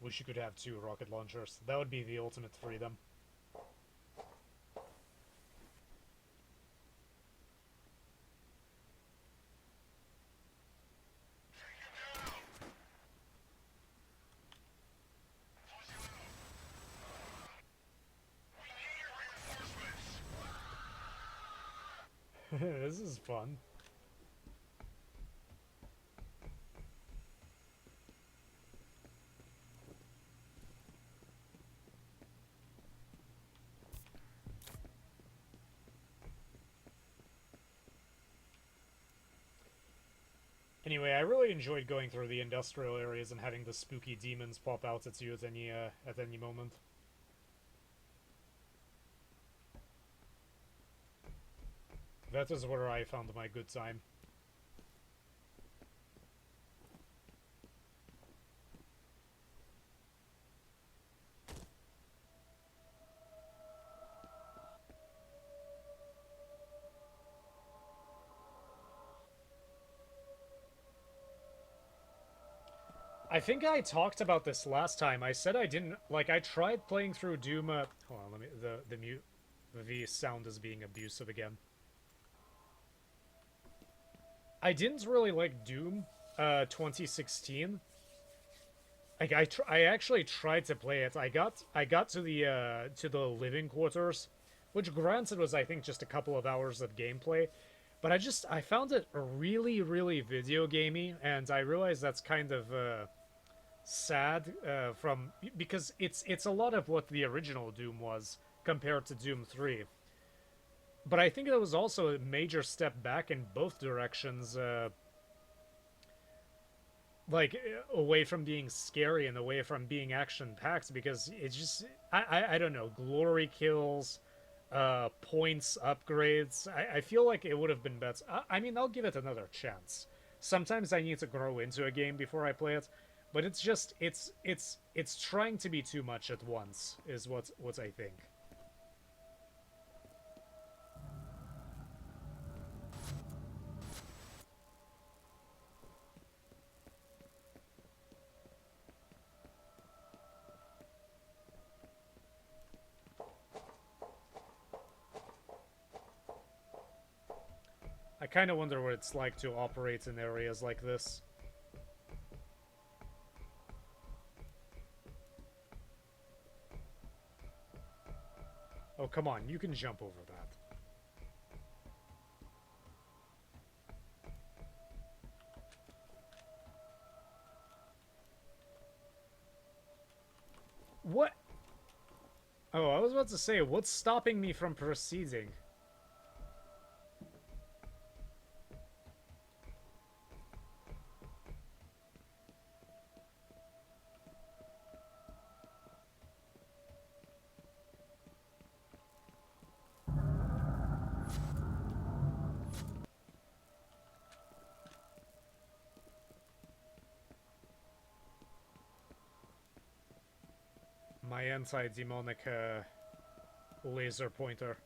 Speaker 1: Wish you could have 2 rocket launchers. That would be the ultimate freedom. This is fun. Anyway, I really enjoyed going through the industrial areas and having the spooky demons pop out at you at any moment. That is where I found my good time. I think I talked about this last time. I said I didn't like. I tried playing through Doom. Hold on, let me. The mute. The sound is being abusive again. I didn't really like Doom 2016. Like I actually tried to play it. I got to the living quarters, which granted was I think just a couple of hours of gameplay, but I found it really video gamey, and I realized that's kind of sad because it's a lot of what the original Doom was compared to Doom 3. But I think it was also a major step back in both directions, like away from being scary and away from being action-packed, because it's just I don't know, glory kills, points upgrades. I feel like it would have been better. I mean, I'll give it another chance. Sometimes I need to grow into a game before I play it, but it's just it's trying to be too much at once is what I think. I kind of wonder what it's like to operate in areas like this. Oh, come on, you can jump over that. What? Oh, I was about to say, what's stopping me from proceeding? My anti-demonic laser pointer.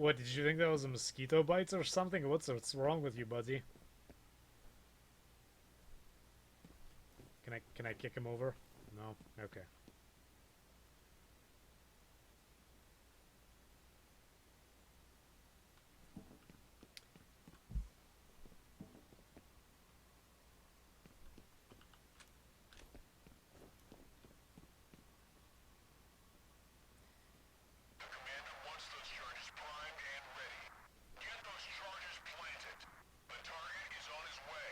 Speaker 1: What, did you think that was a mosquito bite or something? What's wrong with you, buddy? Can I kick him over? No? Okay.
Speaker 8: Commander wants those charges primed and ready. Get those charges planted. The target is on his way.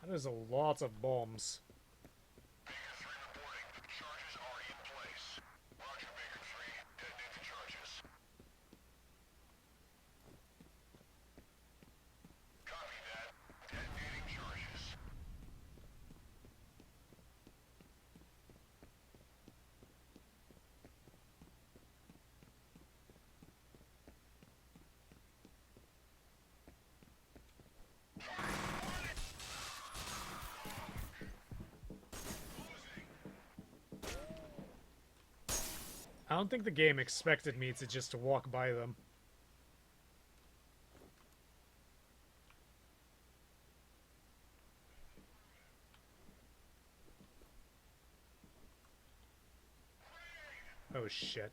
Speaker 1: There's a lot of bombs.
Speaker 8: Baker 3 reporting. Charges are in place. Roger, Baker 3. Detonate the charges. Copy that. Detonating charges.
Speaker 1: I don't think the game expected me to just walk by them. Oh shit.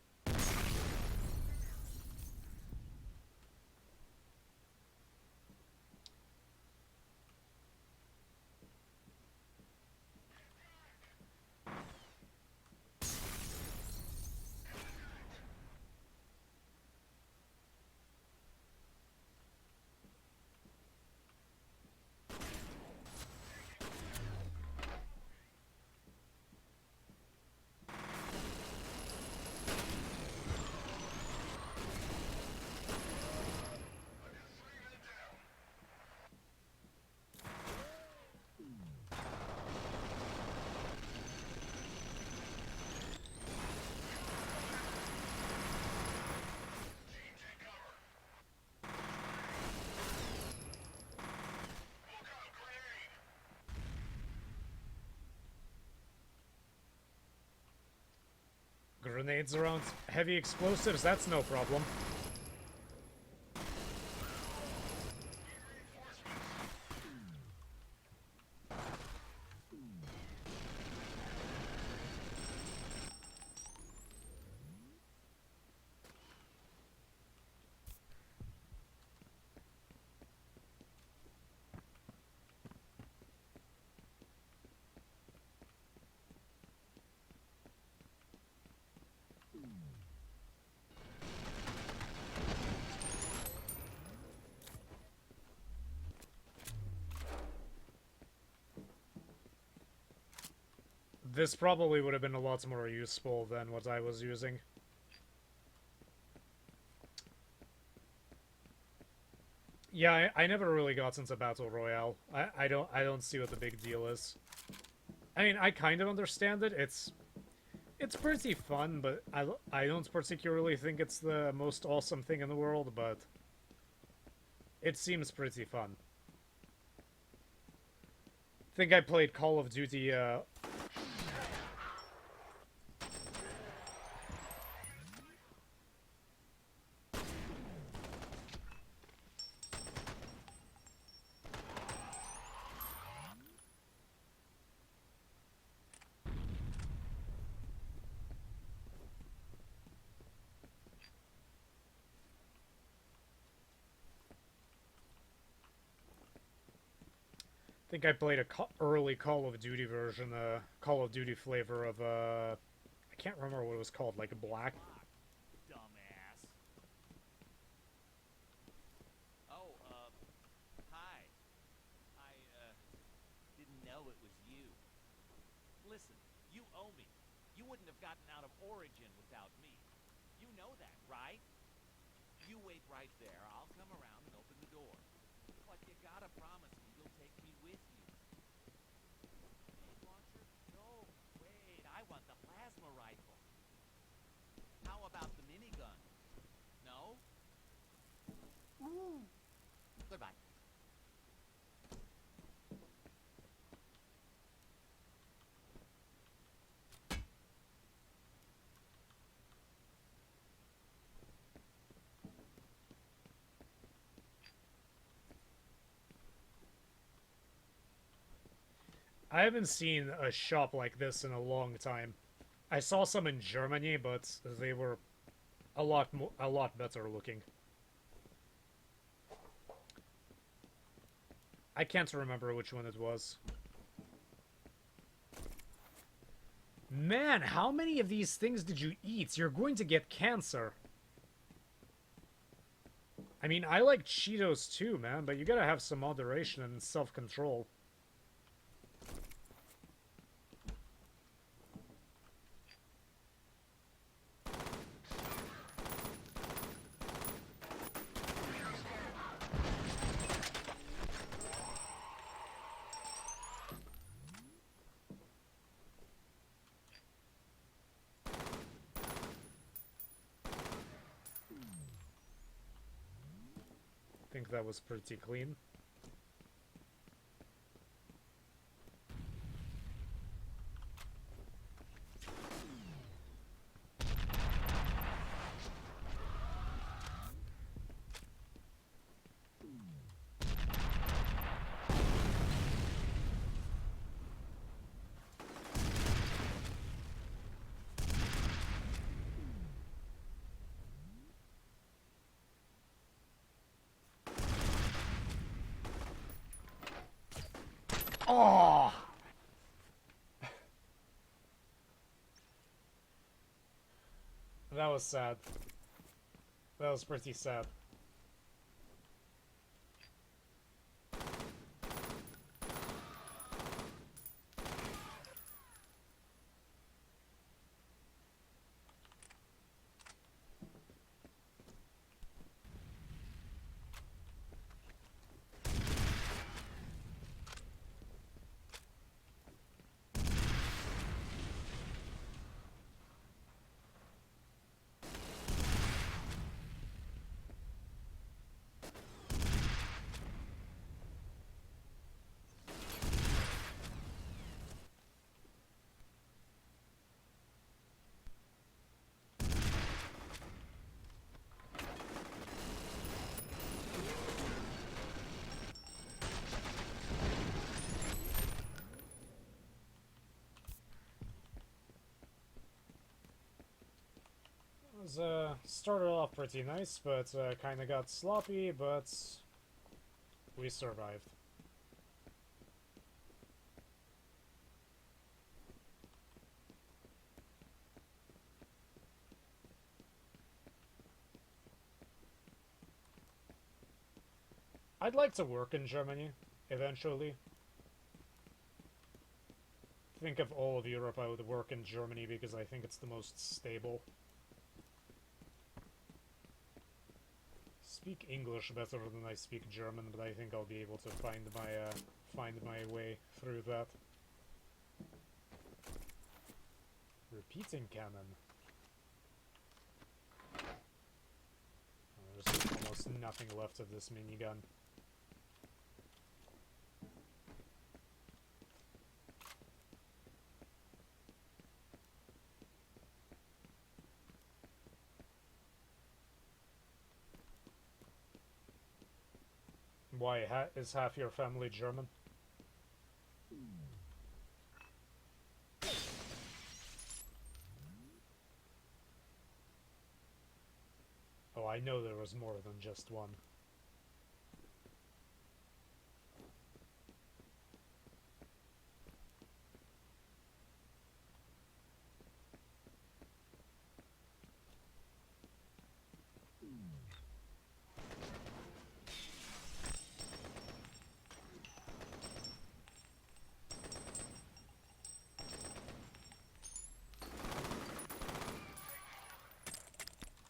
Speaker 1: Grenades around heavy explosives, that's no problem. This probably would have been a lot more useful than what I was using. Yeah, I never really got into Battle Royale. I don't see what the big deal is. I mean, I kind of understand it. It's pretty fun, but I don't particularly think it's the most awesome thing in the world, but it seems pretty fun. I think I played Call of Duty I think I played a early Call of Duty version, Call of Duty flavor of, I can't remember what it was called, like Black.
Speaker 7: Dumbass. Oh, hi. I, didn't know it was you. Listen, you owe me. You wouldn't have gotten out of Origin without me. You know that, right? You wait right there. I'll come around and open the door. But you gotta promise me you'll take me with you. Grenade launcher? No way. Goodbye.
Speaker 1: I haven't seen a shop like this in a long time. I saw some in Germany, but they were a lot better looking. I can't remember which one it was. Man, how many of these things did you eat? You're going to get cancer. I mean, I like Cheetos too, man, but you gotta have some moderation and self-control. I think that was pretty clean. Oh! That was sad. That was pretty sad. Started off pretty nice, but kind of got sloppy, but we survived. I'd like to work in Germany, eventually. Think of all of Europe, I would work in Germany because I think it's the most stable. Speak English better than I speak German, but I think I'll be able to find my way through that. Repeating cannon. Oh, there's almost nothing left of this minigun. Why, is half your family German? Oh, I know there was more than just one.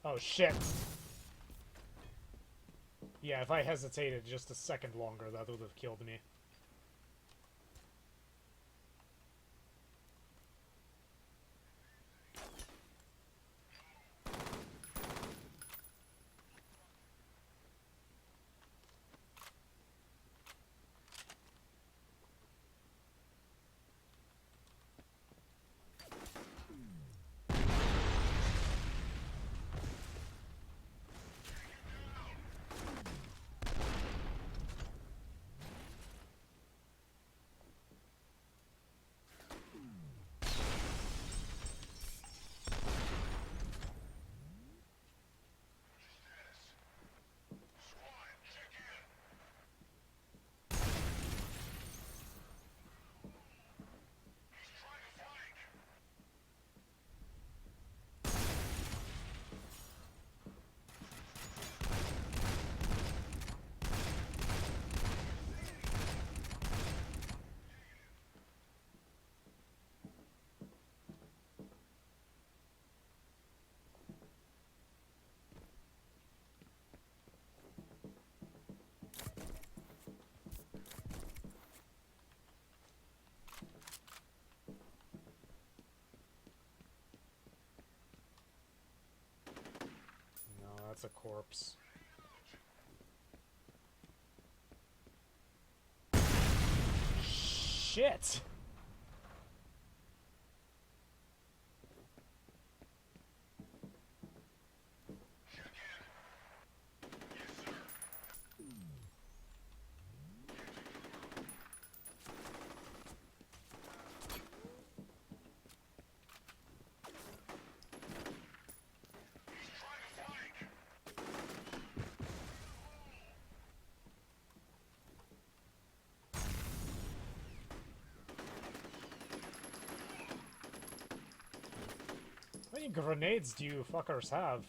Speaker 1: Oh shit! Yeah, if I hesitated just a second longer, that would have killed me. that's a corpse. Shit! How many grenades do you fuckers have?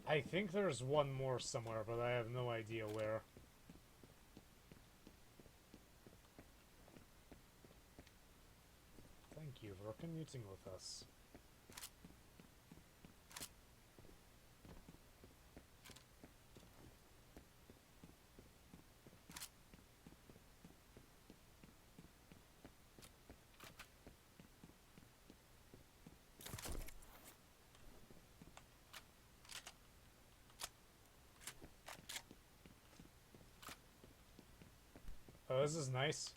Speaker 1: I think there's one more somewhere, but I have no idea where. Thank you for commuting with us. Oh, this is nice.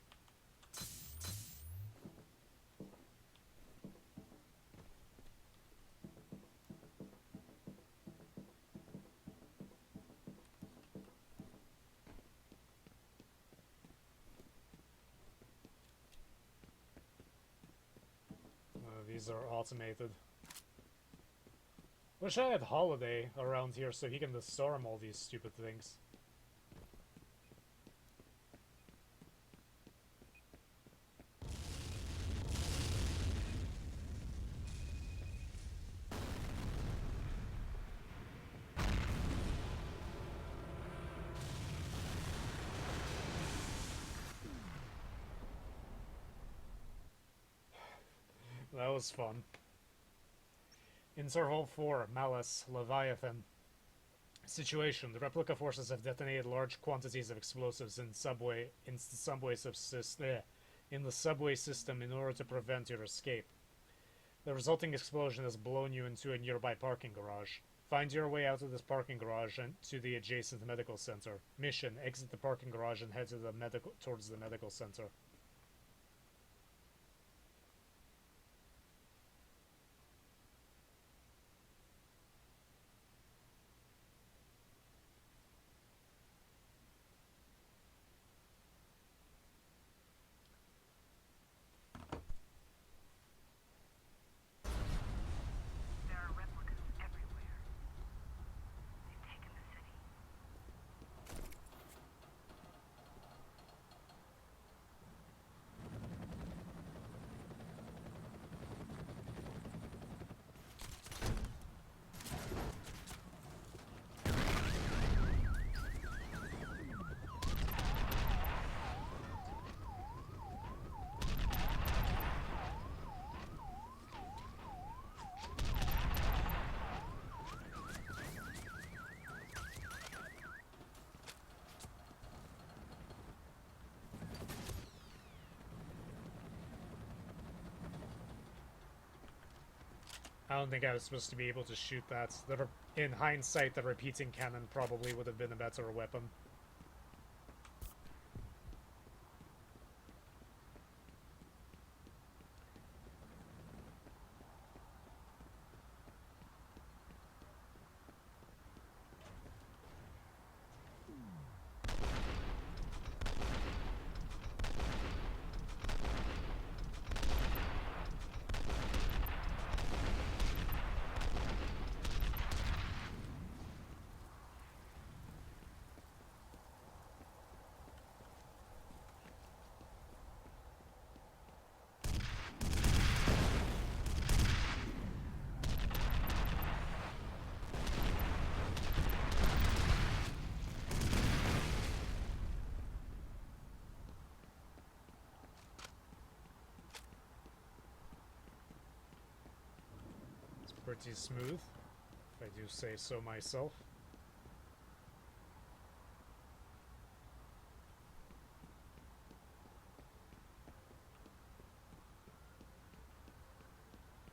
Speaker 1: These are automated. Wish I had Holiday around here so he can disarm all these stupid things. That was fun. Interval 4, Malice, Leviathan. Situation: the replica forces have detonated large quantities of explosives in the subway system in order to prevent your escape. The resulting explosion has blown you into a nearby parking garage. Find your way out of this parking garage and to the adjacent medical center. Mission: exit the parking garage and head to towards the medical center.
Speaker 5: There are replicas everywhere. They've taken the city.
Speaker 1: I don't think I was supposed to be able to shoot that. In hindsight, the repeating cannon probably would have been a better weapon. pretty smooth, if I do say so myself.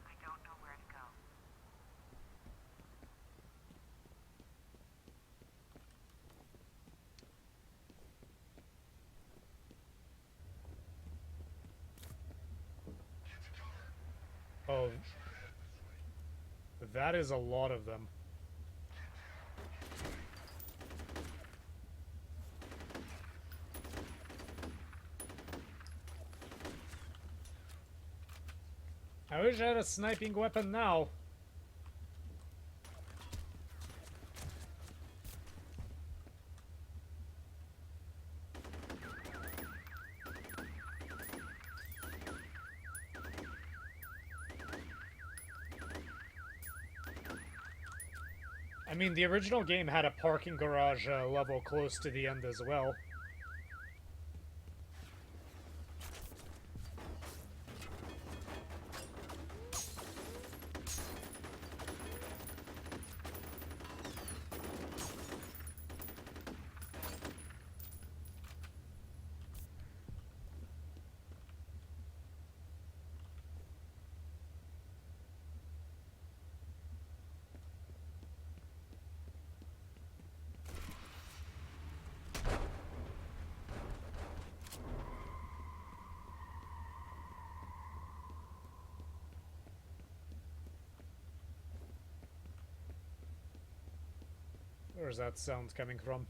Speaker 5: I don't know where to go.
Speaker 1: Oh, that is a lot of them. I wish I had a sniping weapon now. I mean, the original game had a parking garage level close to the end as well. Where's that sound coming from?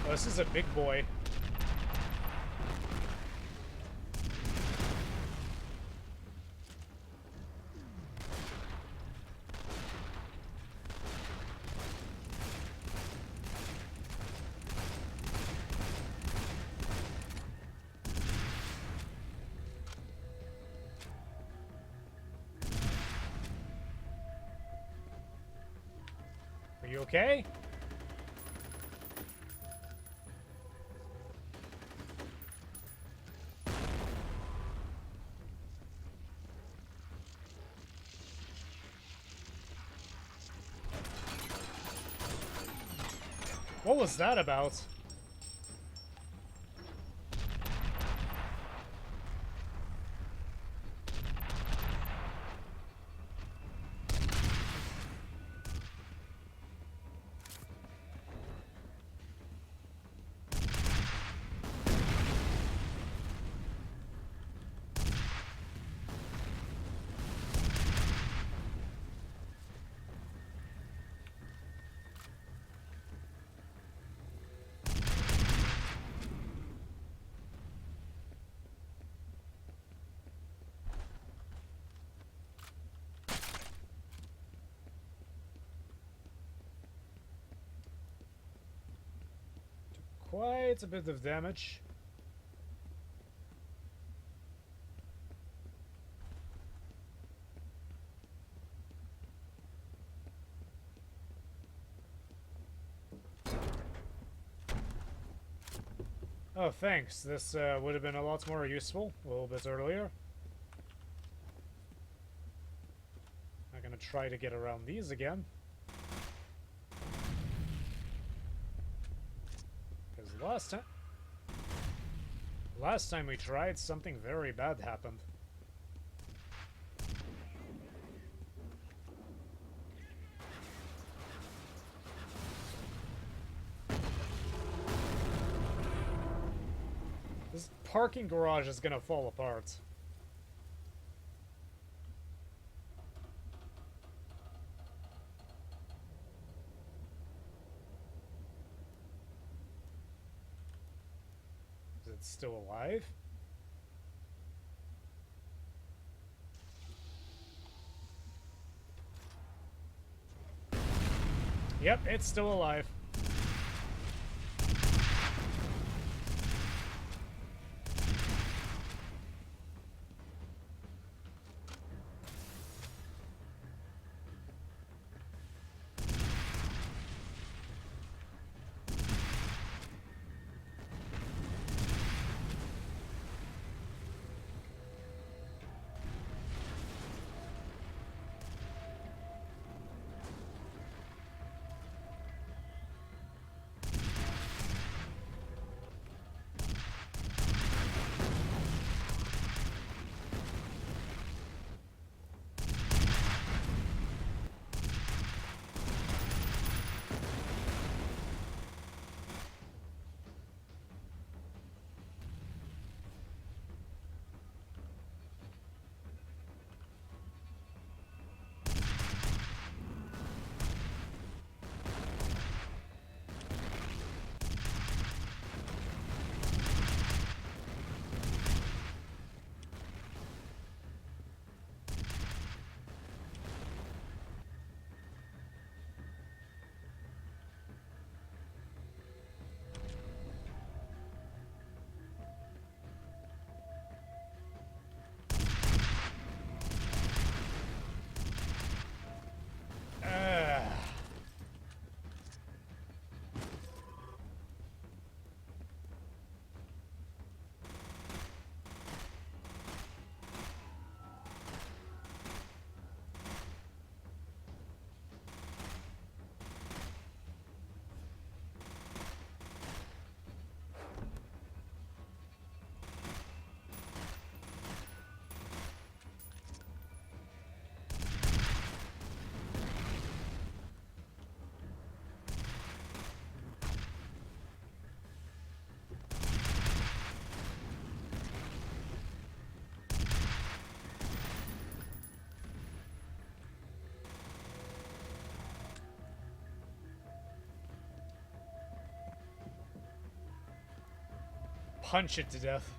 Speaker 1: Oh, this is a big boy. Are you okay? What was that about? Quite a bit of damage. Oh, thanks. This would have been a lot more useful a little bit earlier. I'm gonna try to get around these again. Because last time we tried, something very bad happened. This parking garage is gonna fall apart. Is it still alive? Yep, it's still alive. Punch it to death.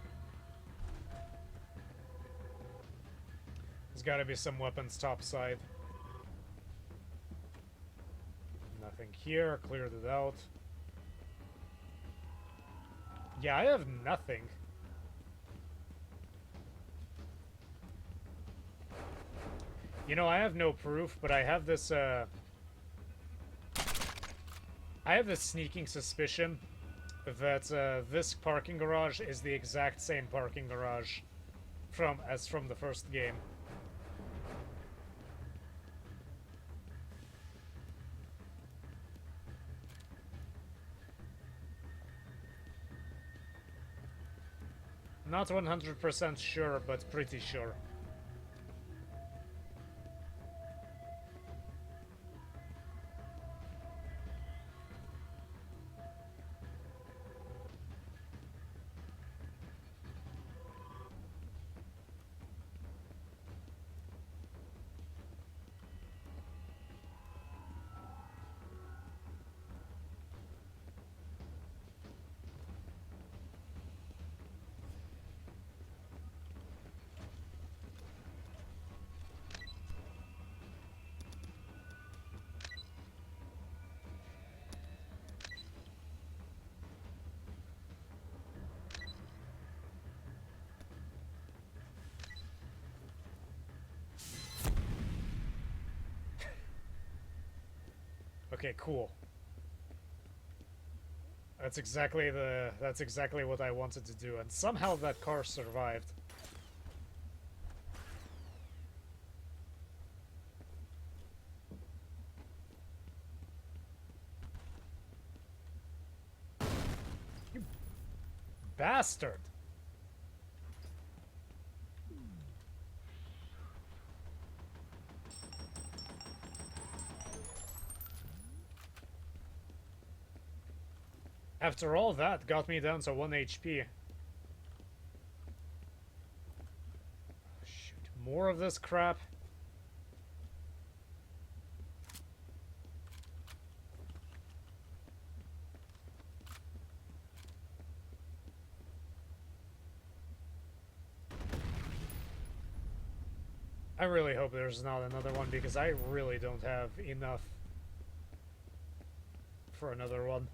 Speaker 1: There's gotta be some weapons topside. Nothing here, cleared it out. Yeah, I have nothing. You know, I have no proof, but I have this, I have this sneaking suspicion that this parking garage is the exact same parking garage as from the first game. Not 100% sure, but pretty sure. Okay, cool. That's exactly what I wanted to do, and somehow that car survived. You bastard! After all that, got me down to 1 HP. Shoot, more of this crap. I really hope there's not another one, because I really don't have enough for another one.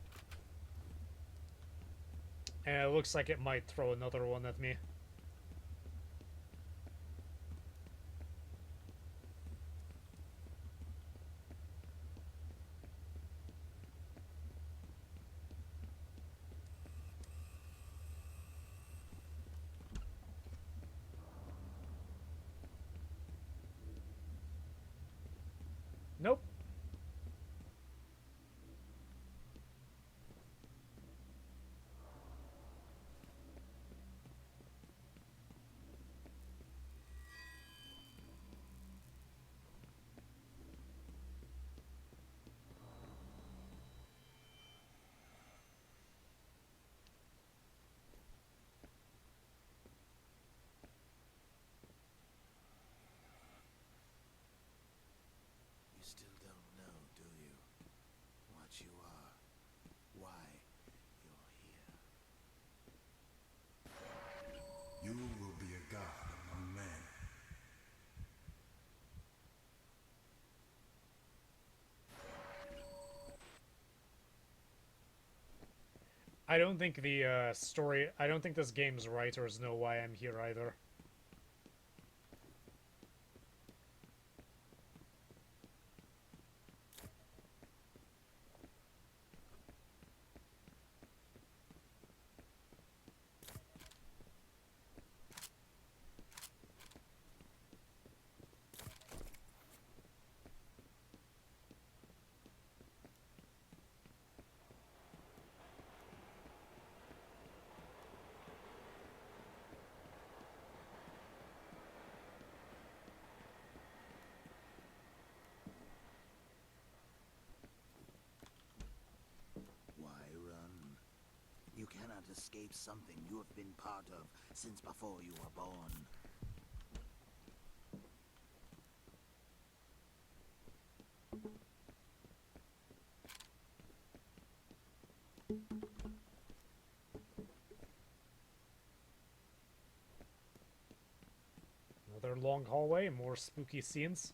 Speaker 1: And it looks like it might throw another one at me. Nope.
Speaker 4: You still don't know, do you? What you are. Why you're here.
Speaker 8: You will be a god among men.
Speaker 1: I don't think the story... I don't think this game's writers know why I'm here either.
Speaker 4: Why run? You cannot escape something you have been part of since before you were born.
Speaker 1: Another long hallway, more spooky scenes.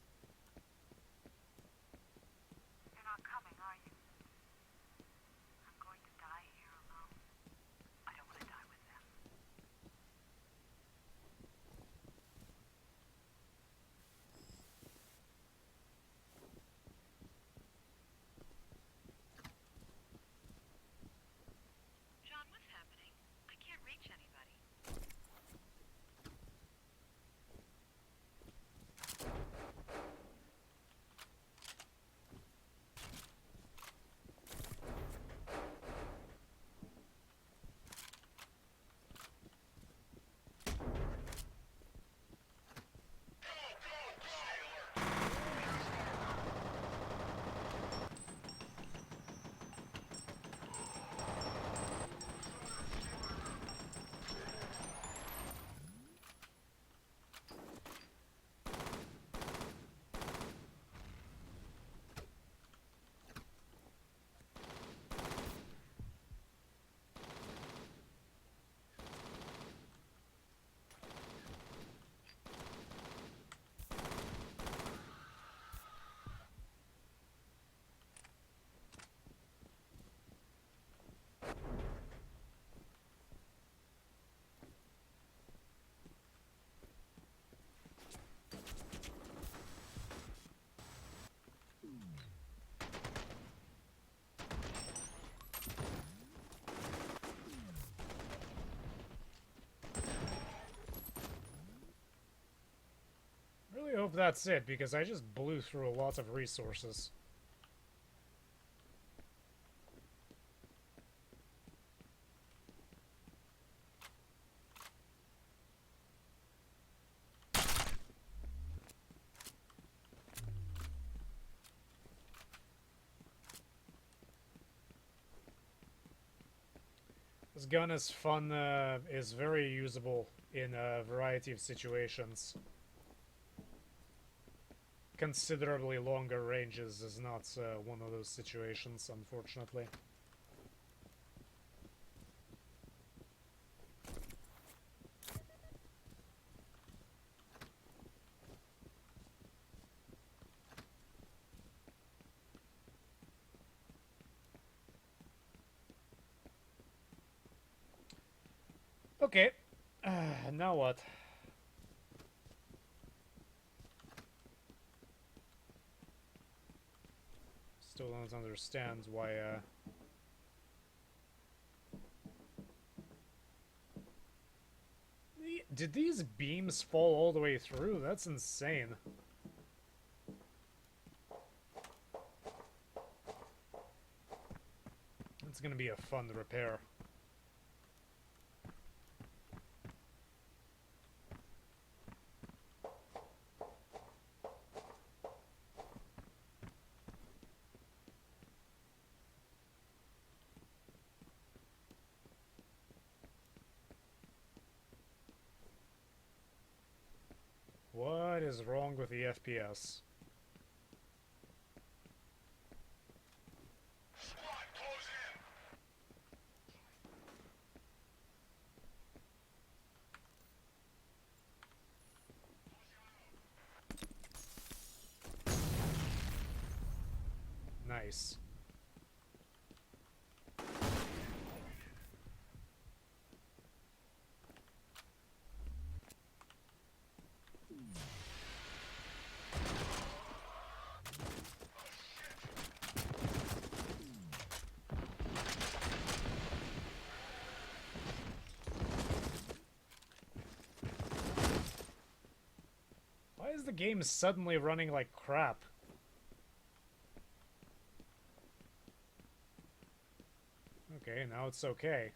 Speaker 5: You're not coming, are you? I'm going to die here alone. I don't want to die with them. John, what's happening? I can't reach anybody.
Speaker 1: Really hope that's it, because I just blew through a lot of resources. This gun is fun, is very usable in a variety of situations. Considerably longer ranges is not one of those situations, unfortunately. Okay. Now what? Still don't understand why, Did these beams fall all the way through? That's insane. It's gonna be a fun repair. What is wrong with the FPS?
Speaker 8: Squad, close in.
Speaker 1: Nice. Why is the game suddenly running like crap? Okay, now it's okay.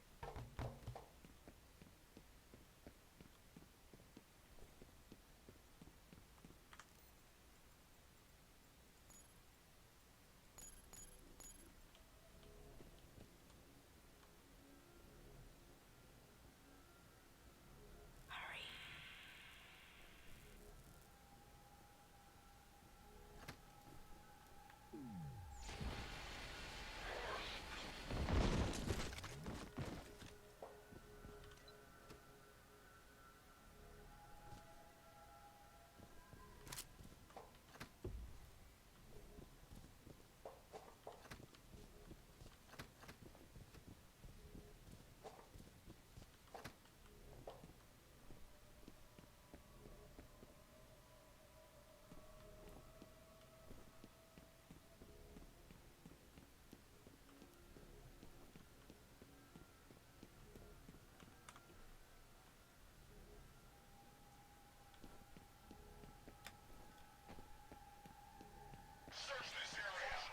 Speaker 8: Search this area.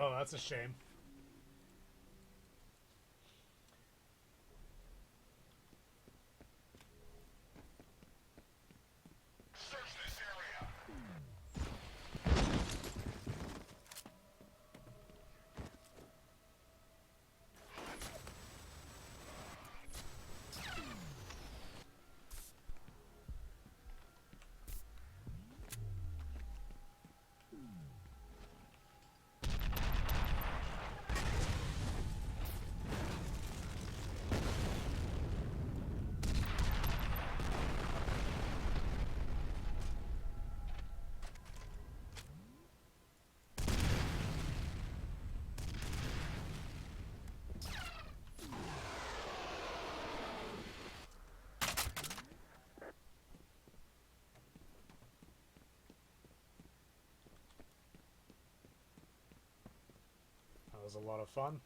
Speaker 1: Oh, that's a shame.
Speaker 8: Search this area.
Speaker 1: That was a lot of fun.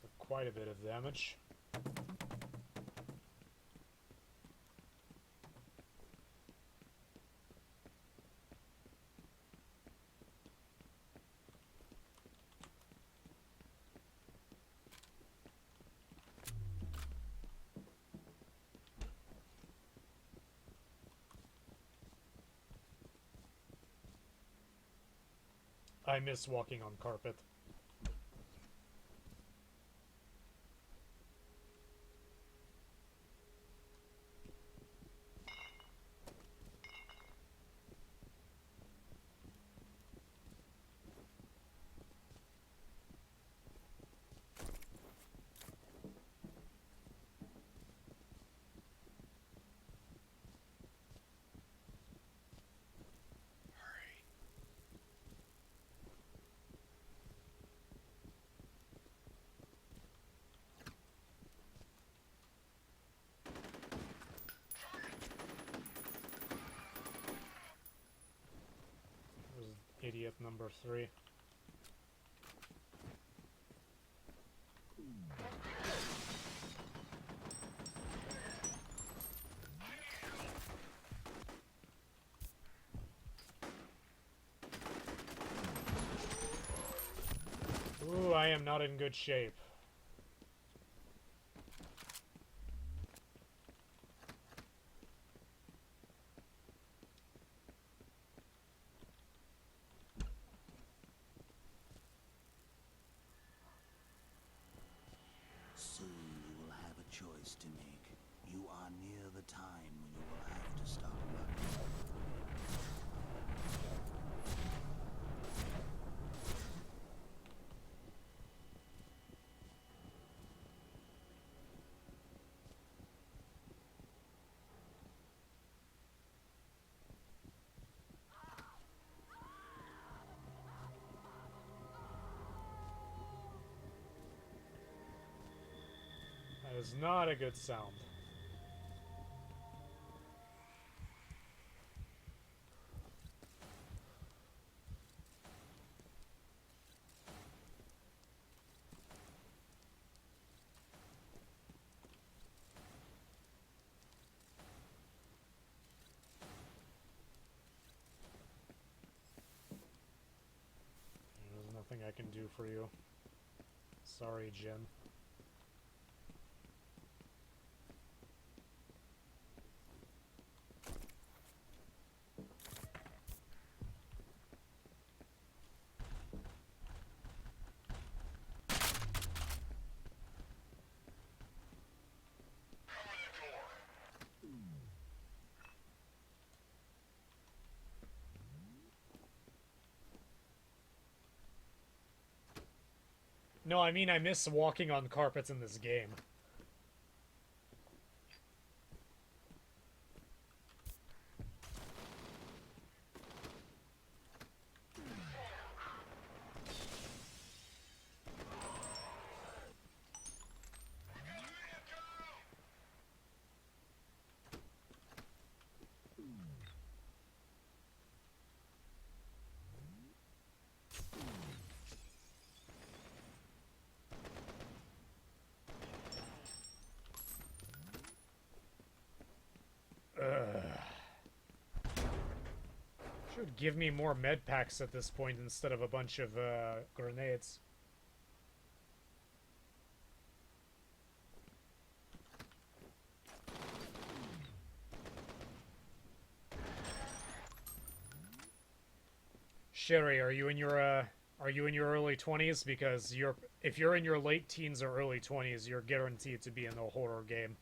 Speaker 1: Took quite a bit of damage. I miss walking on carpet. Idiot number 3. Ooh, I am not in good shape.
Speaker 4: Soon you will have a choice to make. You are near the time when you will have to start running.
Speaker 1: That is not a good sound. There's nothing I can do for you. Sorry, Jin.
Speaker 8: Cover the door.
Speaker 1: No, I mean I miss walking on carpets in this game. Should give me more med packs at this point instead of a bunch of grenades. Sherry, are you in your early 20s? Because if you're in your late teens or early 20s, you're guaranteed to be in a horror game.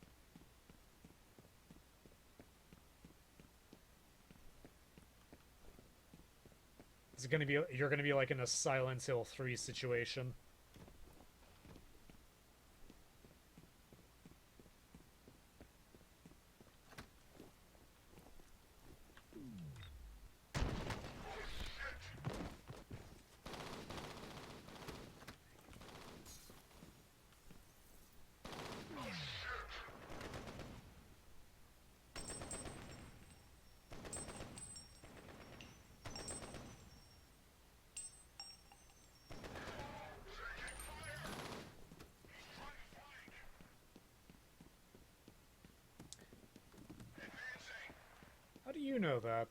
Speaker 1: You're gonna be like in a Silent Hill 3 situation. How do you know that?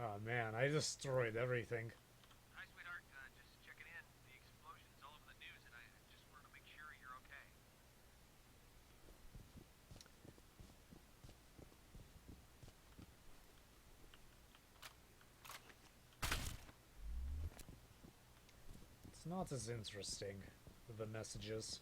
Speaker 1: Oh man, I destroyed everything.
Speaker 6: Hi, sweetheart. Just checking in. The explosion's all over the news, and I just wanted to make sure you're okay.
Speaker 1: not as interesting, the messages.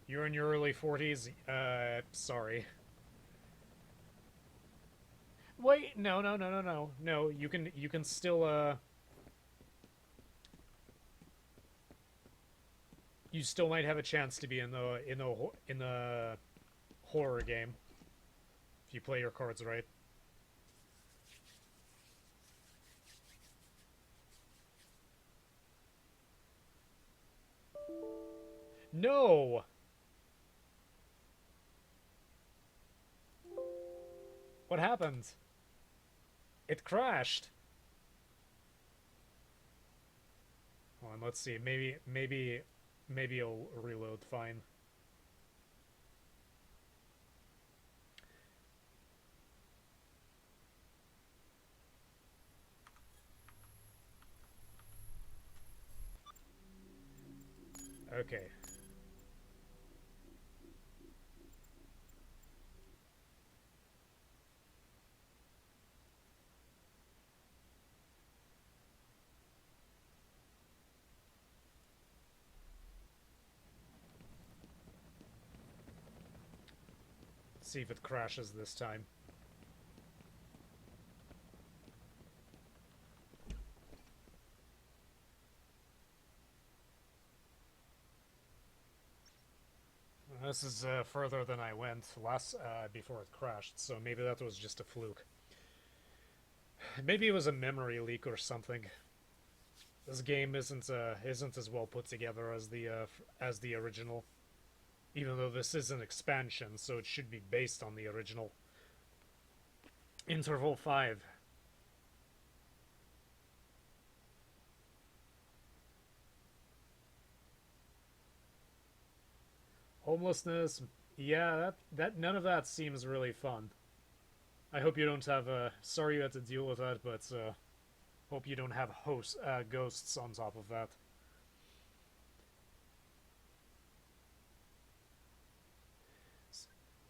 Speaker 1: You're in your early 40s? Sorry. Wait, no, no, no, no, no. No, you can still, you still might have a chance to be in the horror game if you play your cards right. No! What happened? It crashed. Hold on, let's see. Maybe it'll reload fine. Okay. Let's see if it crashes this time. This is further than I went before it crashed, so maybe that was just a fluke. Maybe it was a memory leak or something. This game isn't as well put together as the original, even though this is an expansion, so it should be based on the original. Interval 5. Homelessness, yeah, that none of that seems really fun. I hope you don't have sorry you had to deal with that, but hope you don't have ghosts on top of that.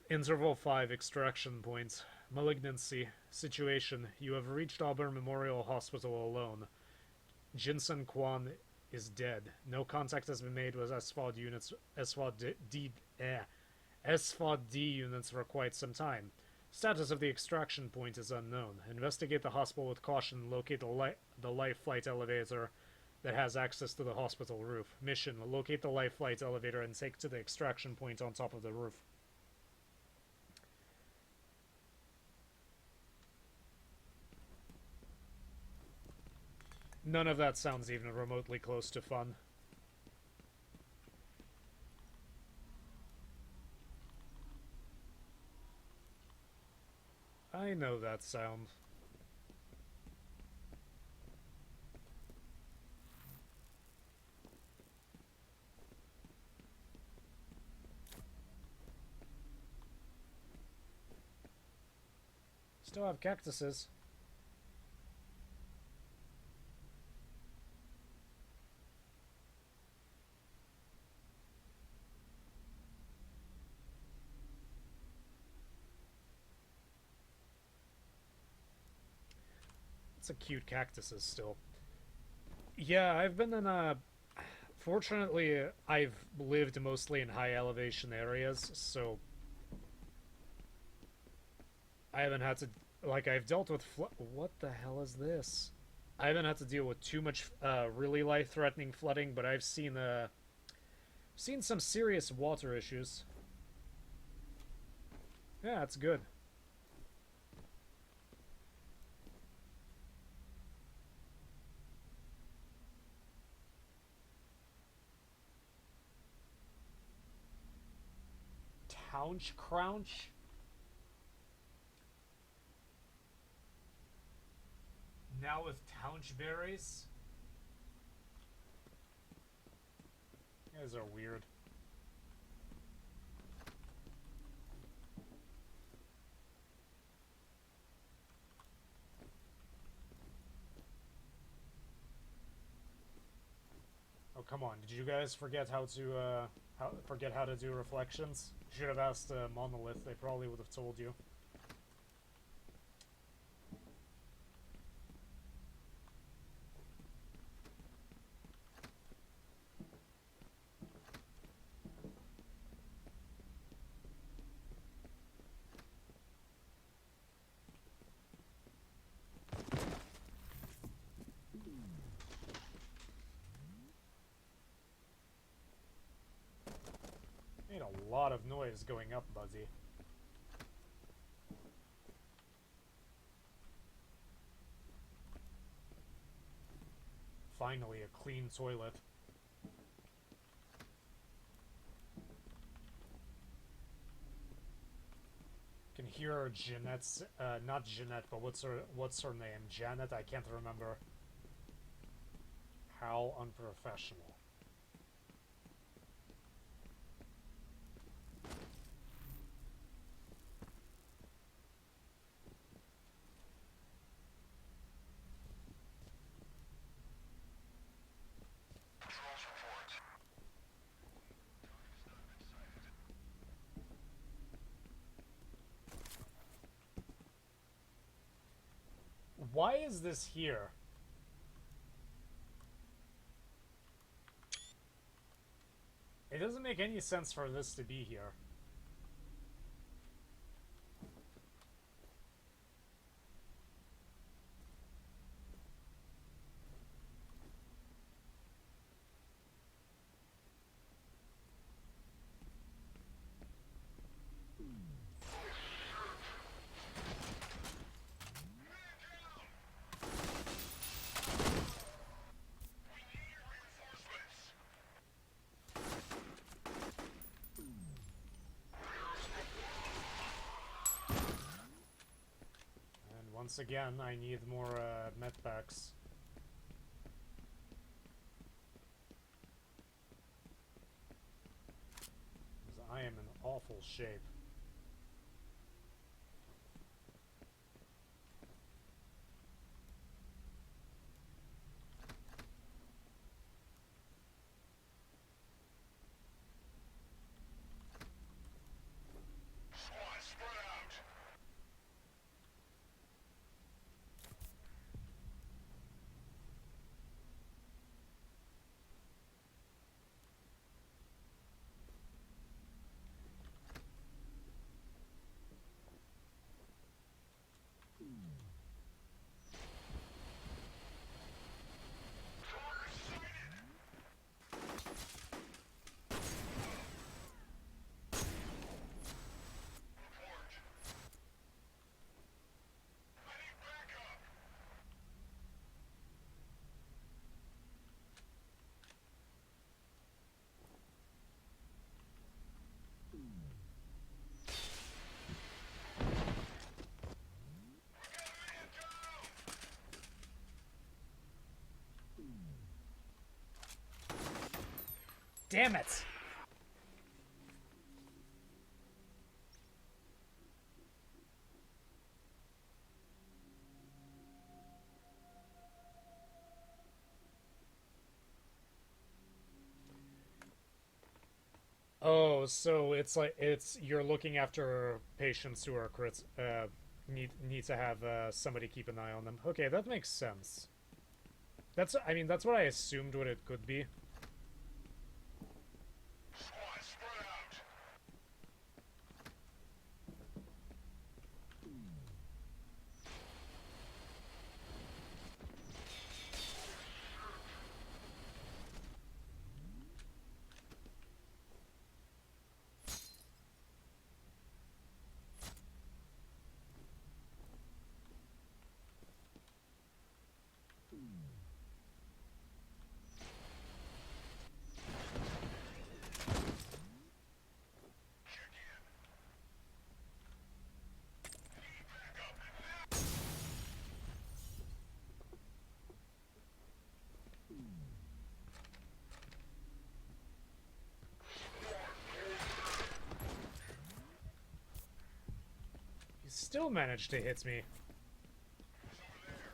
Speaker 1: Interval 5 extraction points. Malignancy. Situation. You have reached Auburn Memorial Hospital alone. Sun-Kwon is dead. No contact has been made with S.F.A.R units. S.F.A.R.D units for quite some time. Status of the extraction point is unknown. Investigate the hospital with caution. Locate the life flight elevator that has access to the hospital roof. Mission: locate the life flight elevator and take to the extraction point on top of the roof. None of that sounds even remotely close to fun. I know that sound. Still have cactuses. It's a cute cactuses still. Yeah, I've been in fortunately, I've lived mostly in high elevation areas, so I haven't had to, like, I've dealt with what the hell is this? I haven't had to deal with too much really life-threatening flooding, but I've seen some serious water issues. Yeah, it's good. Tounch Crouch? Now with Tounch berries? You guys are weird. come on. Did you guys forget how to do reflections? Should have asked Monolith. They probably would have told you. Made a lot of noise going up, Buzzy. Finally, a clean toilet. Can hear Jeanette's, not Jeanette, but what's her name? Janet? I can't remember. How unprofessional.
Speaker 8: Controls report.
Speaker 1: Why is this here? It doesn't make any sense for this to be here. Once again, I need more medpacks. Because I am in awful shape.
Speaker 8: Squad, spread out. Target sighted. Report. I need backup. We got a man down.
Speaker 1: Damn it! Oh, so it's like you're looking after patients who are need to have somebody keep an eye on them. Okay, that makes sense. I mean that's what I assumed what it could be.
Speaker 8: Squad, spread out. Check in. Need backup now.
Speaker 1: You still managed to hit me.
Speaker 8: Who's over there?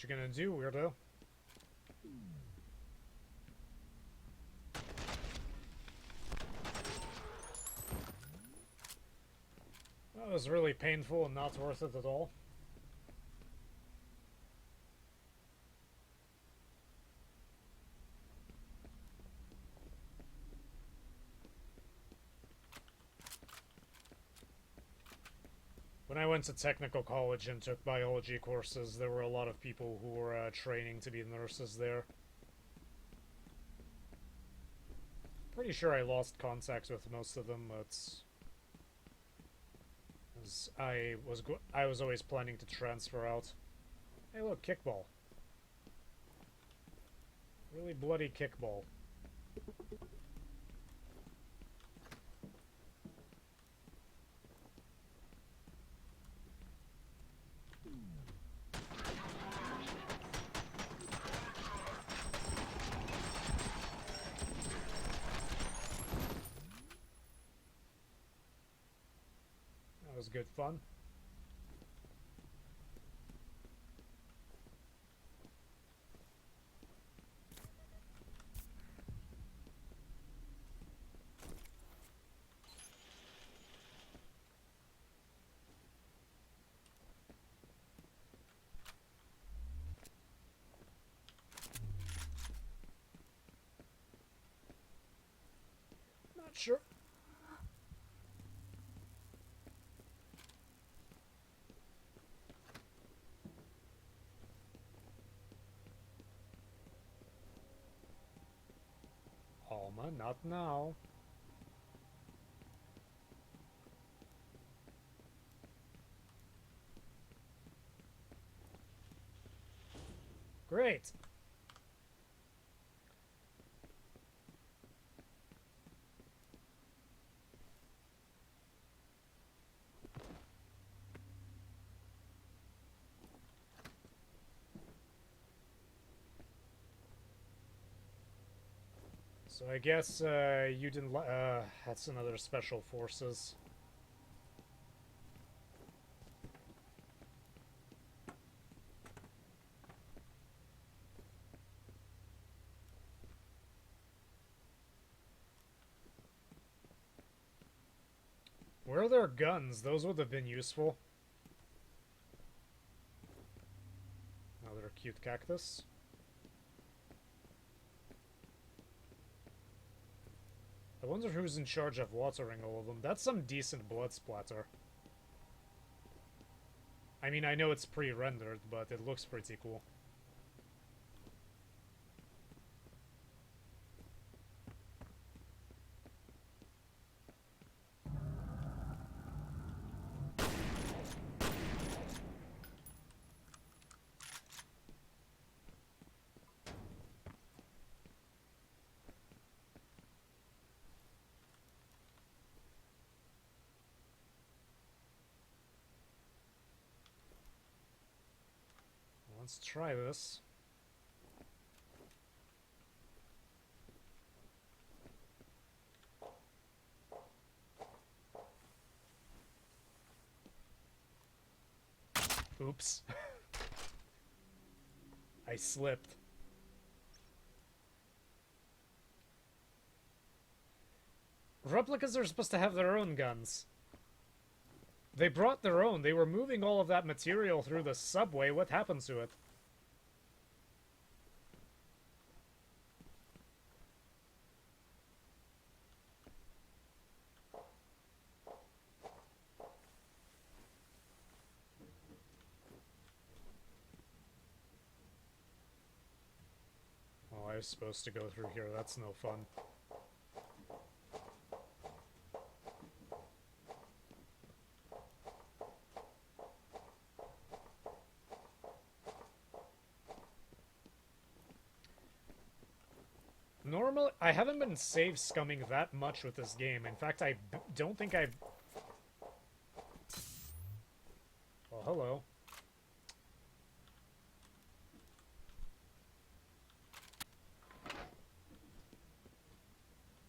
Speaker 1: What you gonna do, weirdo? That was really painful and not worth it at all. When I went to technical college and took biology courses, there were a lot of people who were training to be nurses there. Pretty sure I lost contact with most of them, but as I was always planning to transfer out. Hey, look, kickball. Really bloody kickball. That was good fun. Not sure. Alma, not now. Great. So I guess you didn't. That's another special forces. Where are their guns? Those would have been useful. Another cute cactus. I wonder who's in charge of watering all of them. That's some decent blood splatter. I mean, I know it's pre-rendered, but it looks pretty cool. Let's try this. Oops. I slipped. Replicas are supposed to have their own guns. They brought their own. They were moving all of that material through the subway. What happened to it? Oh, I was supposed to go through here. That's no fun. Normally, I haven't been save scumming that much with this game. In fact, I don't think I've... Well, hello. In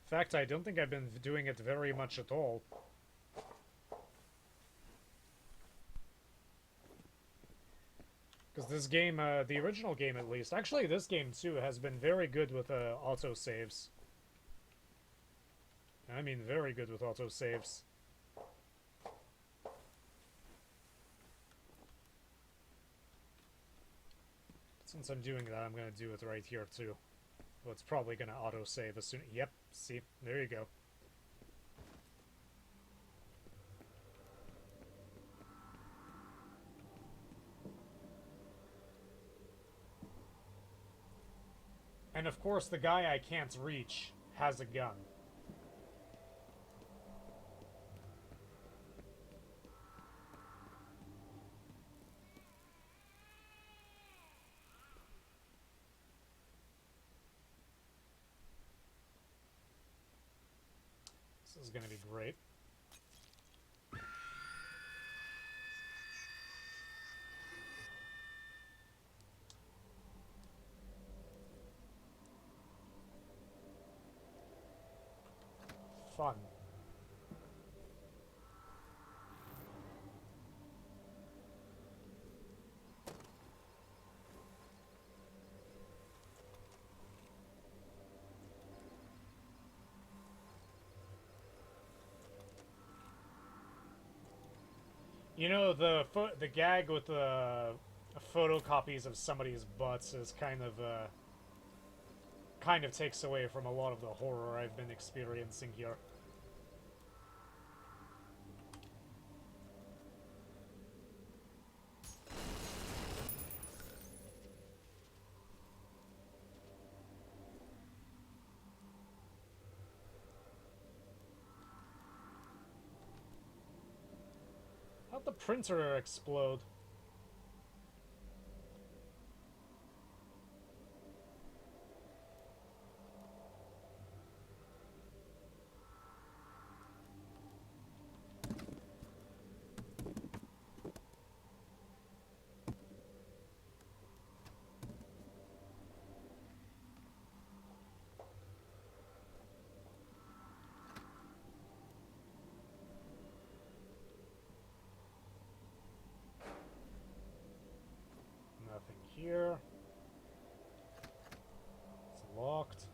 Speaker 1: fact, I don't think I've been doing it very much at all. Because this game, the original game at least, actually this game too, has been very good with autosaves. I mean very good with autosaves. Since I'm doing that, I'm going to do it right here too. Well, it's probably going to autosave as soon... Yep, see? There you go. And of course, the guy I can't reach has a gun. This is gonna be great. Fun. You know, the gag with the photocopies of somebody's butts is kind of takes away from a lot of the horror I've been experiencing here. How'd the printer explode? Nothing here. It's locked.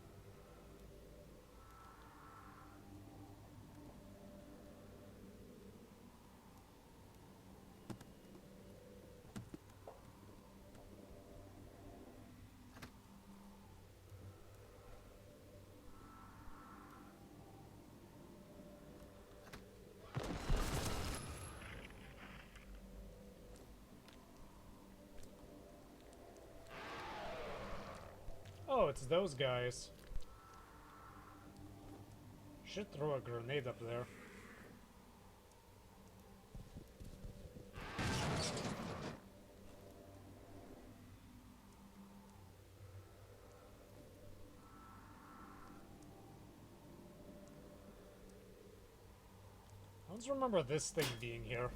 Speaker 1: Oh, it's those guys. Should throw a grenade up there. I don't remember this thing being here.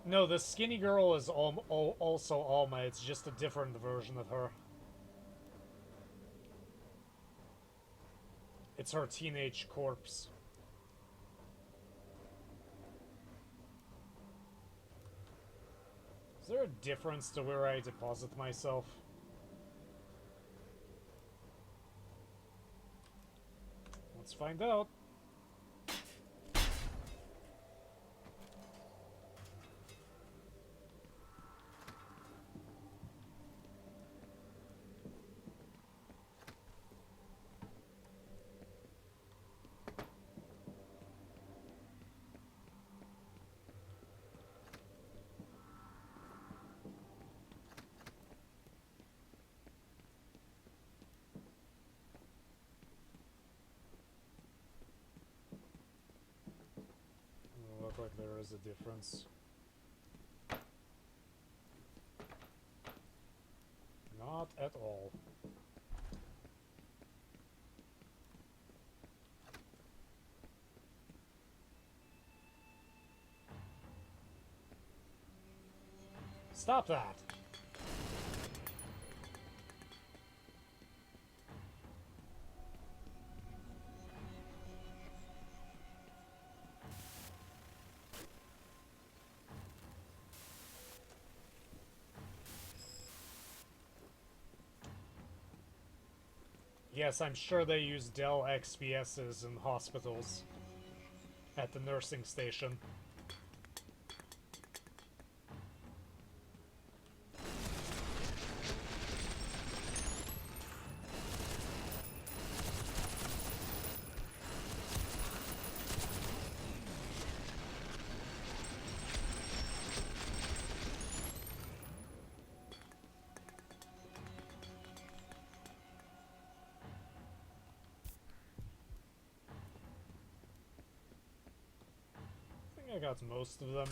Speaker 1: No, the skinny girl is also Alma. It's just a different version of her. It's her teenage corpse. Is there a difference to where I deposit myself? Let's find out. Look like there is a difference. at all. Stop that! Yes, I'm sure they use Dell XPSs in hospitals at the nursing station. I got most of them.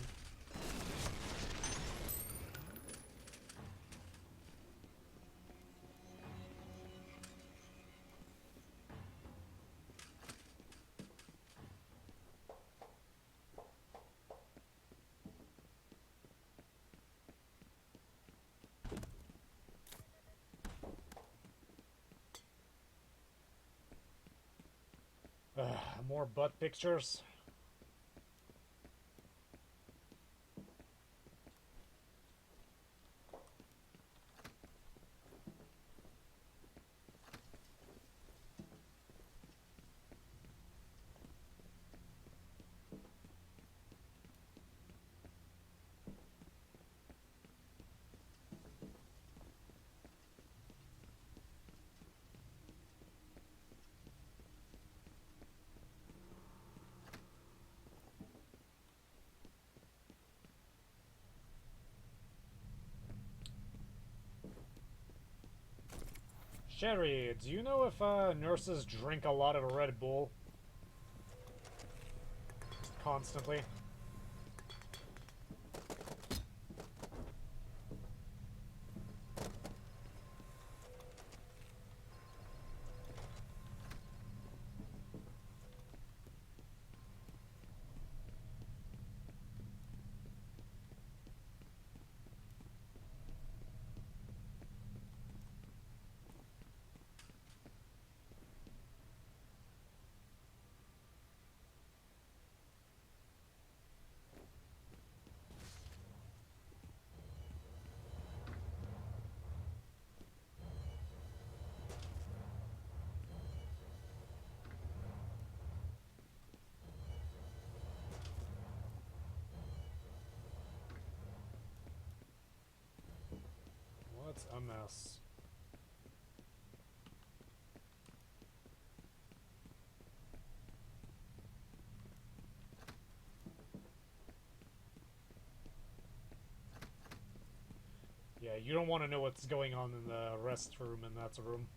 Speaker 1: More butt pictures. Sherry, do you know if nurses drink a lot of Red Bull? Constantly? What a mess. Yeah, you don't want to know what's going on in the restroom in that room.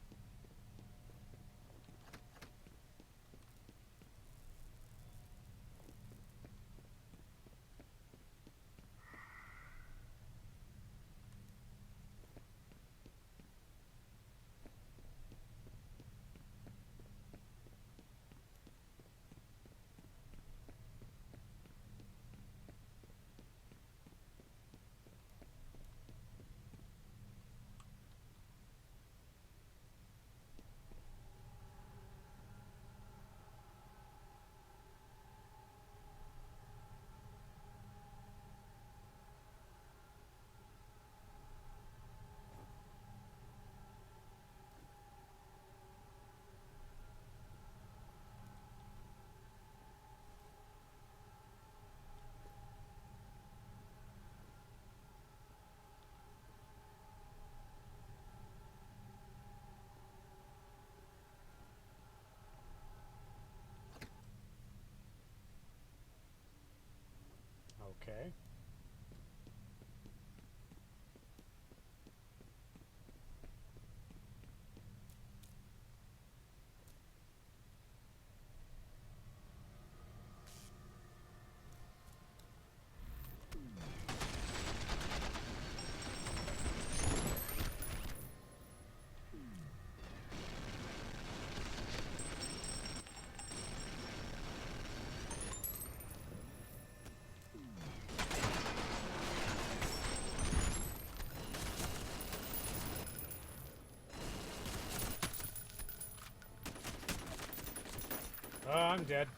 Speaker 1: I'm dead.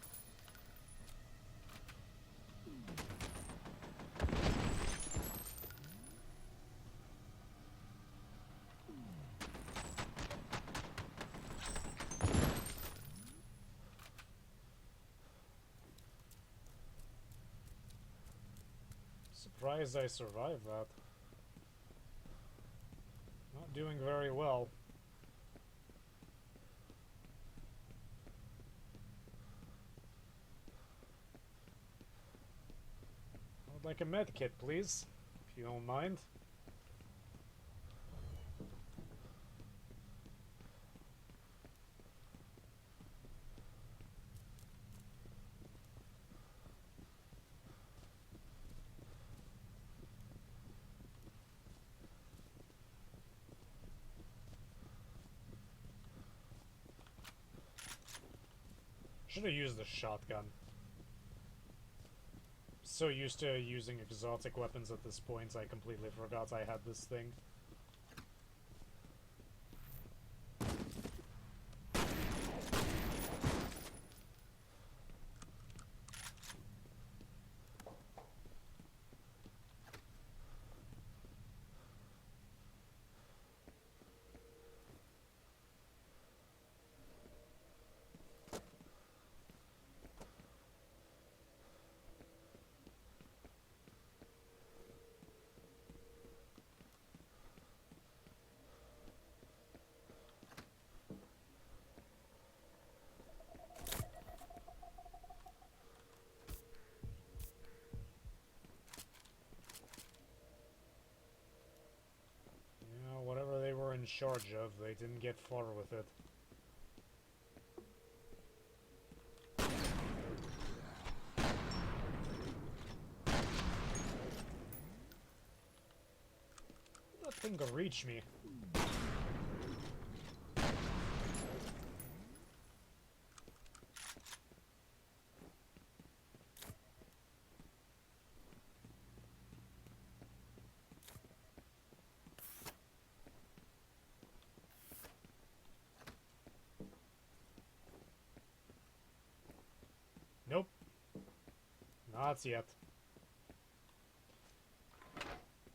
Speaker 1: Surprised I survived that. Not doing very well. I would like a med kit, please, if you don't mind. Should have used the shotgun. So used to using exotic weapons at this point, I completely forgot I had this thing. Whatever they were in charge of, they didn't get far with it. That thing could reach me. Nope. Not yet.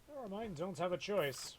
Speaker 1: Never mind, don't have a choice.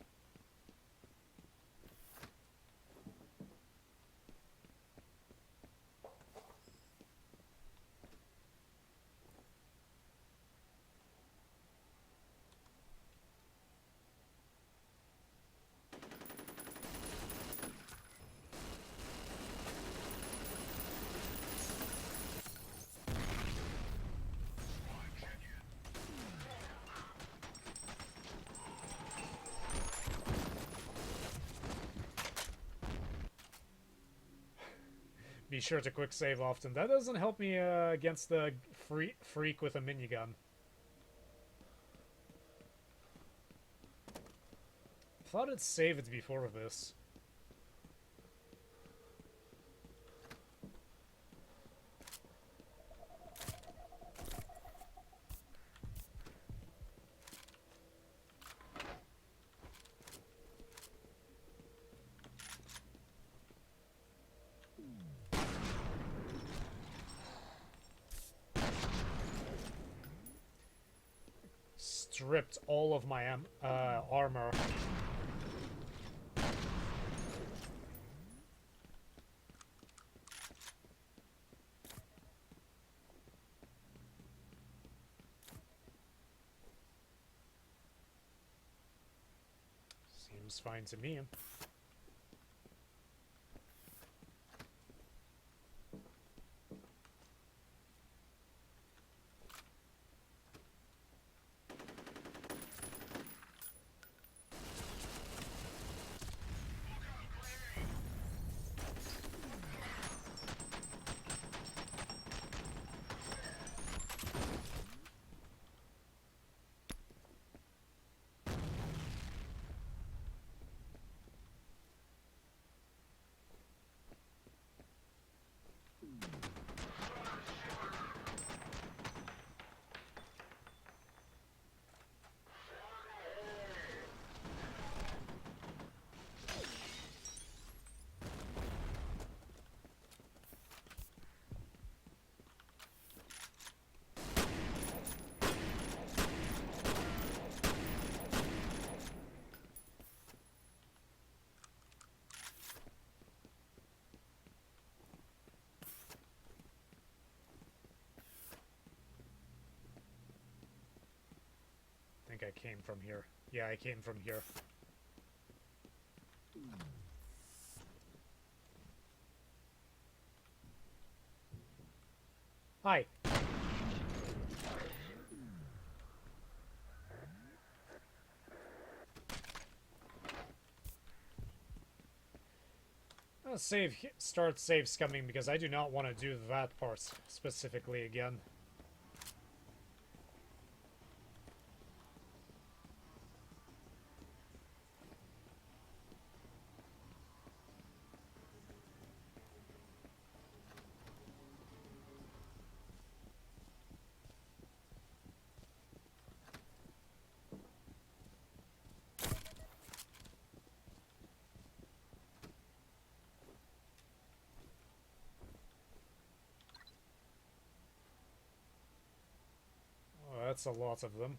Speaker 1: Be sure to quick save often. That doesn't help me against the freak with a minigun. Thought it saved before this. Stripped all of my armor. Seems fine to me. I came from here. Yeah, I came from here. Hi. I'll start save scumming because I do not want to do that part specifically again. Oh, that's a lot of them.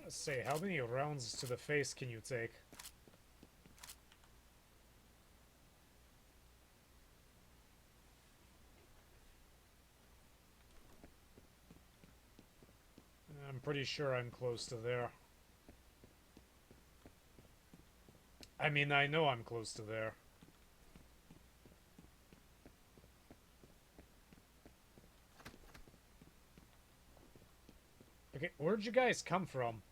Speaker 1: Say, how many rounds to the face can you take? I'm pretty sure I'm close to there. I mean, I know I'm close to there. Okay, where'd you guys come from?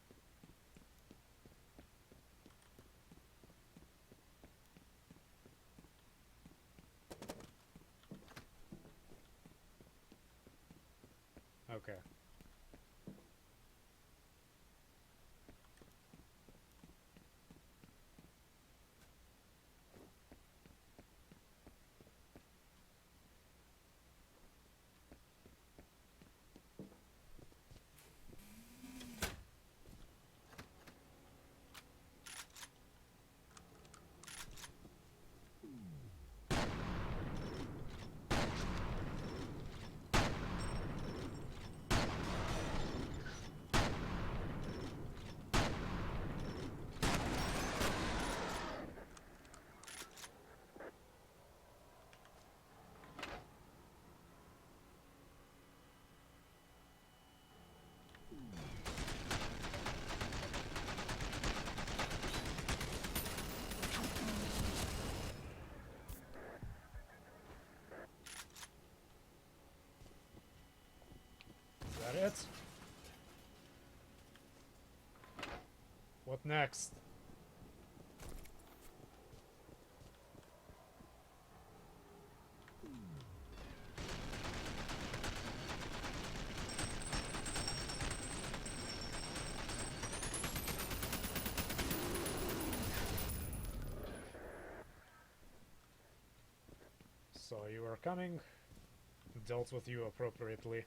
Speaker 1: Okay. Is that it? What next? So you are coming. Dealt with you appropriately.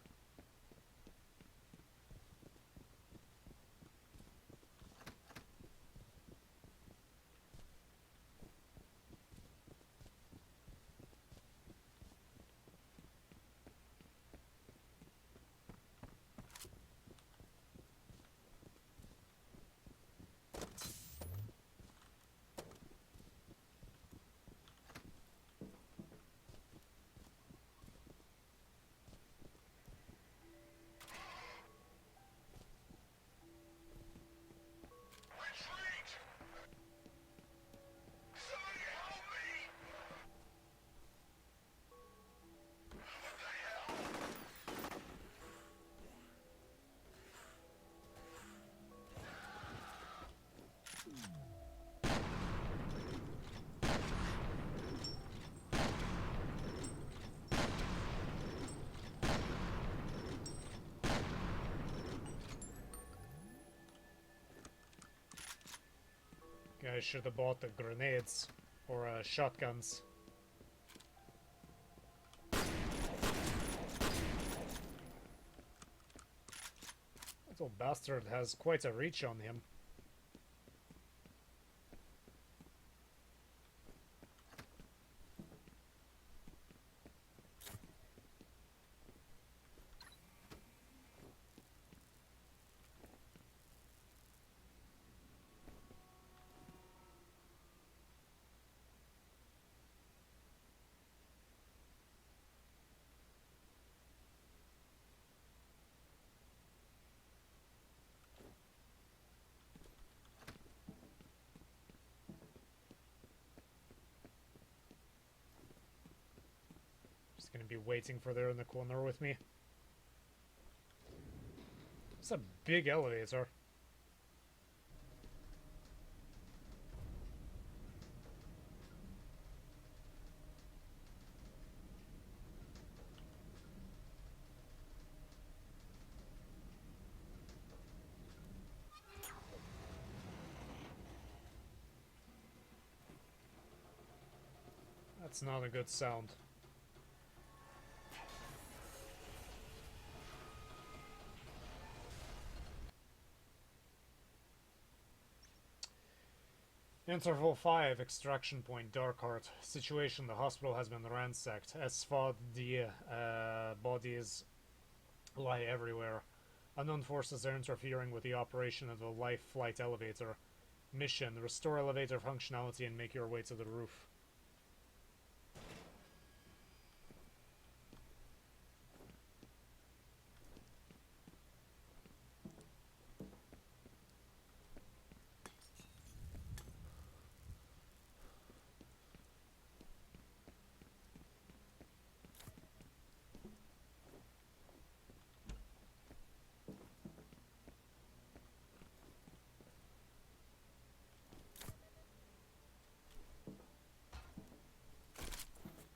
Speaker 1: I should have bought the grenades or shotguns. Little bastard has quite a reach on him. Just gonna be waiting for there in the corner with me. It's a big elevator. That's not a good sound. Interval 5, extraction point, Darkheart. Situation, the hospital has been ransacked. S.F.E.A.R, bodies lie everywhere. Unknown forces are interfering with the operation of the life flight elevator. Mission, restore elevator functionality and make your way to the roof.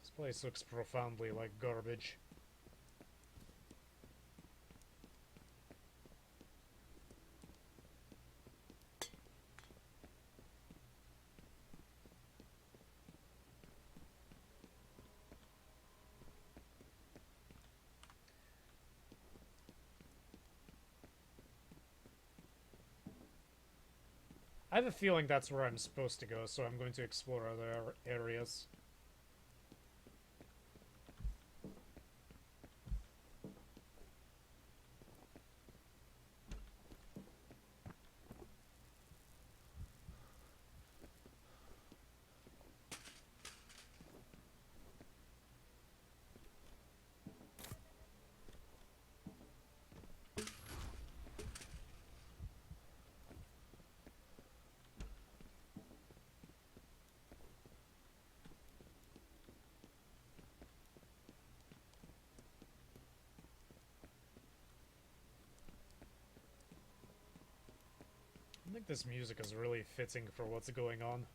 Speaker 1: This place looks profoundly like garbage. I have a feeling that's where I'm supposed to go, so I'm going to explore other areas. I think this music is really fitting for what's going on.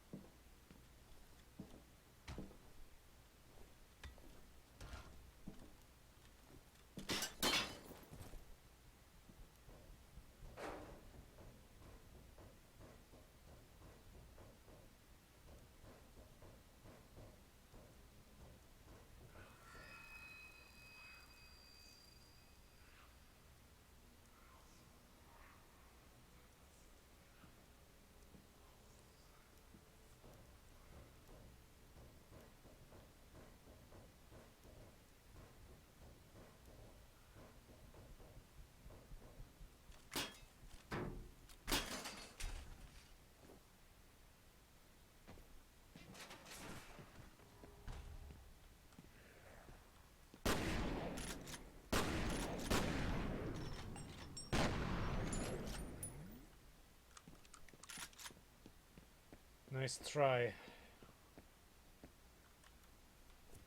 Speaker 1: Nice try.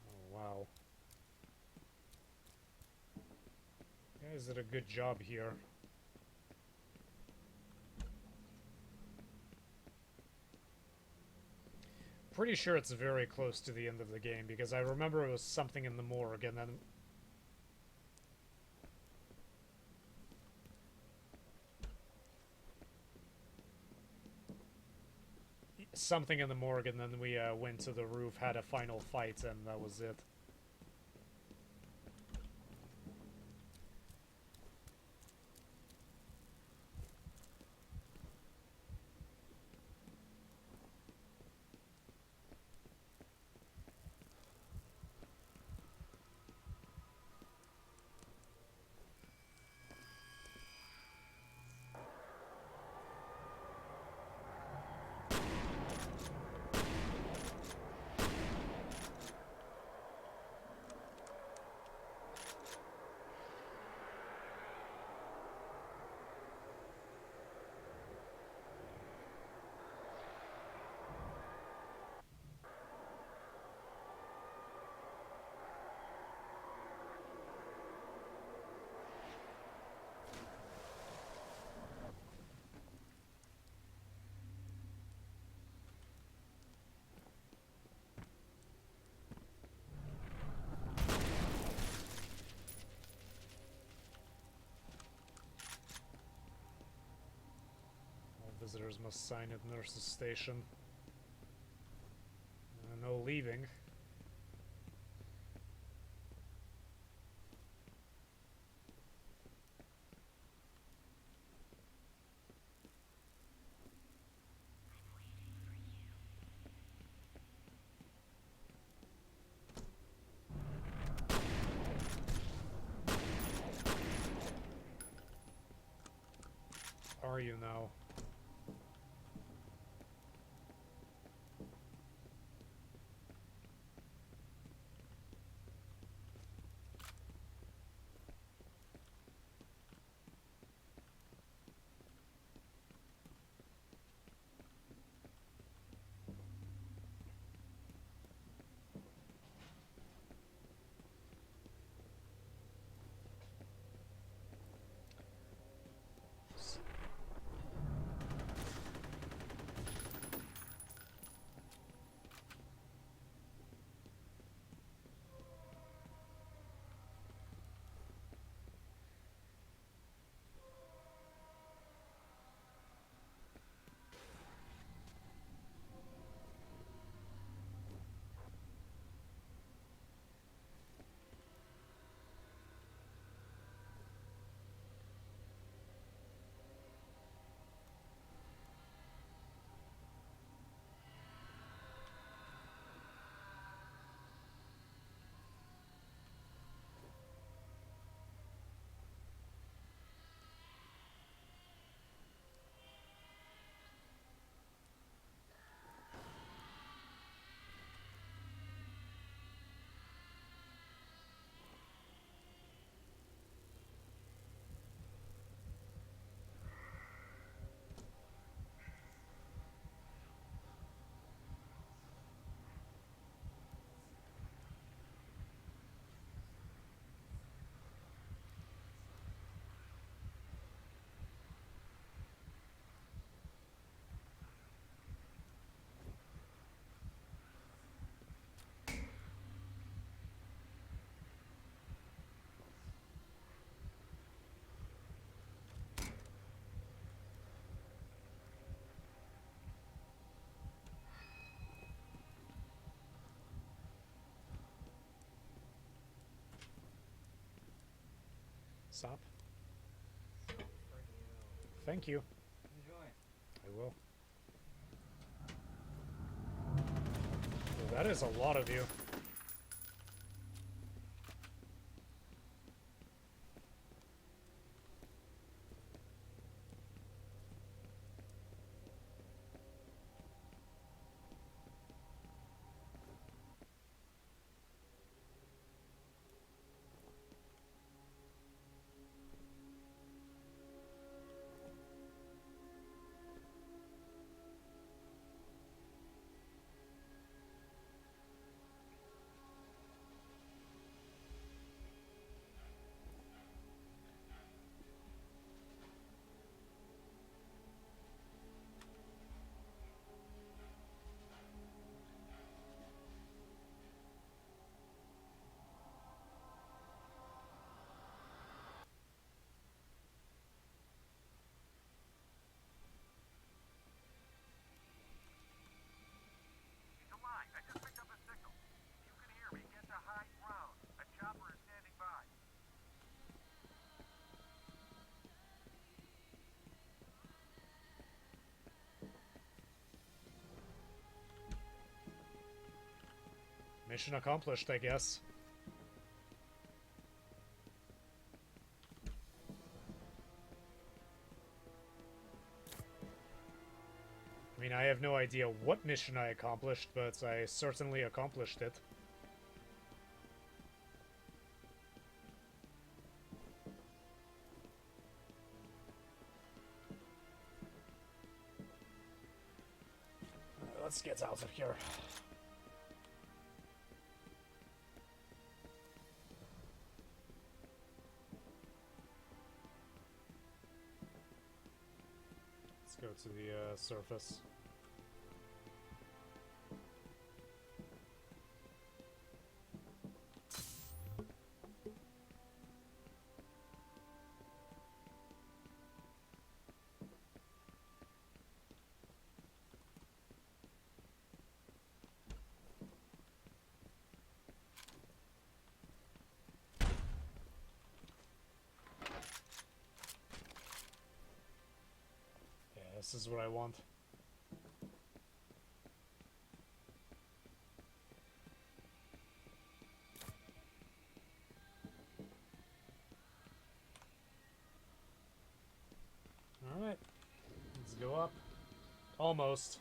Speaker 1: Oh, wow. You guys did a good job here. Pretty sure it's very close to the end of the game, because I remember it was something in the morgue, and then... something in the morgue, and then we went to the roof, had a final fight, and that was it. Visitors must sign at nurse's station. No leaving. Are you now? Stop. Thank you.
Speaker 9: Enjoy.
Speaker 1: I will. Well, that is a lot of you. Mission accomplished, I guess. I mean, I have no idea what mission I accomplished, but I certainly accomplished it. Let's get out of here. Let's go to the surface. This is what I want. Alright. Let's go up. Almost.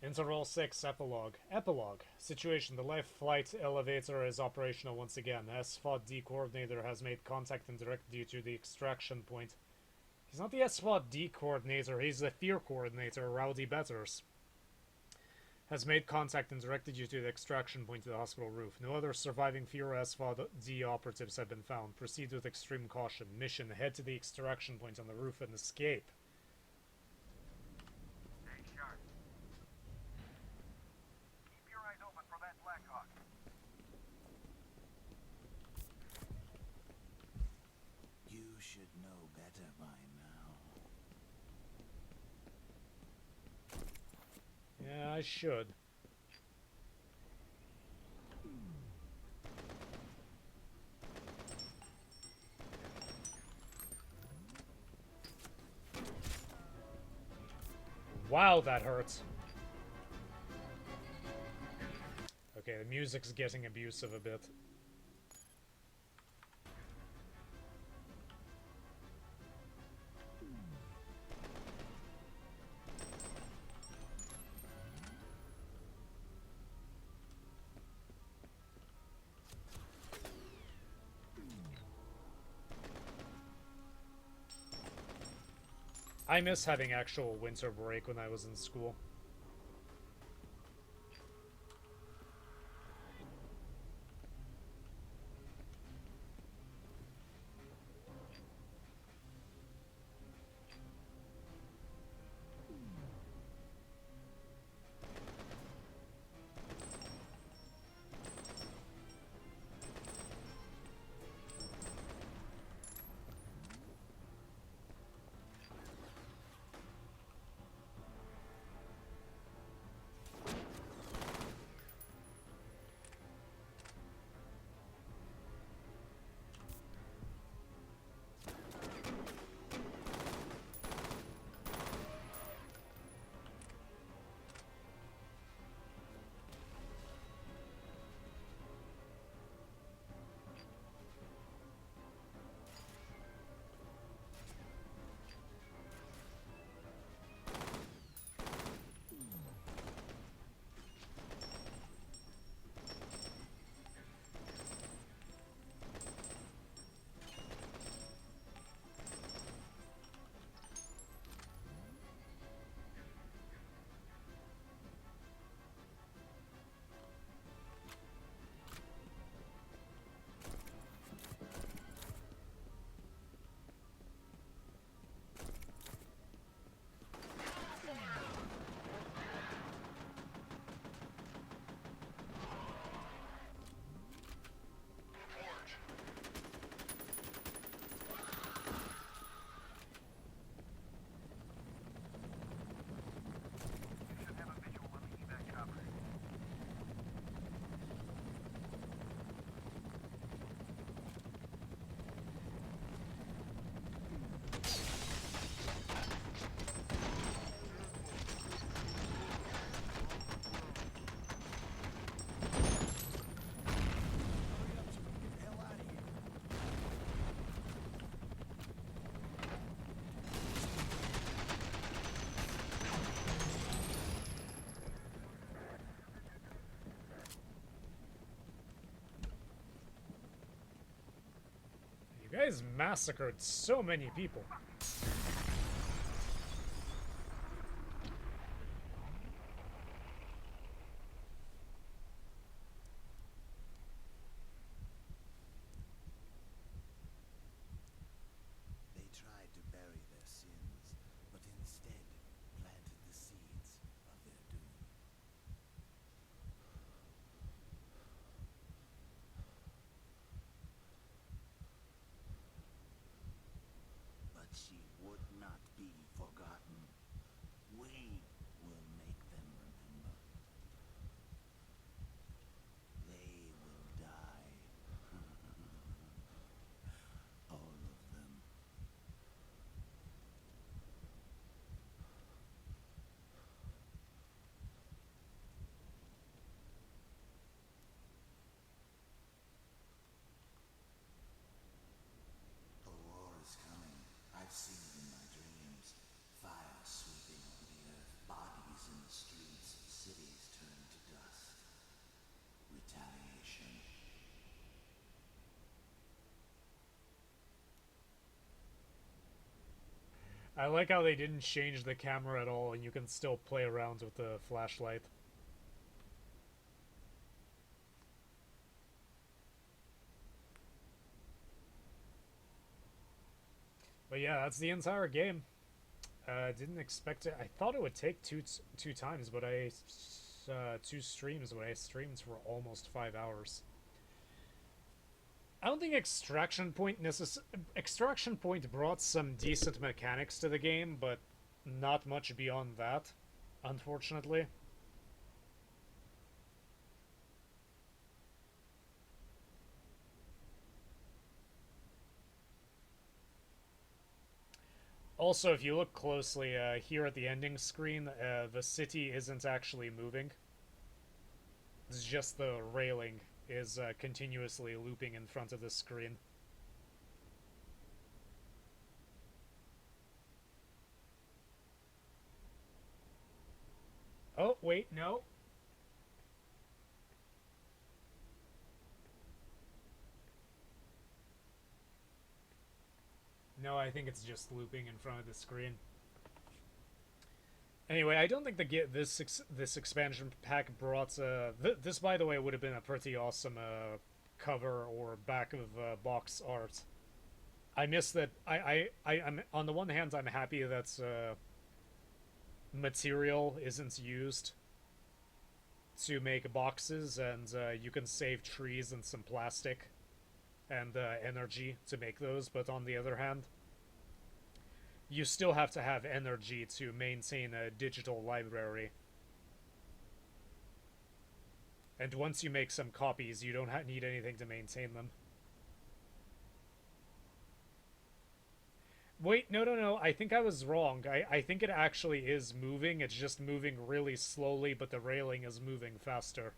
Speaker 1: Interval 6, Epilogue. Epilogue. Situation. The life flight elevator is operational once again. S.F.A.R coordinator has made contact and directed you to the extraction point. He's not the S.F.A.R coordinator, he's the F.E.A.R coordinator, Rowdy Betters. Has made contact and directed you to the extraction point to the hospital roof. No other surviving F.E.A.R S.F.A.R operatives have been found. Proceed with extreme caution. Mission, head to the extraction point on the roof and escape.
Speaker 6: Stay sharp. Keep your eyes open for that Blackhawk.
Speaker 4: You should know better by now.
Speaker 1: Yeah, I should. Wow, that hurts. Okay, the music's getting abusive a bit. I miss having actual winter break when I was in school. guys massacred so many people.
Speaker 4: They tried to bury their sins, but instead planted the seeds of their doom. But she would not be forgotten. We will make them remember. They will die. All of them. A war is coming. I've seen it in my dreams. Fire sweeping over the earth, bodies in the streets, cities turned to dust. Retaliation.
Speaker 1: I like how they didn't change the camera at all, and you can still play around with the flashlight. But yeah, that's the entire game. Didn't expect it. I thought it would take two times, but two streams, but I streamed for almost 5 hours. I don't think Extraction Point brought some decent mechanics to the game, but not much beyond that, unfortunately. Also, if you look closely, here at the ending screen, the city isn't actually moving. It's just the railing is continuously looping in front of the screen. Oh, wait, no. No, I think it's just looping in front of the screen. Anyway, I don't think this expansion pack brought this, by the way, would have been a pretty awesome cover or back of box art. I miss that. I'm on the one hand, I'm happy that material isn't used to make boxes, and you can save trees and some plastic and energy to make those. But on the other hand, you still have to have energy to maintain a digital library. And once you make some copies, you don't need anything to maintain them. Wait, no. I think I was wrong. I think it actually is moving. It's just moving really slowly, but the railing is moving faster.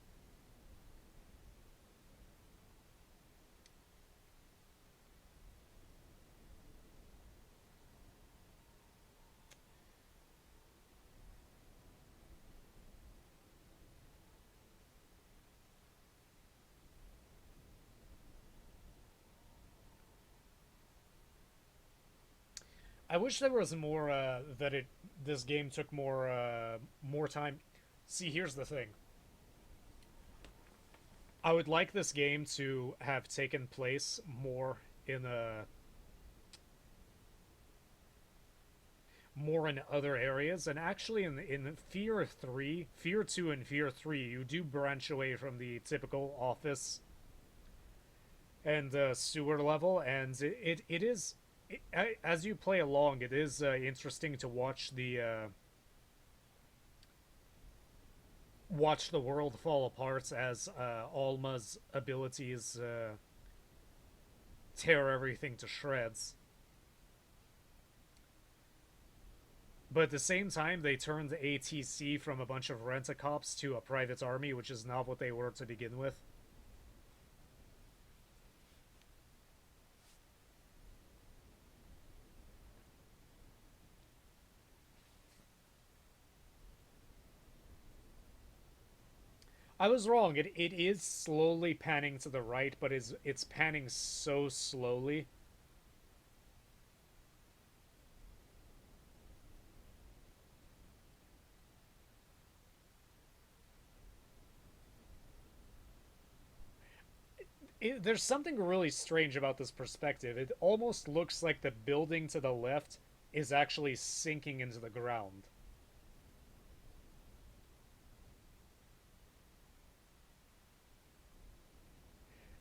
Speaker 1: I wish there was more this game took more time. See, here's the thing. I would like this game to have taken place more in other areas, and actually in F.E.A.R 2 and F.E.A.R 3, you do branch away from the typical office and sewer level, and it is as you play along, it is interesting to watch the world fall apart as Alma's abilities tear everything to shreds. But at the same time, they turned the ATC from a bunch of rent-a-cops to a private army, which is not what they were to begin with. I was wrong. It is slowly panning to the right, but it's panning so slowly there's something really strange about this perspective. It almost looks like the building to the left is actually sinking into the ground.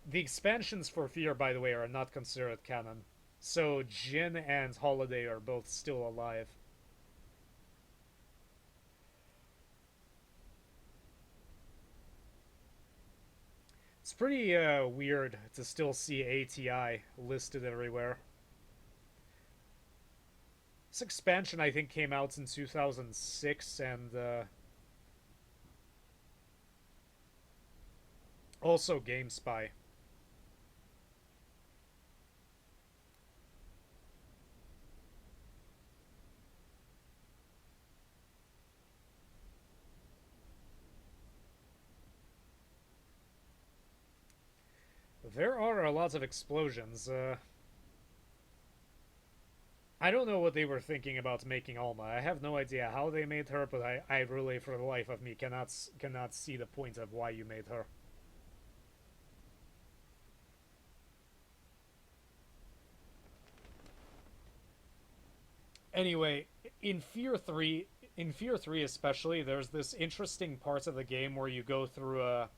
Speaker 1: The expansions for F.E.A.R, by the way, are not considered canon. So Jin and Holiday are both still alive. It's pretty weird to still see ATI listed everywhere. This expansion, I think, came out in 2006, and also GameSpy. There are a lot of explosions. I don't know what they were thinking about making Alma. I have no idea how they made her, but I really, for the life of me, cannot see the point of why you made her. Anyway, in F.E.A.R 3 especially, there's this interesting part of the game where you go through a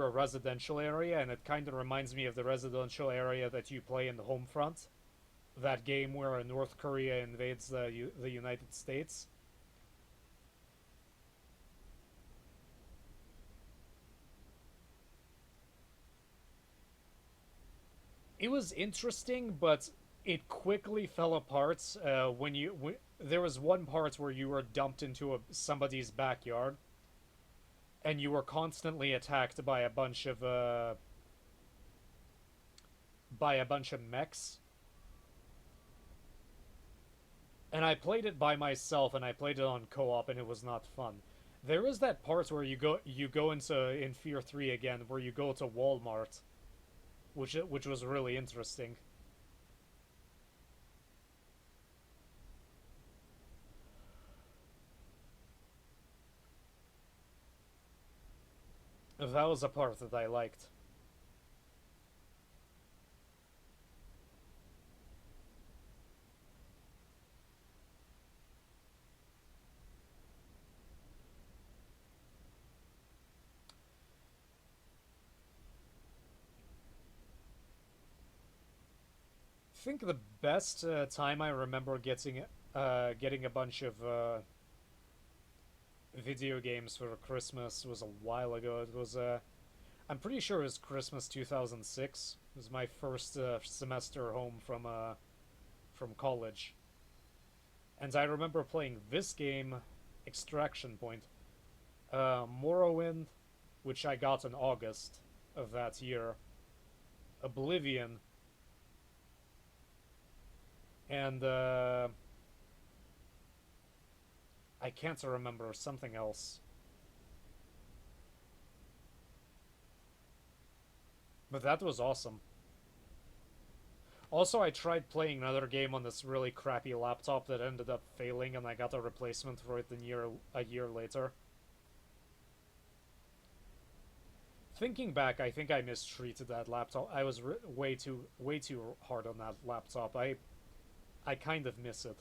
Speaker 1: residential area, and it kind of reminds me of the residential area that you play in the Homefront, that game where North Korea invades the United States. It was interesting, but it quickly fell apart there was one part where you were dumped into somebody's backyard, and you were constantly attacked by a bunch of mechs. And I played it by myself, and I played it on co-op, and it was not fun. There is that part where you go into in F.E.A.R 3 again, where you go to Walmart, which was really interesting. That was a part that I liked. I think the best time I remember getting a bunch of video games for Christmas was a while ago. It was I'm pretty sure it was Christmas 2006. It was my first semester home from college, and I remember playing this game, Extraction Point, Morrowind, which I got in August of that year, Oblivion, and I can't remember something else. But that was awesome. Also, I tried playing another game on this really crappy laptop that ended up failing, and I got a replacement for it a year later. Thinking back, I think I mistreated that laptop. I was way too hard on that laptop. I kind of miss it.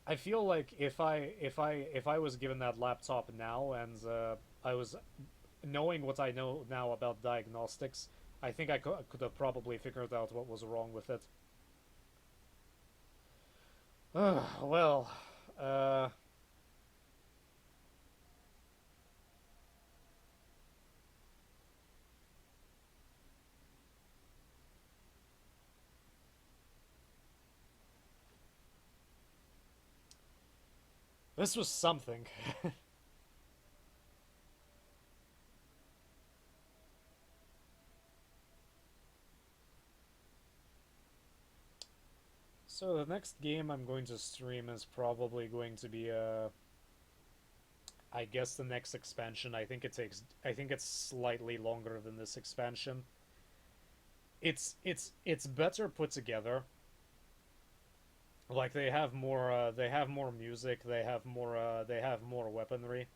Speaker 1: I feel like if I was given that laptop now, and I was knowing what I know now about diagnostics, I think I could have probably figured out what was wrong with it. Well, this was something. So the next game I'm going to stream is probably going to be I guess the next expansion. I think it's slightly longer than this expansion. It's better put together. Like they have more music, they have more weaponry.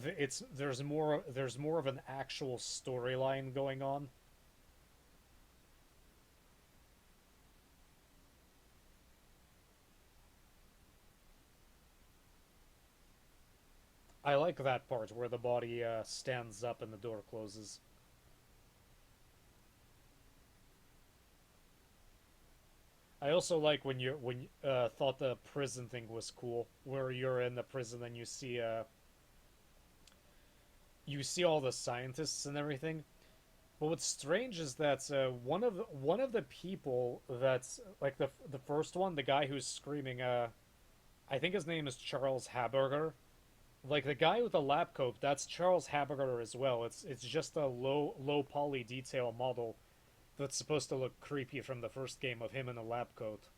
Speaker 1: It's there's more of an actual storyline going on. I like that part where the body stands up and the door closes. I also like when you thought the prison thing was cool, where you're in the prison and you see all the scientists and everything. But what's strange is that one of the people that's like the first one, the guy who's screaming, I think his name is Charles Haberger. Like the guy with the lab coat, that's Charles Haberger as well. It's just a low poly detail model that's supposed to look creepy from the first game of him in a lab coat.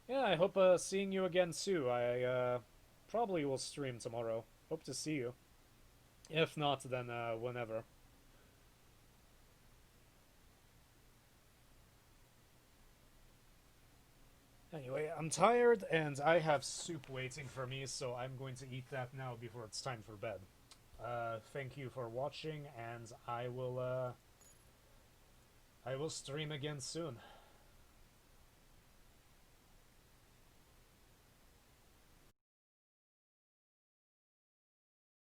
Speaker 1: Yeah, I hope seeing you again soon. I probably will stream tomorrow. Hope to see you. If not, then whenever. Anyway, I'm tired and I have soup waiting for me, so I'm going to eat that now before it's time for bed. Thank you for watching, and I will stream again soon.